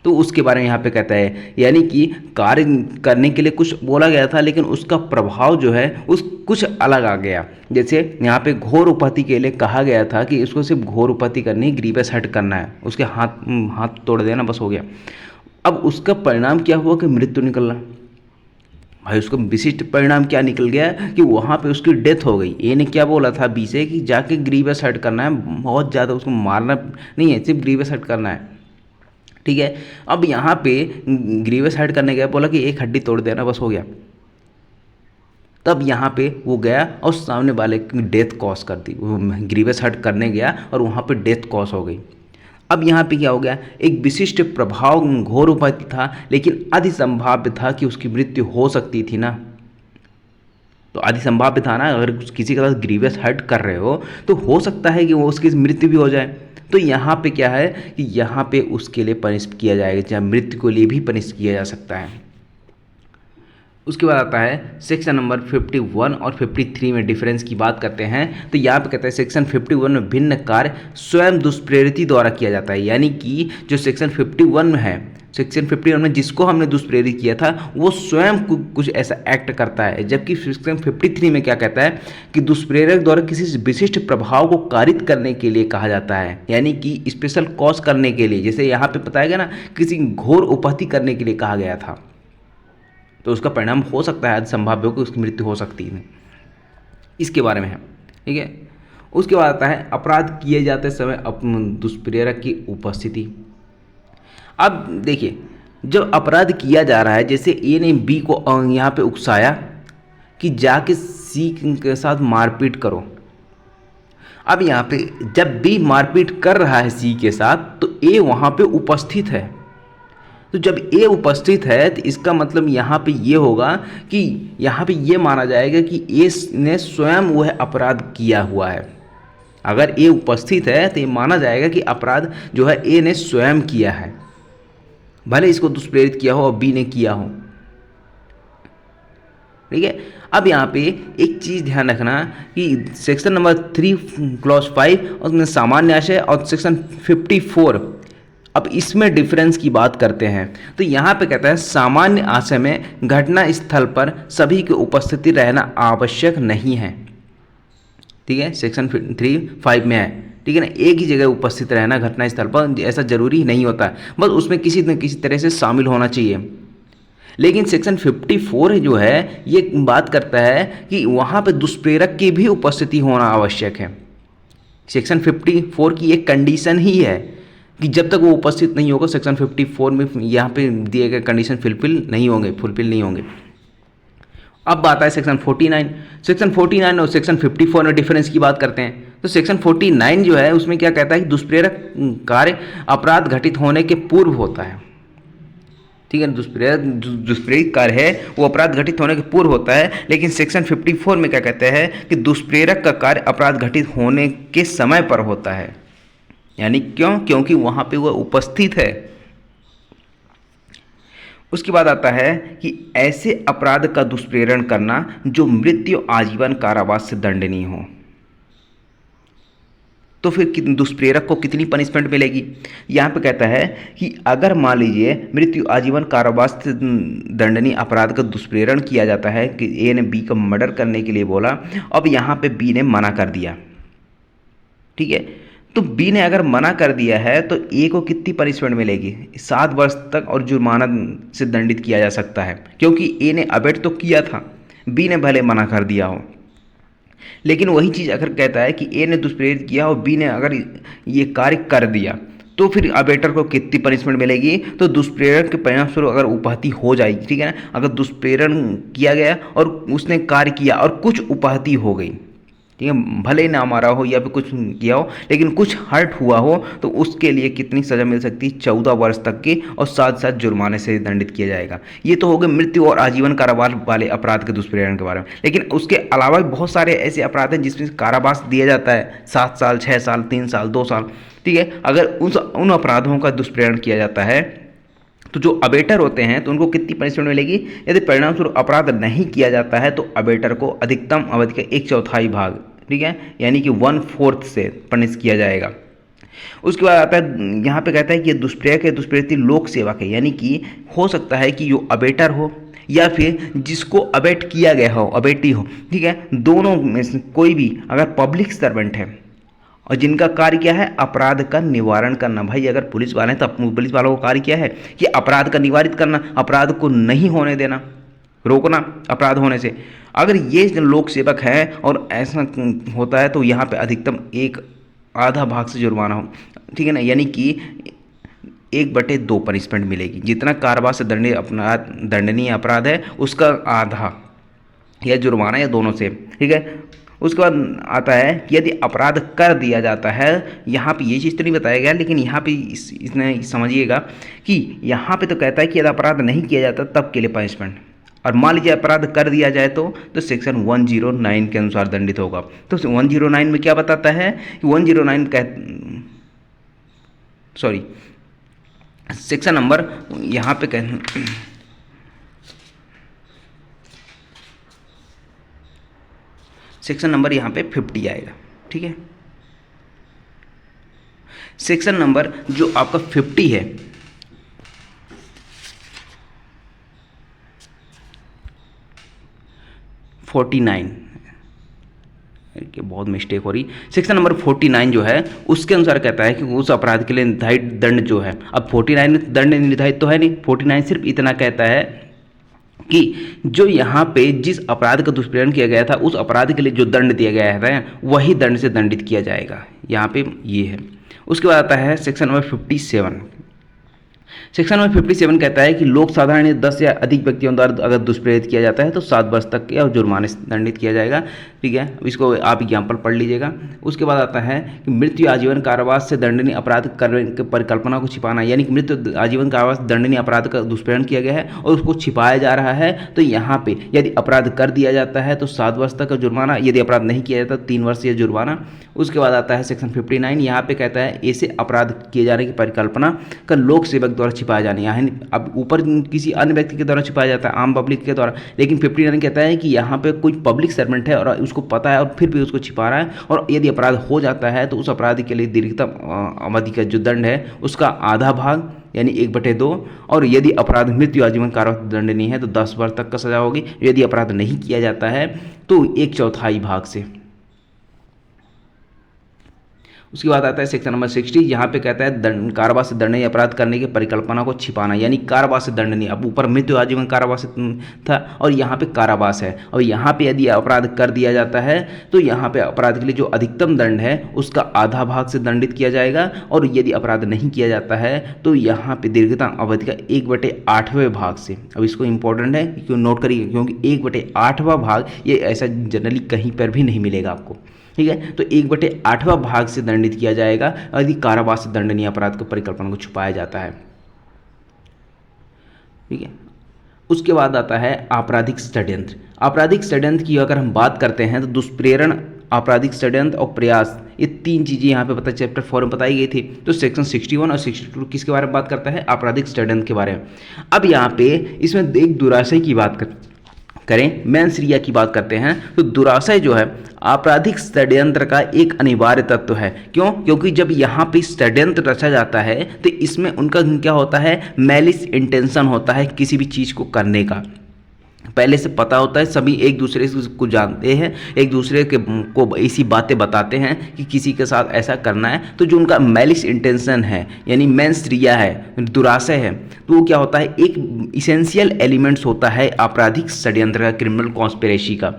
Speaker 1: तो उसके बारे में यहाँ पे कहता है, यानी कि कार्य करने के लिए कुछ बोला गया था लेकिन उसका प्रभाव जो है उस कुछ अलग आ गया। जैसे यहाँ पे घोर उपहति के लिए कहा गया था कि इसको सिर्फ घोर उपहति करनी, ग्रीवियस हर्ट करना है, उसके हाथ तोड़ देना, बस हो गया। अब उसका परिणाम क्या हुआ कि मृत्यु निकलना। भाई उसका विशिष्ट परिणाम क्या निकल गया कि वहाँ पे उसकी डेथ हो गई। ए ने क्या बोला था बी से कि जाके ग्रीवियस हर्ट करना है, बहुत ज़्यादा उसको मारना नहीं है, सिर्फ ग्रीवियस हर्ट करना है। ठीक है, अब यहाँ पे ग्रीवियस हर्ट करने गया, बोला कि एक हड्डी तोड़ देना, बस हो गया। तब यहाँ पे वो गया और सामने वाले की डेथ कॉज कर दी, वो ग्रीवियस हर्ट करने गया और वहाँ पे डेथ कॉज हो गई। अब यहाँ पे क्या हो गया, एक विशिष्ट प्रभाव घोर उपस्थित था लेकिन अधिसंभाव्य था कि उसकी मृत्यु हो सकती थी ना। तो अधिसंभाव्य था ना, अगर किसी के साथ ग्रीवियस हर्ट कर रहे हो तो हो सकता है कि वो उसकी मृत्यु भी हो जाए। तो यहाँ पे क्या है कि यहाँ पे उसके लिए पनिश किया जाएगा, चाहे मृत्यु के लिए भी पनिश किया जा सकता है। उसके बाद आता है सेक्शन नंबर 51 और 53 में डिफरेंस की बात करते हैं। तो यहाँ पे कहते हैं सेक्शन 51 में भिन्न कार्य स्वयं दुष्प्रेरित द्वारा किया जाता है, यानी कि जो सेक्शन 51 में है, सेक्शन 51 में जिसको हमने दुष्प्रेरित किया था वो स्वयं कुछ ऐसा एक्ट करता है, जबकि सेक्शन 53 में क्या कहता है कि दुष्प्रेरक द्वारा किसी विशिष्ट प्रभाव को कारित करने के लिए कहा जाता है, यानी कि स्पेशल कॉज करने के लिए। जैसे यहाँ पे बताया गया ना, किसी घोर उपहति करने के लिए कहा गया था, तो उसका परिणाम हो सकता है संभाव्य कि उसकी मृत्यु हो सकती है, इसके बारे में है। ठीक है, उसके बाद आता है अपराध किए जाते समय दुष्प्रेरक की उपस्थिति। अब देखिए, जब अपराध किया जा रहा है, जैसे ए ने बी को यहाँ पे उकसाया कि जाके सी के साथ मारपीट करो। अब यहाँ पे जब बी मारपीट कर रहा है सी के साथ तो ए वहाँ पे उपस्थित है। तो जब ए उपस्थित है तो इसका मतलब यहाँ पे ये होगा कि यहाँ पे ये माना जाएगा कि ए ने स्वयं वह अपराध किया हुआ है। अगर ए उपस्थित है तो ये माना जाएगा कि अपराध जो है ए ने स्वयं किया है, भले इसको दुष्प्रेरित किया हो और बी ने किया हो। ठीक है, अब यहाँ पे एक चीज़ ध्यान रखना कि सेक्शन नंबर 3 क्लॉज 5 और उसमें सामान्य आशय और सेक्शन 54, अब इसमें डिफरेंस की बात करते हैं। तो यहाँ पे कहता है सामान्य आशय में घटना स्थल पर सभी की उपस्थिति रहना आवश्यक नहीं है। ठीक है, सेक्शन 3(5) में है। ठीक है ना, एक ही जगह उपस्थित रहना घटना स्थल पर ऐसा जरूरी नहीं होता, बस उसमें किसी न किसी तरह से शामिल होना चाहिए। लेकिन सेक्शन 54 जो है ये बात करता है कि वहाँ पे दुष्प्रेरक की भी उपस्थिति होना आवश्यक है। सेक्शन 54 की एक कंडीशन ही है कि जब तक वो उपस्थित नहीं होगा सेक्शन 54 में यहाँ पे दिए गए कंडीशन फुलफिल नहीं होंगे। अब बात है सेक्शन 49। सेक्शन 49 और सेक्शन 54 में डिफरेंस की बात करते हैं। तो सेक्शन 49 जो है उसमें क्या कहता है कि दुष्प्रेरक कार्य अपराध घटित होने के पूर्व होता है। ठीक है, दुष्प्रेरित कार्य है वो अपराध घटित होने के पूर्व होता है। लेकिन सेक्शन 54 में क्या कहते हैं कि दुष्प्रेरक का कार्य अपराध घटित होने के समय पर होता है, यानी क्योंकि वहाँ पे वो उपस्थित है। उसके बाद आता है कि ऐसे अपराध का दुष्प्रेरण करना जो मृत्यु आजीवन कारावास से दंडनीय हो। तो फिर दुष्प्रेरक को कितनी पनिशमेंट मिलेगी? यहाँ पे कहता है कि अगर मान लीजिए मृत्यु आजीवन कारावास से दंडनीय अपराध का दुष्प्रेरण किया जाता है कि ए ने बी का मर्डर करने के लिए बोला, अब यहाँ पे बी ने मना कर दिया। ठीक है, तो बी ने अगर मना कर दिया है तो ए को कितनी पनिशमेंट मिलेगी? 7 वर्ष तक और जुर्माना से दंडित किया जा सकता है, क्योंकि ए ने अबेट तो किया था, बी ने भले मना कर दिया हो। लेकिन वही चीज़ अगर कहता है कि ए ने दुष्प्रेरित किया और बी ने अगर ये कार्य कर दिया तो फिर अबेटर को कितनी पनिशमेंट मिलेगी? तो दुष्प्रेरण के परिणामस्वरूप अगर उपहति हो जाएगी, ठीक है ना, अगर दुष्प्रेरण किया गया और उसने कार्य किया और कुछ उपहति हो गई, ठीक है, भले ही ना मारा हो या फिर कुछ किया हो लेकिन कुछ हर्ट हुआ हो, तो उसके लिए कितनी सज़ा मिल सकती है? 14 वर्ष तक की और साथ साथ जुर्माने से दंडित किया जाएगा। ये तो हो गए मृत्यु और आजीवन कारावास वाले अपराध के दुष्प्रेरण के बारे में। लेकिन उसके अलावा बहुत सारे ऐसे अपराध हैं जिसमें कारावास दिया जाता है, 7 साल, 6 साल, 3 साल, 2 साल। ठीक है, अगर उन अपराधों का दुष्प्रेरण किया जाता है तो जो अबेटर होते हैं तो उनको कितनी पनिशमेंट मिलेगी? यदि परिणामस्वरूप अपराध नहीं किया जाता है तो अबेटर को अधिकतम अवधि का 1/4 भाग, ठीक है, यानी कि 1/4 से पनिश किया जाएगा। उसके बाद आता है, यहाँ पे कहता है कि दुष्प्रेरक है दुष्प्रेरित लोक सेवक है, यानी कि हो सकता है कि जो अबेटर हो या फिर जिसको अबेट किया गया हो, अबेटी हो, ठीक है, दोनों में से कोई भी अगर पब्लिक सर्वेंट है और जिनका कार्य क्या है? अपराध का निवारण करना। भाई अगर पुलिस वाले हैं तो पुलिस वालों का कार्य क्या है कि अपराध का निवारित करना, अपराध को नहीं होने देना, रोकना अपराध होने से। अगर ये लोक सेवक है और ऐसा होता है तो यहाँ पे अधिकतम 1/2 भाग से जुर्माना हो, ठीक है ना, यानी कि 1/2 पनिशमेंट मिलेगी। जितना कारावास से दंडनीय अपराध है उसका आधा, या जुर्माना या दोनों से, ठीक है, उसके बाद आता है कि यदि अपराध कर दिया जाता है, यहाँ पे ये चीज़ तो नहीं बताया गया, लेकिन यहाँ पे इसने समझिएगा कि यहाँ पे तो कहता है कि यदि अपराध नहीं किया जाता तब के लिए पनिशमेंट, और मान लीजिए अपराध कर दिया जाए तो सेक्शन 109 के अनुसार दंडित होगा। तो 109 में क्या बताता है कि 109 सेक्शन नंबर यहाँ पे सेक्शन नंबर यहाँ पे 50 आएगा। ठीक है, सेक्शन नंबर जो आपका 50 है, बहुत मिस्टेक हो रही, सेक्शन नंबर 49 जो है उसके अनुसार कहता है कि उस अपराध के लिए निर्धारित दंड जो है, अब 49 में दंड निर्धारित तो है नहीं, 49 सिर्फ इतना कहता है कि जो यहाँ पे जिस अपराध का दुष्प्रेरण किया गया था उस अपराध के लिए जो दंड दिया गया है वही दंड से दंडित किया जाएगा, यहाँ पे ये है। उसके बाद आता है सेक्शन नंबर 57। सेक्शन नंबर 57 कहता है कि लोक साधारण 10 या अधिक व्यक्तियों द्वारा अगर दुष्प्रेरित किया जाता है तो 7 वर्ष तक के और जुर्माने से दंडित किया जाएगा। ठीक है, इसको आप एग्जाम्पल पढ़ लीजिएगा। उसके बाद आता है कि मृत्यु आजीवन कारावास से दंडनीय अपराध करने की परिकल्पना को छिपाना, यानी कि मृत्यु आजीवन कारावास दंडनीय अपराध का दुष्प्रेरण किया गया है और उसको छिपाया जा रहा है, तो यहाँ पे यदि अपराध कर दिया जाता है तो 7 वर्ष तक का जुर्माना, यदि अपराध नहीं किया जाता 3 वर्ष या जुर्माना। उसके बाद आता है सेक्शन 59, यहाँ पे कहता है ऐसे अपराध किए जाने की परिकल्पना का लोक सेवक द्वारा छिपाया जाना, यानी अब ऊपर किसी अन्य व्यक्ति के द्वारा छिपाया जाता है, आम पब्लिक के द्वारा, लेकिन 59 कहता है कि यहाँ पे कोई पब्लिक सर्वेंट है और उसको पता है और फिर भी उसको छिपा रहा है, और यदि अपराध हो जाता है तो उस अपराध के लिए दीर्घतम अवधि का जो दंड है उसका आधा भाग यानी 1/2, और यदि अपराध मृत्यु आजीवन कारावास दंडनीय है तो 10 वर्ष तक का सजा होगी। यदि अपराध नहीं किया जाता है तो 1/4 भाग से। उसके बाद आता है सेक्शन नंबर 60, यहाँ पे कहता है कारावास से दंडनीय अपराध करने की परिकल्पना को छिपाना, यानी कारावास से दंडनीय, अब ऊपर मृत्यु आजीवन कारावास था और यहाँ पे कारावास है, और यहाँ पे यदि अपराध कर दिया जाता है तो यहाँ पे अपराध के लिए जो अधिकतम दंड है उसका आधा भाग से दंडित किया जाएगा, और यदि अपराध नहीं किया जाता है तो यहाँ पे दीर्घतम अवधि का 1/8वें भाग से। अब इसको इंपॉर्टेंट है क्यों नोट करिए, क्योंकि 1/8वां भाग ये ऐसा जनरली कहीं पर भी नहीं मिलेगा आपको। ठीक है, तो 1/8वां भाग से दंडित किया जाएगा यदि कारावास से दंडनीय अपराध को परिकल्पना को छुपाया जाता है। ठीक है, उसके बाद आता है आपराधिक षड्यंत्र। आपराधिक षड्यंत्र की अगर हम बात करते हैं तो दुष्प्रेरण, आपराधिक षड्यंत्र और प्रयास, ये 3 चीज़ें यहाँ पे चैप्टर 4 में बताई गई थी। तो सेक्शन 61 और 62 किसके बारे में बात करता है? आपराधिक षड्यंत्र के बारे में। अब यहाँ पे इसमें एक दुराशय की बात करें, मेंसरिया की बात करते हैं, तो दुराशय जो है आपराधिक षड्यंत्र का एक अनिवार्य तत्व है। क्यों? क्योंकि जब यहाँ पे षड्यंत्र रचा जाता है तो इसमें उनका क्या होता है, मैलिस इंटेंशन होता है किसी भी चीज़ को करने का, पहले से पता होता है, सभी एक दूसरे को जानते हैं, एक दूसरे के को ऐसी बातें बताते हैं कि किसी के साथ ऐसा करना है, तो जो उनका मैलिस इंटेंशन है यानी मेंसरिया है, दुराशय है, तो वो क्या होता है, एक इसेंशियल एलिमेंट्स होता है आपराधिक षड्यंत्र का, क्रिमिनल कॉन्स्पिरेसी का।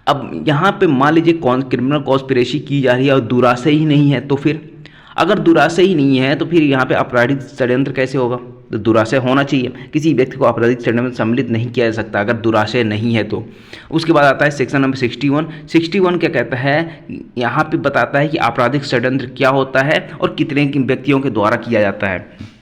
Speaker 1: अब यहाँ पे मान लीजिए क्रिमिनल कॉन्स्पिरेसी की जा रही है और दुराशय ही नहीं है, तो फिर अगर दुराशय ही नहीं है तो फिर यहाँ पे आपराधिक षड्यंत्र कैसे होगा? तो दुराशय होना चाहिए, किसी व्यक्ति को आपराधिक षड्यंत्र में सम्मिलित नहीं किया जा सकता अगर दुराशय नहीं है तो। उसके बाद आता है सेक्शन नंबर 61। 61 क्या कहता है, यहाँ पे बताता है कि आपराधिक षड्यंत्र क्या होता है और कितने व्यक्तियों के द्वारा किया जाता है।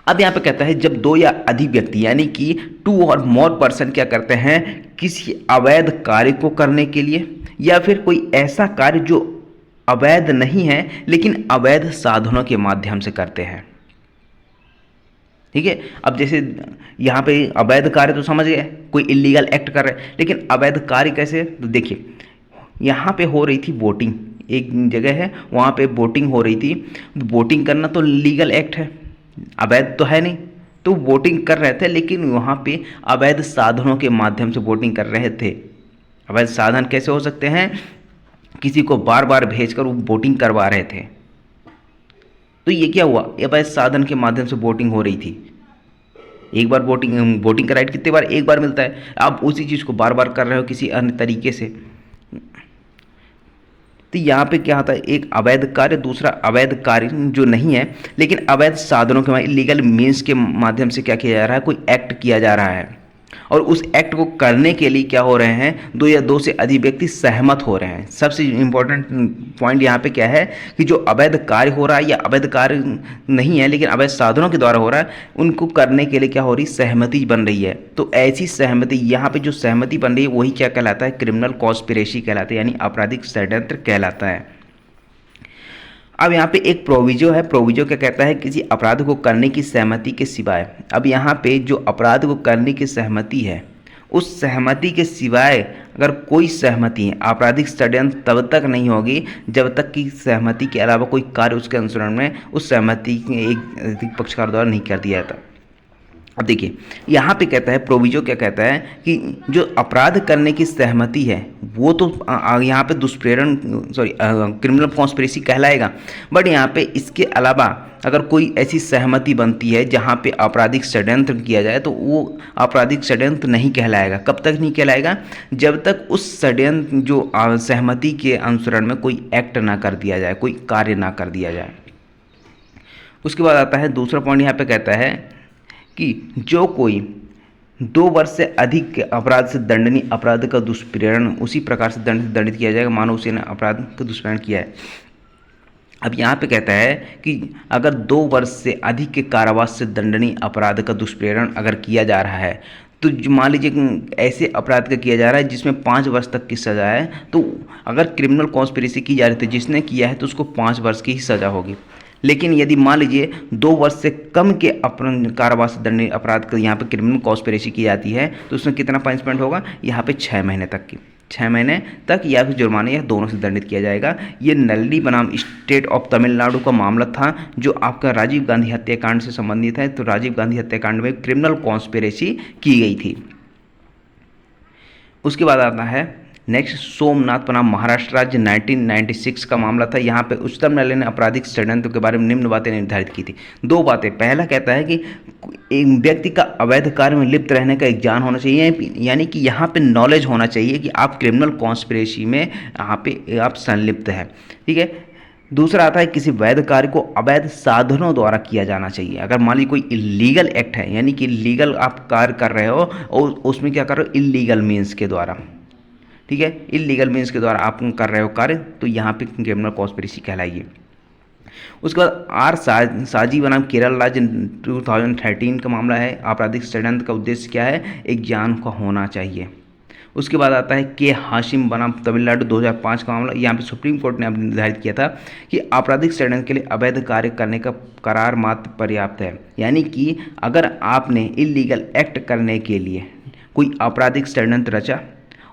Speaker 1: अब यहाँ पे कहता है जब 2 या अधिक व्यक्ति यानी कि 2 और मोर पर्सन क्या करते हैं, किसी अवैध कार्य को करने के लिए या फिर कोई ऐसा कार्य जो अवैध नहीं है लेकिन अवैध साधनों के माध्यम से करते हैं। ठीक है, अब जैसे यहाँ पे अवैध कार्य तो समझ गए, कोई इलीगल एक्ट कर रहे हैं, लेकिन अवैध कार्य कैसे? तो देखिए यहाँ पे हो रही थी वोटिंग, एक जगह है वहाँ पे वोटिंग हो रही थी, वोटिंग करना तो लीगल एक्ट है, अवैध तो है नहीं, तो वोटिंग कर रहे थे लेकिन वहाँ पे अवैध साधनों के माध्यम से वोटिंग कर रहे थे। अवैध साधन कैसे हो सकते हैं? किसी को बार बार भेजकर वो वोटिंग करवा रहे थे, तो ये क्या हुआ, अवैध साधन के माध्यम से वोटिंग हो रही थी। एक बार वोटिंग का राइट कितने बार? एक बार मिलता है, आप उसी चीज़ को बार बार कर रहे हो किसी अन्य तरीके से। तो यहाँ पे क्या होता है, एक अवैध कार्य, दूसरा अवैध कार्य जो नहीं है लेकिन अवैध साधनों के इलीगल मीन्स के माध्यम से क्या किया जा रहा है, कोई एक्ट किया जा रहा है। और उस एक्ट को करने के लिए क्या हो रहे हैं, दो या दो से अधिक व्यक्ति सहमत हो रहे हैं। सबसे इंपॉर्टेंट पॉइंट यहाँ पे क्या है कि जो अवैध कार्य हो रहा है या अवैध कार्य नहीं है लेकिन अवैध साधनों के द्वारा हो रहा है, उनको करने के लिए क्या हो रही, सहमति बन रही है। तो ऐसी सहमति, यहाँ पे जो सहमति बन रही है वही क्या कहलाता है, क्रिमिनल कॉन्स्पिरेसी कहलाता है, यानी आपराधिक षड्यंत्र कहलाता है। अब यहाँ पे एक प्रोविजो है। प्रोविजो क्या कहता है, किसी अपराध को करने की सहमति के सिवाय। अब यहाँ पे जो अपराध को करने की सहमति है, उस सहमति के सिवाय अगर कोई सहमति है, आपराधिक षड्यंत्र तब तक नहीं होगी जब तक कि सहमति के अलावा कोई कार्य उसके अनुसरण में उस सहमति के एक पक्षकार द्वारा नहीं कर दिया जाता। अब देखिए यहाँ पे कहता है, प्रोविजो क्या कहता है कि जो अपराध करने की सहमति है वो तो यहाँ पे दुष्प्रेरण क्रिमिनल कॉन्स्पिरेसी कहलाएगा, बट यहाँ पे इसके अलावा अगर कोई ऐसी सहमति बनती है जहाँ पे आपराधिक षड्यंत्र किया जाए तो वो आपराधिक षड्यंत्र नहीं कहलाएगा। कब तक नहीं कहलाएगा, जब तक उस षड्यंत्र जो सहमति के अनुसरण में कोई एक्ट ना कर दिया जाए, कोई कार्य ना कर दिया जाए। उसके बाद आता है दूसरा पॉइंट, यहाँ पे कहता है कि जो कोई 2 वर्ष से अधिक के अपराध से दंडनीय अपराध का दुष्प्रेरण उसी प्रकार से दंडित किया जाएगा मानो उसी ने अपराध का दुष्प्रेरण किया है। अब यहाँ पे कहता है कि अगर 2 वर्ष से अधिक के कारावास से दंडनीय अपराध का दुष्प्रेरण अगर किया जा रहा है, तो मान लीजिए ऐसे अपराध का किया जा रहा है जिसमें 5 वर्ष तक की सज़ा है, तो अगर क्रिमिनल कॉन्स्पिरेसी की जा रही थी जिसने किया है तो उसको 5 वर्ष की ही सज़ा होगी। लेकिन यदि मान लीजिए 2 वर्ष से कम के कारावास दंडनीय अपराध का यहाँ पे क्रिमिनल कॉन्स्पिरेसी की जाती है तो उसमें कितना पनिशमेंट होगा, यहाँ पे 6 महीने तक की, 6 महीने तक या फिर जुर्माने या दोनों से दंडित किया जाएगा। ये नल्ली बनाम स्टेट ऑफ तमिलनाडु का मामला था जो आपका राजीव गांधी हत्याकांड से संबंधित है। तो राजीव गांधी हत्याकांड में क्रिमिनल कॉन्स्पिरेसी की गई थी। उसके बाद आता है नेक्स्ट, सोमनाथ बनाम महाराष्ट्र राज्य 1996 का मामला था। यहाँ पे उच्चतम न्यायालय ने आपराधिक षड्यंत्र के बारे में निम्न बातें निर्धारित की थी। 2 बातें, पहला कहता है कि एक व्यक्ति का अवैध कार्य में लिप्त रहने का एक ज्ञान होना चाहिए, यानी कि यहाँ पे नॉलेज होना चाहिए कि आप क्रिमिनल कॉन्स्पिरेसी में यहाँ पे आप संलिप्त हैं, ठीक है। दूसरा आता है किसी वैध कार्य को अवैध साधनों द्वारा किया जाना चाहिए। अगर मान लीजिए कोई इलीगल एक्ट है, यानी कि लीगल आप कार्य कर रहे हो और उसमें क्या कर रहे हो, इलीगल मीन्स के द्वारा, ठीक है, इलीगल मीन्स के द्वारा आप कर रहे हो कार्य, तो यहाँ पे क्रिमिनल कॉन्स्पिरेसी कहलाएगी। उसके बाद आर साजी बनाम केरल राज्य 2013 का मामला है। आपराधिक षड्यंत्र का उद्देश्य क्या है, एक ज्ञान का होना चाहिए। उसके बाद आता है के हाशिम बनाम तमिलनाडु 2005 का मामला। यहाँ पे सुप्रीम कोर्ट ने निर्धारित किया था कि आपराधिक षड्यंत्र के लिए अवैध कार्य करने का करार मात्र पर्याप्त है, यानी कि अगर आपने इलीगल एक्ट करने के लिए कोई आपराधिक षड्यंत्र रचा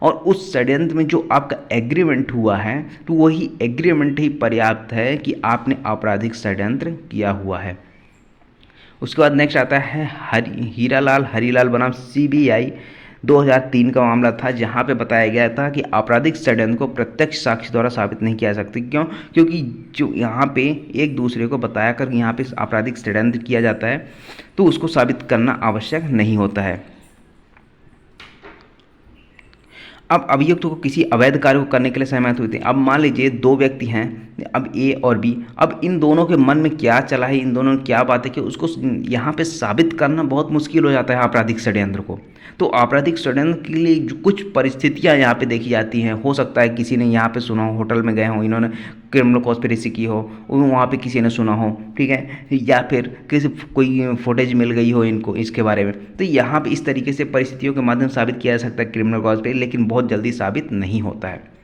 Speaker 1: और उस षड्यंत्र में जो आपका एग्रीमेंट हुआ है तो वही एग्रीमेंट ही पर्याप्त है कि आपने आपराधिक षड्यंत्र किया हुआ है। उसके बाद नेक्स्ट आता है हीरालाल हरीलाल बनाम CBI 2003 का मामला था, जहां पे बताया गया था कि आपराधिक षड्यंत्र को प्रत्यक्ष साक्षी द्वारा साबित नहीं किया जा सकता। क्यों? क्योंकि जो यहाँ पे एक दूसरे को बताया कर यहाँ पे आपराधिक षड्यंत्र किया जाता है तो उसको साबित करना आवश्यक नहीं होता है। अब अभियुक्त को किसी अवैध कार्य को करने के लिए सहमत हुए थे। अब मान लीजिए 2 व्यक्ति हैं, अब A और B, अब इन दोनों के मन में क्या चला है, इन दोनों ने क्या बातें की, उसको यहाँ पे साबित करना बहुत मुश्किल हो जाता है आपराधिक षड्यंत्र को। तो आपराधिक षड्यंत्र के लिए जो कुछ परिस्थितियाँ यहाँ पे देखी जाती हैं, हो सकता है किसी ने यहाँ पे सुना हो, होटल में गए हों, इन्होंने क्रिमिनल कॉन्स्पिरेसी की हो, वहाँ पे किसी ने सुना हो, ठीक है, या फिर किसी कोई फुटेज मिल गई हो इनको इसके बारे में। तो यहाँ पे इस तरीके से परिस्थितियों के माध्यम से साबित किया जा सकता है क्रिमिनल कॉन्स्पिरेसी, लेकिन बहुत जल्दी साबित नहीं होता है।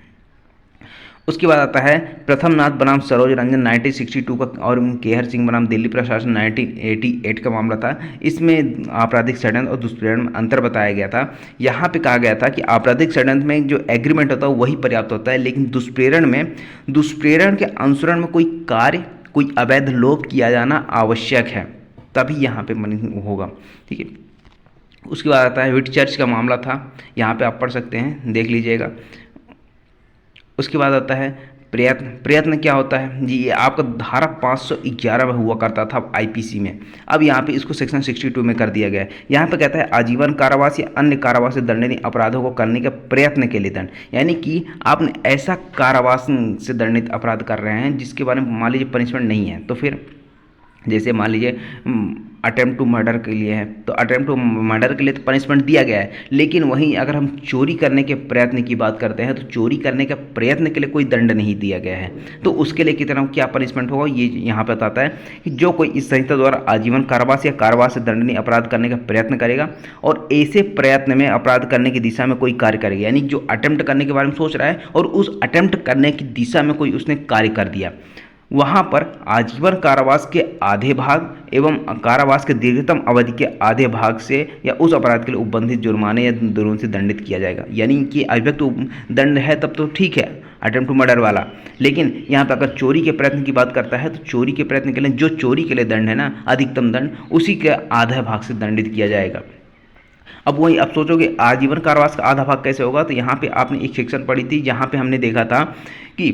Speaker 1: उसके बाद आता है प्रथम नाथ बनाम सरोज रंजन 1962 का और केहर सिंह बनाम दिल्ली प्रशासन 1988 का मामला था। इसमें आपराधिक षड्यंत्र और दुष्प्रेरण में अंतर बताया गया था। यहाँ पे कहा गया था कि आपराधिक षड्यंत्र में जो एग्रीमेंट होता है वही पर्याप्त होता है, लेकिन दुष्प्रेरण के अनुसरण में कोई कार्य, कोई अवैध लोभ किया जाना आवश्यक है, तभी यहाँ पे होगा, ठीक है। उसके बाद आता है व्हिटचर्च का मामला था, यहाँ पे आप पढ़ सकते हैं, देख लीजिएगा। उसके बाद आता है प्रयत्न क्या होता है जी, ये आपका धारा 511 में हुआ करता था IPC में, अब यहाँ पे इसको सेक्शन 62 में कर दिया गया है। यहाँ पे कहता है आजीवन कारावास या अन्य कारावास से दंडनीय अपराधों को करने के प्रयत्न के लिए दंड, यानी कि आपने ऐसा कारावास से दंडित अपराध कर रहे हैं जिसके बारे में मान लीजिए पनिशमेंट नहीं है, तो फिर जैसे मान लीजिए अटेम्प्ट टू मर्डर के लिए है, तो अटेम्प्ट टू मर्डर के लिए तो पनिशमेंट दिया गया है, लेकिन वहीं अगर हम चोरी करने के प्रयत्न की बात करते हैं तो चोरी करने का प्रयत्न के लिए कोई दंड नहीं दिया गया है। तो उसके लिए कितना क्या पनिशमेंट होगा ये यहाँ पर बताता है कि जो कोई इस संहिता द्वारा आजीवन कारावास या कारावास से दंडनीय अपराध करने का प्रयत्न करेगा और ऐसे प्रयत्न में अपराध करने की दिशा में कोई कार्य करेगा, यानी जो अटेम्प्ट करने के बारे में सोच रहा है और उस अटेम्प्ट करने की दिशा में कोई उसने कार्य कर दिया, वहाँ पर आजीवन कारावास के आधे भाग एवं कारावास के दीर्घतम अवधि के आधे भाग से या उस अपराध के लिए उपबंधित जुर्माने या दोनों से दंडित किया जाएगा। यानी कि अभिव्यक्त दंड है तब तो ठीक है अटेम्प्ट टू मर्डर वाला, लेकिन यहाँ पर अगर चोरी के प्रयत्न की बात करता है तो चोरी के प्रयत्न के लिए जो चोरी के लिए दंड है ना, अधिकतम दंड उसी के आधा भाग से दंडित किया जाएगा। अब वही अब सोचोगे आजीवन कारावास का आधा भाग कैसे होगा, तो यहाँ पे आपने एक सेक्शन पढ़ी थी जहाँ पे हमने देखा था कि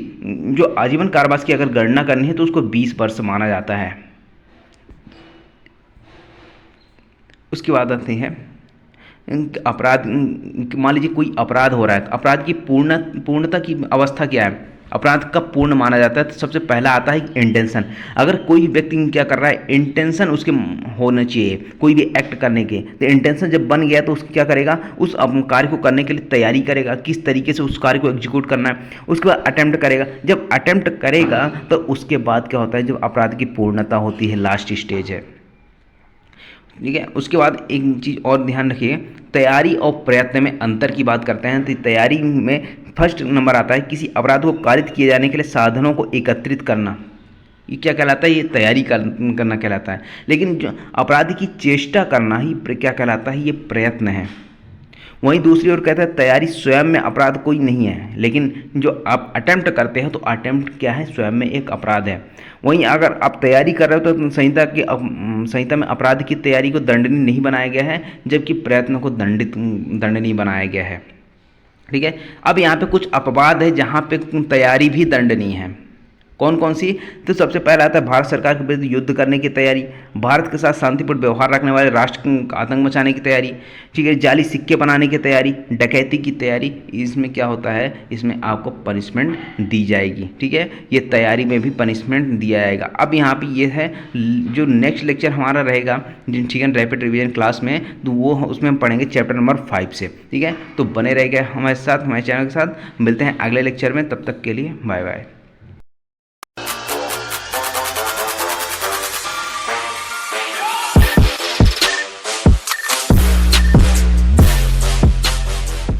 Speaker 1: जो आजीवन कारावास की अगर गणना करनी है तो उसको 20 वर्ष माना जाता है। उसके बाद आते हैं अपराध। मान लीजिए कोई अपराध हो रहा है तो अपराध की पूर्णता की अवस्था क्या है, अपराध कब पूर्ण माना जाता है, तो सबसे पहला आता है इंटेंशन। अगर कोई व्यक्ति क्या कर रहा है, इंटेंशन उसके होना चाहिए कोई भी एक्ट करने के, तो इंटेंशन जब बन गया तो उसको क्या करेगा, उस कार्य को करने के लिए तैयारी करेगा, किस तरीके से उस कार्य को एग्जीक्यूट करना है, उसके बाद अटेम्प्ट करेगा। जब अटेम्प्ट करेगा तो उसके बाद क्या होता है, जब अपराध की पूर्णता होती है, लास्ट स्टेज है, ठीक है। उसके बाद एक चीज़ और ध्यान रखिए, तैयारी और प्रयत्न में अंतर की बात करते हैं तो तैयारी में फर्स्ट नंबर आता है किसी अपराध को कारित किए जाने के लिए साधनों को एकत्रित करना, ये क्या कहलाता है, ये तैयारी करना कहलाता है। लेकिन जो अपराध की चेष्टा करना ही क्या कहलाता है, ये प्रयत्न है। वहीं दूसरी ओर कहता है तैयारी स्वयं में अपराध कोई नहीं है, लेकिन जो आप अटेम्प्ट करते हैं तो अटेम्प्ट क्या है, स्वयं में एक अपराध है। वहीं अगर आप तैयारी कर रहे हो तो संहिता में अपराध की तैयारी को दंडनीय नहीं बनाया गया है, जबकि प्रयत्न को दंडनीय बनाया गया है, ठीक है। अब यहाँ पे कुछ अपवाद है जहाँ पे तैयारी भी दंडनीय है। कौन कौन सी, तो सबसे पहला आता है भारत सरकार के विरुद्ध युद्ध करने की तैयारी, भारत के साथ शांतिपूर्ण व्यवहार रखने वाले राष्ट्र को आतंक मचाने की तैयारी, ठीक है, जाली सिक्के बनाने की तैयारी, डकैती की तैयारी। इसमें क्या होता है, इसमें आपको पनिशमेंट दी जाएगी, ठीक है, ये तैयारी में भी पनिशमेंट दिया जाएगा। अब यहाँ पे ये है जो नेक्स्ट लेक्चर हमारा रहेगा, ठीक है, रैपिड रिवीजन क्लास में, तो वो उसमें हम पढ़ेंगे चैप्टर नंबर 5 से, ठीक है। तो बने रहेगा हमारे साथ, हमारे चैनल के साथ। मिलते हैं अगले लेक्चर में, तब तक के लिए बाय बाय।